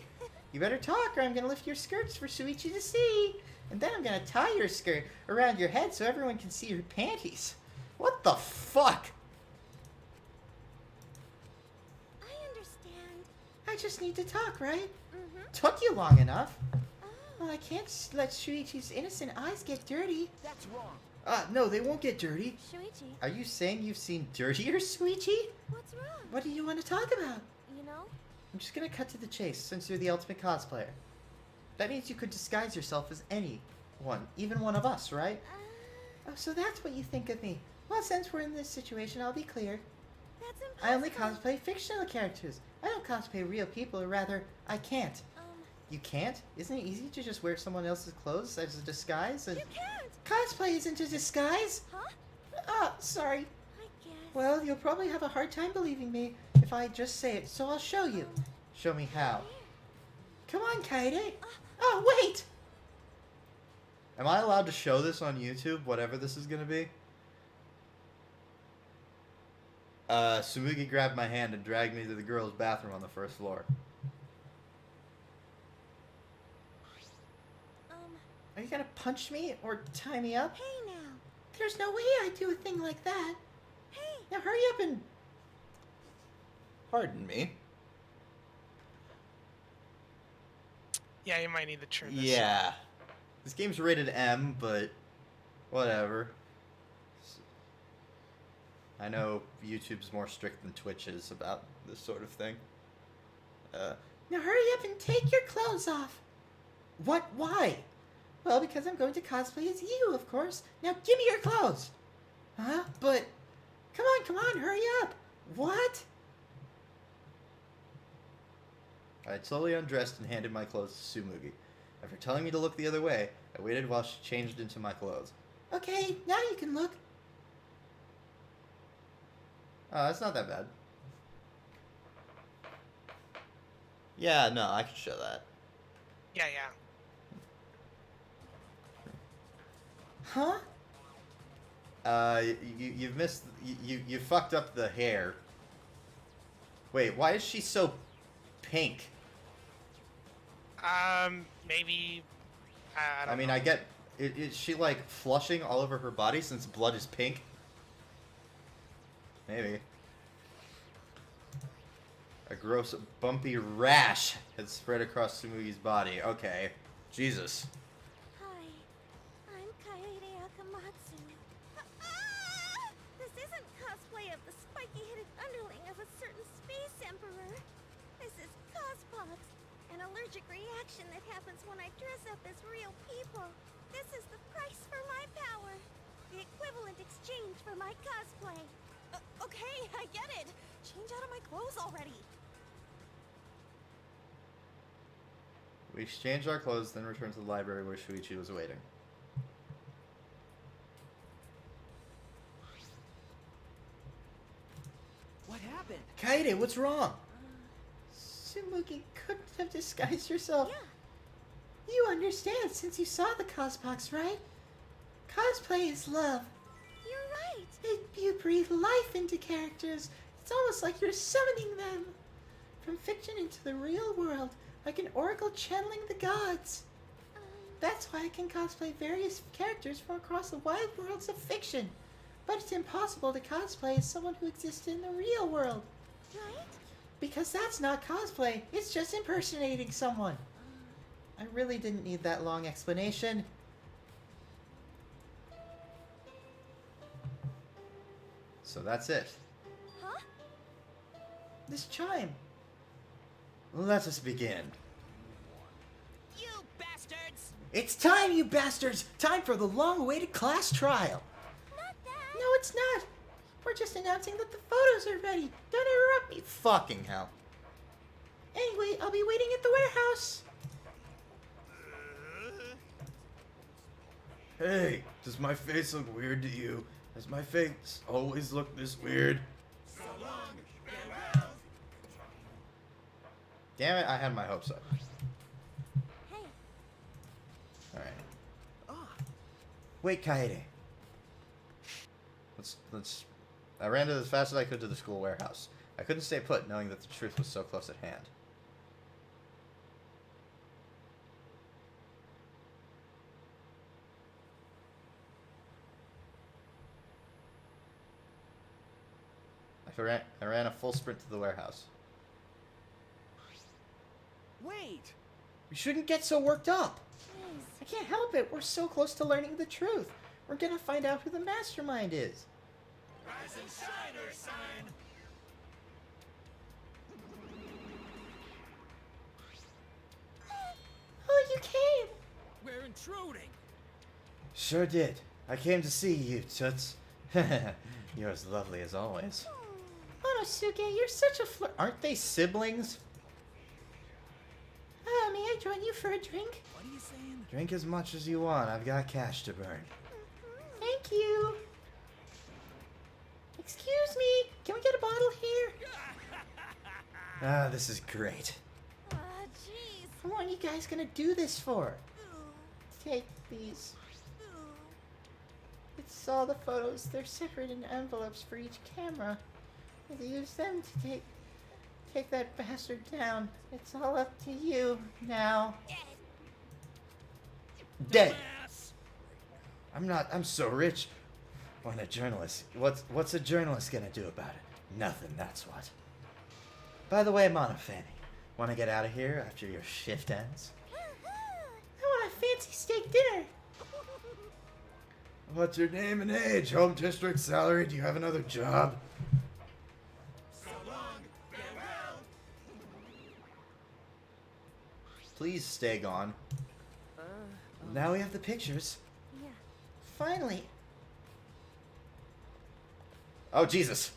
You better talk or I'm gonna lift your skirts for Shuichi to see. And then I'm gonna tie your skirt around your head so everyone can see your panties. What the fuck? I understand. I just need to talk, right? Mm-hmm. Took you long enough. Oh. Well, I can't let Shuichi's innocent eyes get dirty. That's wrong. No, they won't get dirty. Shuichi, Are you saying you've seen dirtier, Shuichi? what's wrong? What do you want to talk about? You know? I'm just gonna cut to the chase since you're the ultimate cosplayer. That means you could disguise yourself as anyone, even one of us, right? Oh, so that's what you think of me. Well, since we're in this situation, I'll be clear. That's I only impossible. cosplay fictional characters. I don't cosplay real people, or rather, I can't. You can't? Isn't it easy to just wear someone else's clothes as a disguise? And You can't! cosplay isn't a disguise! Huh? Ah, sorry. I guess. Well, you'll probably have a hard time believing me if I just say it, so I'll show you. Show me how. Come on, Kaede. Oh, wait! Am I allowed to show this on YouTube, whatever this is gonna be? Sumugi grabbed my hand and dragged me to the girls' bathroom on the first floor. Are you gonna punch me or tie me up? Hey now. There's no way I'd do a thing like that. Hey. Now hurry up and... Pardon me. Yeah, you might need to turn this. Yeah. This game's rated M, but whatever. I know YouTube's more strict than Twitch is about this sort of thing. Now hurry up and take your clothes off. What? Why? Well, because I'm going to cosplay as you, of course. Now give me your clothes. Huh? But... Come on, hurry up. What? I slowly undressed and handed my clothes to Sumugi. After telling me to look the other way, I waited while she changed into my clothes. Okay, now you can look. Oh, that's not that bad. Yeah, no, I can show that. Yeah. Huh? You've missed... You fucked up the hair. Wait, why is she so pink? Maybe. I don't I mean, know. I get... Is she, like, flushing all over her body since blood is pink? Maybe. A gross, bumpy rash has spread across Sumugi's body. Okay. Jesus. Hi. I'm Kaede Akamatsu. This isn't cosplay of the spiky-headed underling of a certain space emperor. This is cospox, an allergic reaction that happens when I dress up as real people. This is the price for my power. The equivalent exchange for my cosplay. Okay, I get it. Change out of my clothes already. We exchanged our clothes, then returned to the library where Shuichi was waiting. What happened? Kaede, what's wrong? Sumugi couldn't have disguised yourself. Yeah. You understand since you saw the cospox, right? Cosplay is love. You're right. You breathe life into characters. It's almost like you're summoning them. From fiction into the real world, like an oracle channeling the gods. That's why I can cosplay various characters from across the wide worlds of fiction. But it's impossible to cosplay as someone who exists in the real world. Right? Because that's not cosplay, it's just impersonating someone. I really didn't need that long explanation. So that's it. Huh? This chime. Let us begin. You bastards! It's time, you bastards! Time for the long-awaited class trial. Not that. No, it's not. We're just announcing that the photos are ready. Don't interrupt me. Fucking hell. Anyway, I'll be waiting at the warehouse. Hey, does my face look weird to you? Does my face always look this weird? Damn it, I had my hopes up. Hey, Alright. Wait, Kaede. Let's... I ran as fast as I could to the school warehouse. I couldn't stay put, knowing that the truth was so close at hand. I ran a full sprint to the warehouse. Wait! We shouldn't get so worked up. please. I can't help it. We're so close to learning the truth. We're gonna find out who the mastermind is. Rise and shine, Ursine! Oh, you came. We're intruding! Sure did. I came to see you, Toots. You're as lovely as always. Monosuke, you're such a flirt. Aren't they siblings? May I join you for a drink? What are you saying? Drink as much as you want. I've got cash to burn. Thank you. Excuse me, can we get a bottle here? Ah, this is great. Jeez. What are you guys gonna do this for? Take these. It's all the photos. They're separate in envelopes for each camera. You use them to take that bastard down. It's all up to you now. Dead. I'm so rich. When a journalist, what's a journalist gonna do about it? Nothing, that's what. By the way, Monofanny, wanna get out of here after your shift ends? I want a fancy steak dinner. What's your name and age? Home district, salary? Do you have another job? Please stay gone. Now we have the pictures. Yeah. Finally. Oh, Jesus.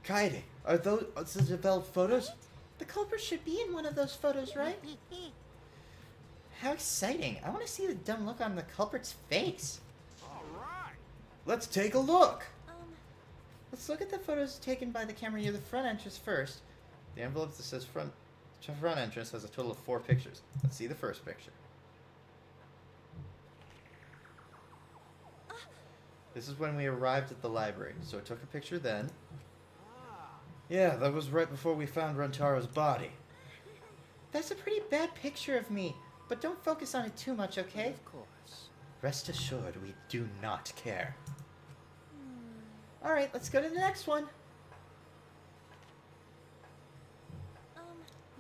Kaede, are those the developed photos? The culprit should be in one of those photos, right? How exciting. I want to see the dumb look on the culprit's face. Let's take a look. Let's look at the photos taken by the camera near the front entrance first. The envelope that says front entrance has a total of 4 pictures. Let's see the first picture. This is when we arrived at the library, so it took a picture then. Yeah, that was right before we found Rantaro's body. That's a pretty bad picture of me, but don't focus on it too much, okay? Of course. Rest assured, we do not care. Alright, let's go to the next one.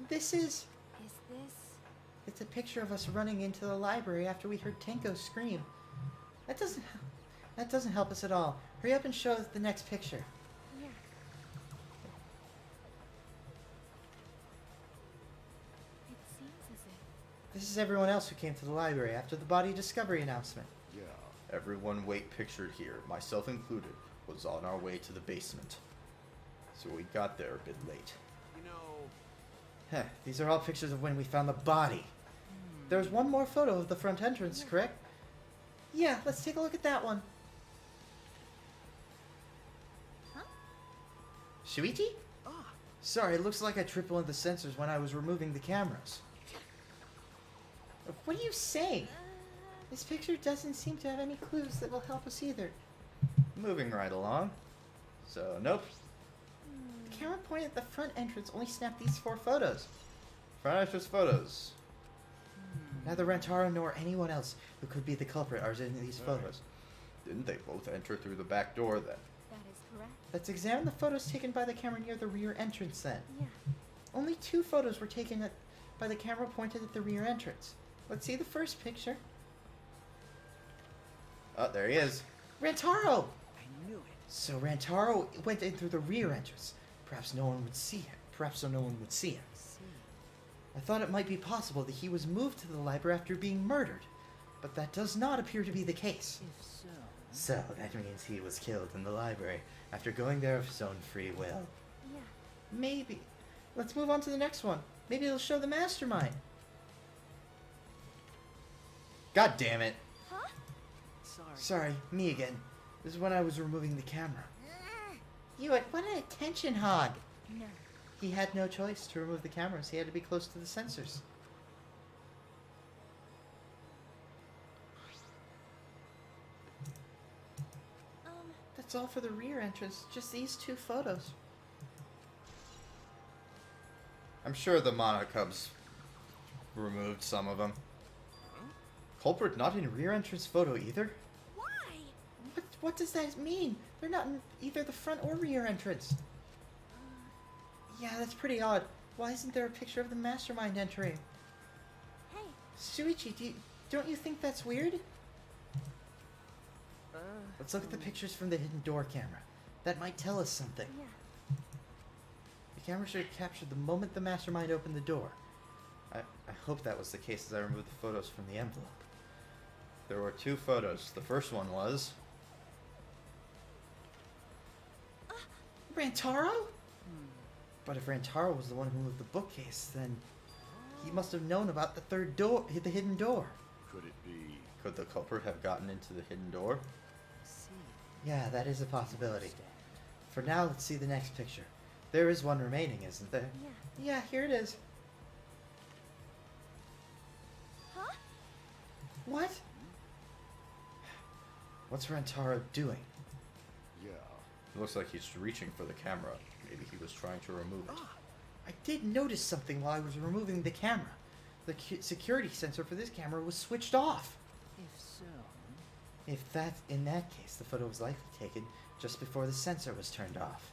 This is... Is this... It's a picture of us running into the library after we heard Tenko scream. That doesn't help us at all. Hurry up and show us the next picture. Yeah. It seems as if... This is everyone else who came to the library after the body discovery announcement. Yeah. Everyone weight pictured here, myself included, was on our way to the basement. So we got there a bit late. You know... Heh, these are all pictures of when we found the body. There's one more photo of the front entrance, correct? Yeah, let's take a look at that one. Shuichi? Sorry, it looks like I tripped one of the sensors when I was removing the cameras. What are you saying? This picture doesn't seem to have any clues that will help us either. Moving right along. So, nope. The camera pointed at the front entrance only snapped these 4 photos. Front entrance photos. Neither Rantaro nor anyone else who could be the culprit are in these photos. Didn't they both enter through the back door then? That is correct. Let's examine the photos taken by the camera near the rear entrance then. Yeah. Only 2 photos were taken by the camera pointed at the rear entrance. Let's see the first picture. Oh, there he is. Rantaro! I knew it. So Rantaro went in through the rear entrance. Perhaps no one would see him. Perhaps so no one would see him. I thought it might be possible that he was moved to the library after being murdered, but that does not appear to be the case. If so... So, that means he was killed in the library after going there of his own free will. Yeah. Maybe. Let's move on to the next one. Maybe it'll show the mastermind. God damn it. Huh? Sorry, me again. This is when I was removing the camera. What an attention hog! No. He had no choice to remove the cameras. He had to be close to the sensors. That's all for the rear entrance. Just these 2 photos. I'm sure the Monocubs removed some of them. Culprit not in rear entrance photo either? Why? What does that mean? They're not in either the front or rear entrance. Yeah, that's pretty odd. Why isn't there a picture of the mastermind entering? Hey. Shuichi, don't you think that's weird? Let's look at the pictures from the hidden door camera. That might tell us something. Yeah. The camera should have captured the moment the mastermind opened the door. I hope that was the case as I removed the photos from the envelope. There were 2 photos. The first one was... Rantaro? But if Rantaro was the one who moved the bookcase, then he must have known about the third door, the hidden door. Could it be? Could the culprit have gotten into the hidden door? Yeah, that is a possibility. For now, let's see the next picture. There is one remaining, isn't there? Yeah. Yeah, here it is. Huh? What? What's Rantaro doing? Yeah. It looks like he's reaching for the camera. Maybe he was trying to remove it. I did notice something while I was removing the camera. The security sensor for this camera was switched off. If so... If that, in that case, the photo was likely taken just before the sensor was turned off.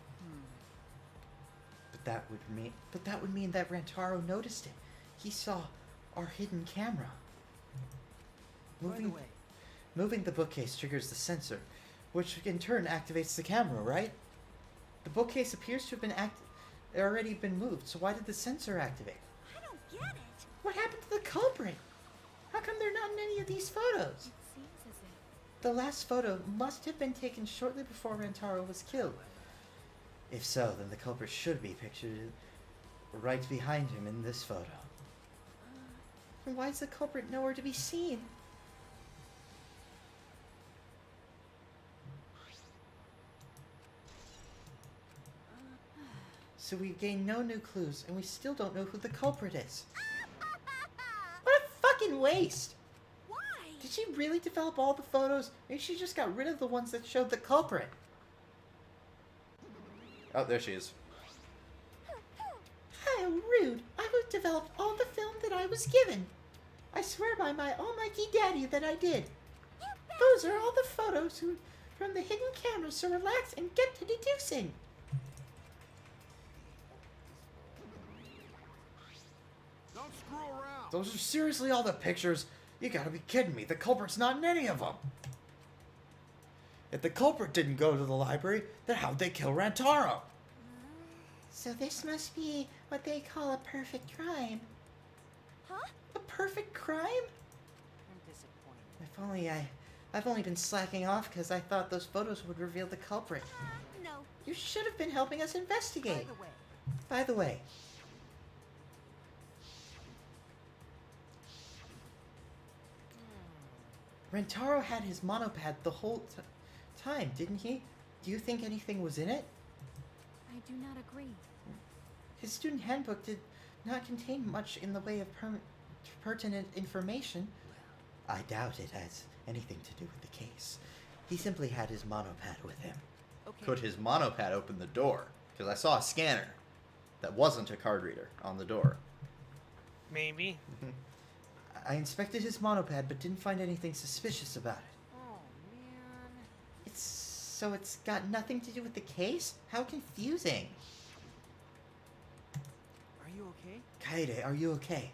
But that would mean that Rantaro noticed it. He saw our hidden camera. By the way, Moving the bookcase triggers the sensor, which in turn activates the camera, right? The bookcase appears to have already been moved, so why did the sensor activate? I don't get it. What happened to the culprit? How come they're not in any of these photos? It seems as if... The last photo must have been taken shortly before Rantaro was killed. If so, then the culprit should be pictured right behind him in this photo. And why is the culprit nowhere to be seen? So we've gained no new clues, and we still don't know who the culprit is. What a fucking waste! Why? Did she really develop all the photos? Maybe she just got rid of the ones that showed the culprit. Oh, there she is. How rude! I would develop all the film that I was given. I swear by my almighty daddy that I did. Those are all the photos from the hidden cameras, so relax and get to deducing. Don't screw around. Those are seriously all the pictures? You gotta be kidding me. The culprit's not in any of them. If the culprit didn't go to the library, then how'd they kill Rantaro? So this must be what they call a perfect crime. Huh? A perfect crime? I'm disappointed. I've only been slacking off because I thought those photos would reveal the culprit. No. You should have been helping us investigate. By the way, By the way, Rantaro had his monopad the whole time, didn't he? Do you think anything was in it? I do not agree. His student handbook did not contain much in the way of pertinent information. I doubt it has anything to do with the case. He simply had his monopad with him. okay. Could his monopad open the door? Because I saw a scanner that wasn't a card reader on the door. Maybe. I inspected his monopad but didn't find anything suspicious about it. Oh man. It's got nothing to do with the case? How confusing. Are you okay? Kaede, are you okay?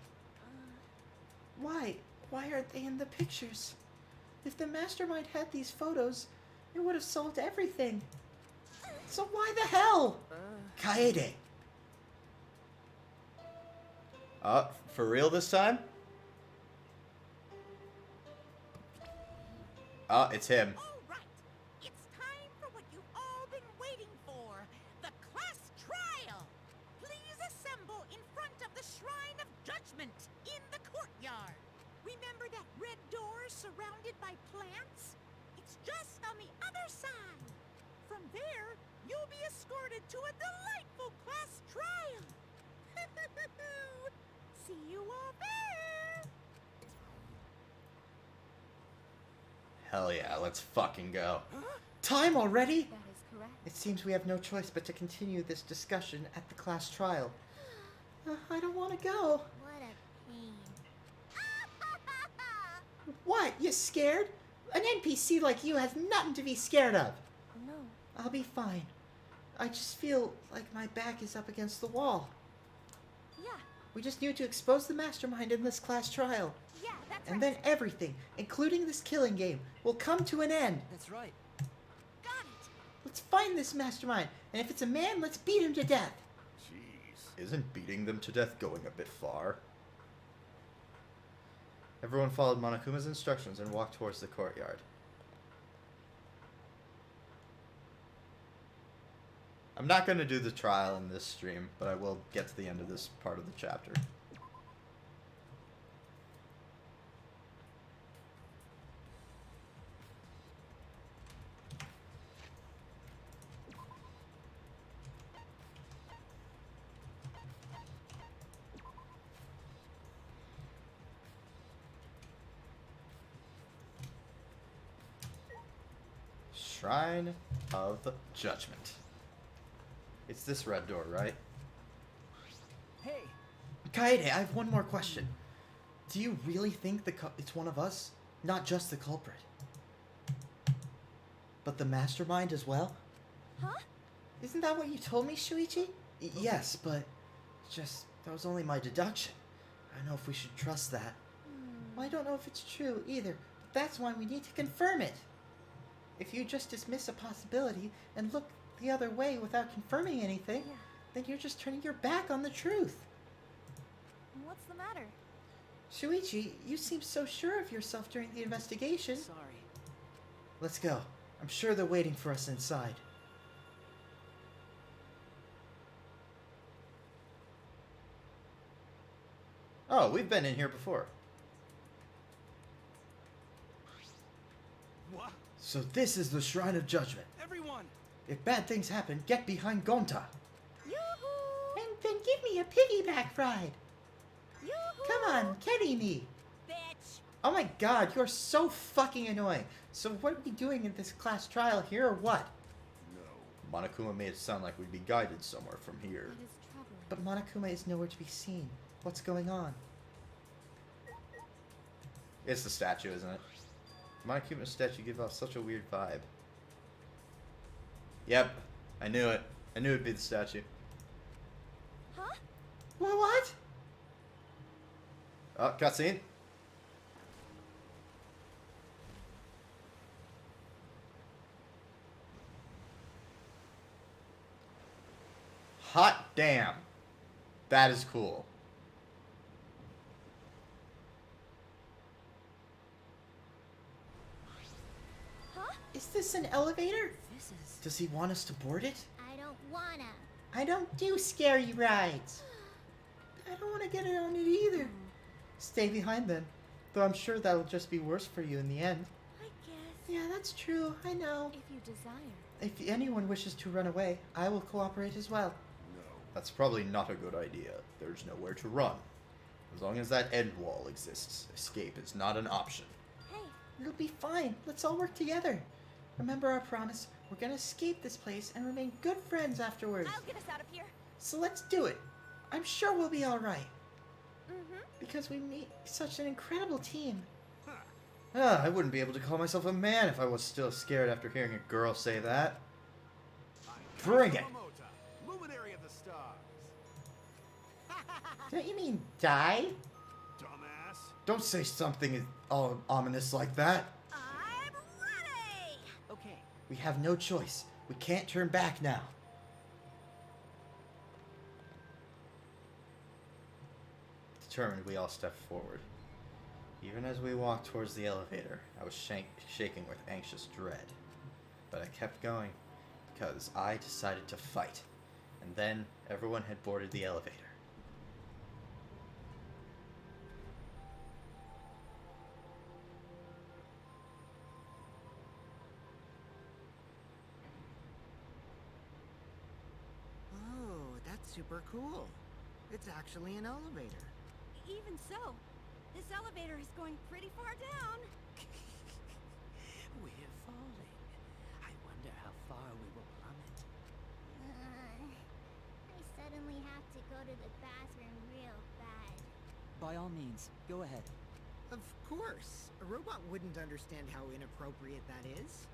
Why? Why aren't they in the pictures? If the mastermind had these photos, it would have solved everything. So why the hell? Kaede. For real this time? It's him. All right. It's time for what you've all been waiting for. The class trial. Please assemble in front of the Shrine of Judgment in the courtyard. Remember that red door surrounded by plants? It's just on the other side. From there, you'll be escorted to a delightful class trial. See you all there. Hell yeah, let's fucking go. Time already? That is correct. It seems we have no choice but to continue this discussion at the class trial. I don't want to go. What a pain. What? You scared? An NPC like you has nothing to be scared of. No. I'll be fine. I just feel like my back is up against the wall. Yeah. We just need to expose the mastermind in this class trial. Yeah, that's And right. then everything, including this killing game, will come to an end. That's right. Got it. Let's find this mastermind, and if it's a man, let's beat him to death. Jeez. Isn't beating them to death going a bit far? Everyone followed Monokuma's instructions and walked towards the courtyard. I'm not going to do the trial in this stream, but I will get to the end of this part of the chapter. Shrine of Judgment. It's this red door, right? Hey, Kaede, I have one more question. Do you really think it's one of us? Not just the culprit. But the mastermind as well? Huh? Isn't that what you told me, Shuichi? Yes, but that was only my deduction. I don't know if we should trust that. Well, I don't know if it's true either, but that's why we need to confirm it. If you just dismiss a possibility and look the other way without confirming anything, then you're just turning your back on the truth. What's the matter? Shuichi, you seemed so sure of yourself during the investigation. sorry. Let's go. I'm sure they're waiting for us inside. Oh, we've been in here before. What? So this is the Shrine of Judgment. Everyone! If bad things happen, get behind Gonta. Yoo-hoo! And then give me a piggyback ride. Yoo-hoo! Come on, carry me. Bitch! Oh my god, you're so fucking annoying. So what are we doing in this class trial here or what? No. Monokuma made it sound like we'd be guided somewhere from here. It is troubling. But Monokuma is nowhere to be seen. What's going on? It's the statue, isn't it? Monokuma's statue gives off such a weird vibe. Yep, I knew it. I knew it'd be the statue. Huh? What? Oh, cutscene. Hot damn. That is cool. Huh? Is this an elevator? This is... Does he want us to board it? I don't wanna. I don't do scary rides. I don't want to get on it either. Stay behind then. Though I'm sure that'll just be worse for you in the end. I guess. Yeah, that's true. I know. If you desire. If anyone wishes to run away, I will cooperate as well. No. That's probably not a good idea. There's nowhere to run. As long as that end wall exists, escape is not an option. Hey, It'll be fine. Let's all work together. Remember our promise. We're gonna escape this place and remain good friends afterwards. I'll get us out of here. So let's do it. I'm sure we'll be alright. Mm-hmm. Because we meet such an incredible team. I wouldn't be able to call myself a man if I was still scared after hearing a girl say that. Bring it! Yamamoto, luminary of the stars. Don't you mean die? Dumbass. Don't say something all ominous like that. I'm ready! Okay, We have no choice. We can't turn back now. Determined, we all stepped forward. Even as we walked towards the elevator, I was shaking with anxious dread. But I kept going, because I decided to fight. And then, everyone had boarded the elevator. Oh, that's super cool. It's actually an elevator. Even so, this elevator is going pretty far down. we're falling. I wonder how far we will plummet. I suddenly have to go to the bathroom real bad. By all means, go ahead. Of course. A robot wouldn't understand how inappropriate that is.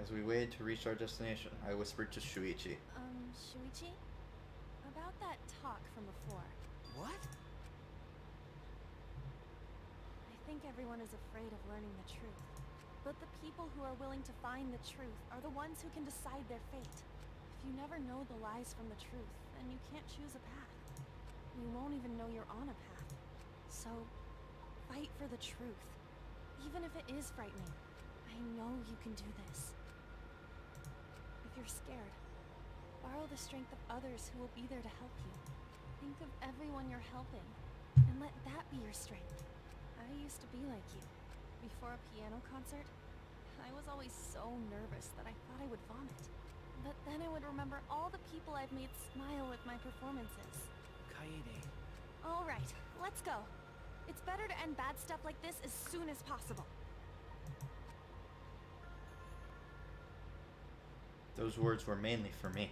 As we waited to reach our destination, I whispered to Shuichi. Shuichi? About that talk from before. What? I think everyone is afraid of learning the truth. But the people who are willing to find the truth are the ones who can decide their fate. If you never know the lies from the truth, then you can't choose a path. You won't even know you're on a path. So, fight for the truth. Even if it is frightening, I know you can do this. If you're scared, Borrow the strength of others who will be there to help you. Think of everyone you're helping, and let that be your strength. I used to be like you. Before a piano concert, I was always so nervous that I thought I would vomit. But then I would remember all the people I've made smile with my performances. Kaede. All right, let's go. It's better to end bad stuff like this as soon as possible. Those words were mainly for me,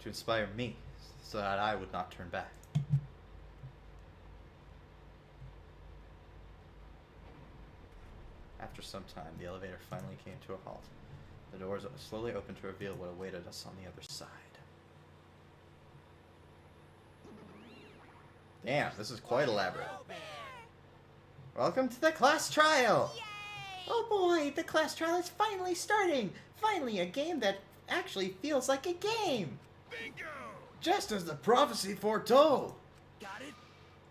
to inspire me, so that I would not turn back. After some time, the elevator finally came to a halt. The doors slowly opened to reveal what awaited us on the other side. Damn, this is quite elaborate. Welcome to the class trial! Oh boy, the class trial is finally starting! Finally, a game that actually feels like a game! Bingo! Just as the prophecy foretold. Got it?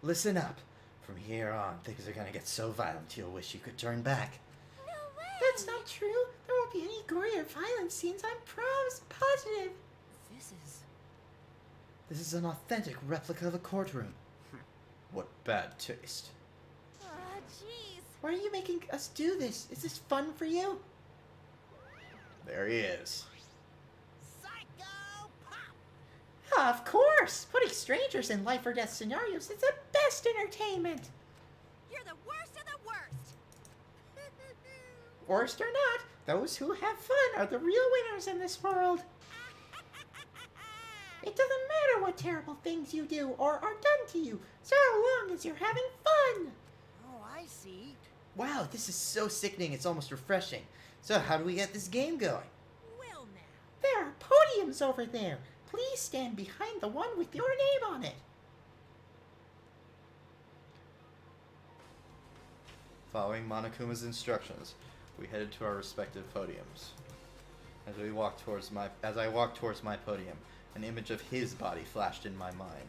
Listen up. From here on, things are gonna get so violent you'll wish you could turn back. No way! That's not true. There won't be any gory or violent scenes, I'm positive. This is an authentic replica of a courtroom. What bad taste. Jeez. Why are you making us do this? Is this fun for you? There he is. Psycho Pop! Of course! Putting strangers in life or death scenarios is the best entertainment! You're the worst of the worst! Worst or not, those who have fun are the real winners in this world. It doesn't matter what terrible things you do or are done to you, so long as you're having fun! Oh, I see. Wow, this is so sickening, it's almost refreshing. So how do we get this game going? Well now. There are podiums over there. Please stand behind the one with your name on it. Following Monokuma's instructions, we headed to our respective podiums. As I walked towards my podium, an image of his body flashed in my mind.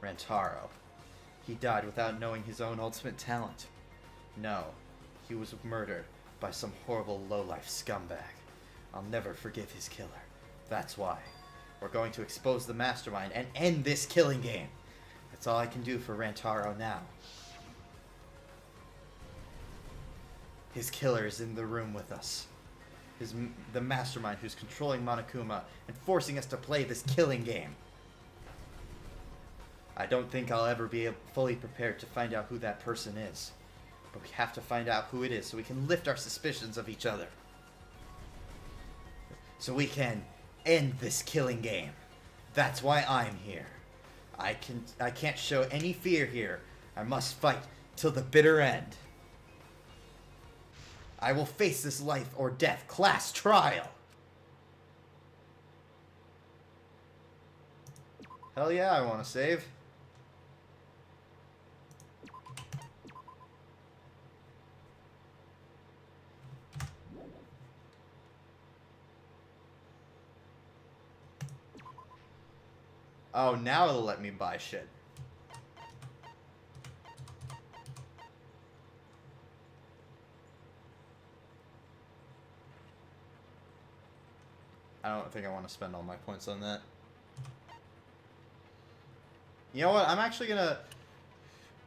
Rantaro. He died without knowing his own ultimate talent. No, he was murdered by some horrible lowlife scumbag. I'll never forgive his killer. That's why. We're going to expose the mastermind and end this killing game. That's all I can do for Rantaro now. His killer is in the room with us. The mastermind who's controlling Monokuma and forcing us to play this killing game. I don't think I'll ever be fully prepared to find out who that person is. But we have to find out who it is so we can lift our suspicions of each other. So we can end this killing game. That's why I'm here. I can't show any fear here. I must fight till the bitter end. I will face this life or death class trial. Hell yeah, I want to save. Oh, now it'll let me buy shit. I don't think I want to spend all my points on that. You know what? I'm actually gonna...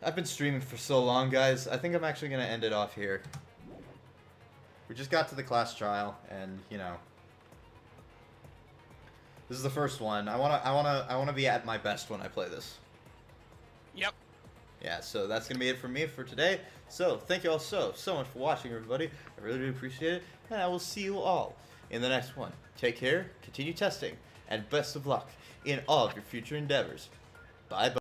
I've been streaming for so long, guys. I think I'm actually gonna end it off here. We just got to the class trial, and, you know... This is the first one. I wanna be at my best when I play this. Yep. Yeah, so that's gonna be it for me for today. So, thank you all so much for watching, everybody. I really do appreciate it, and I will see you all in the next one. Take care, continue testing, and best of luck in all of your future endeavors. Bye-bye.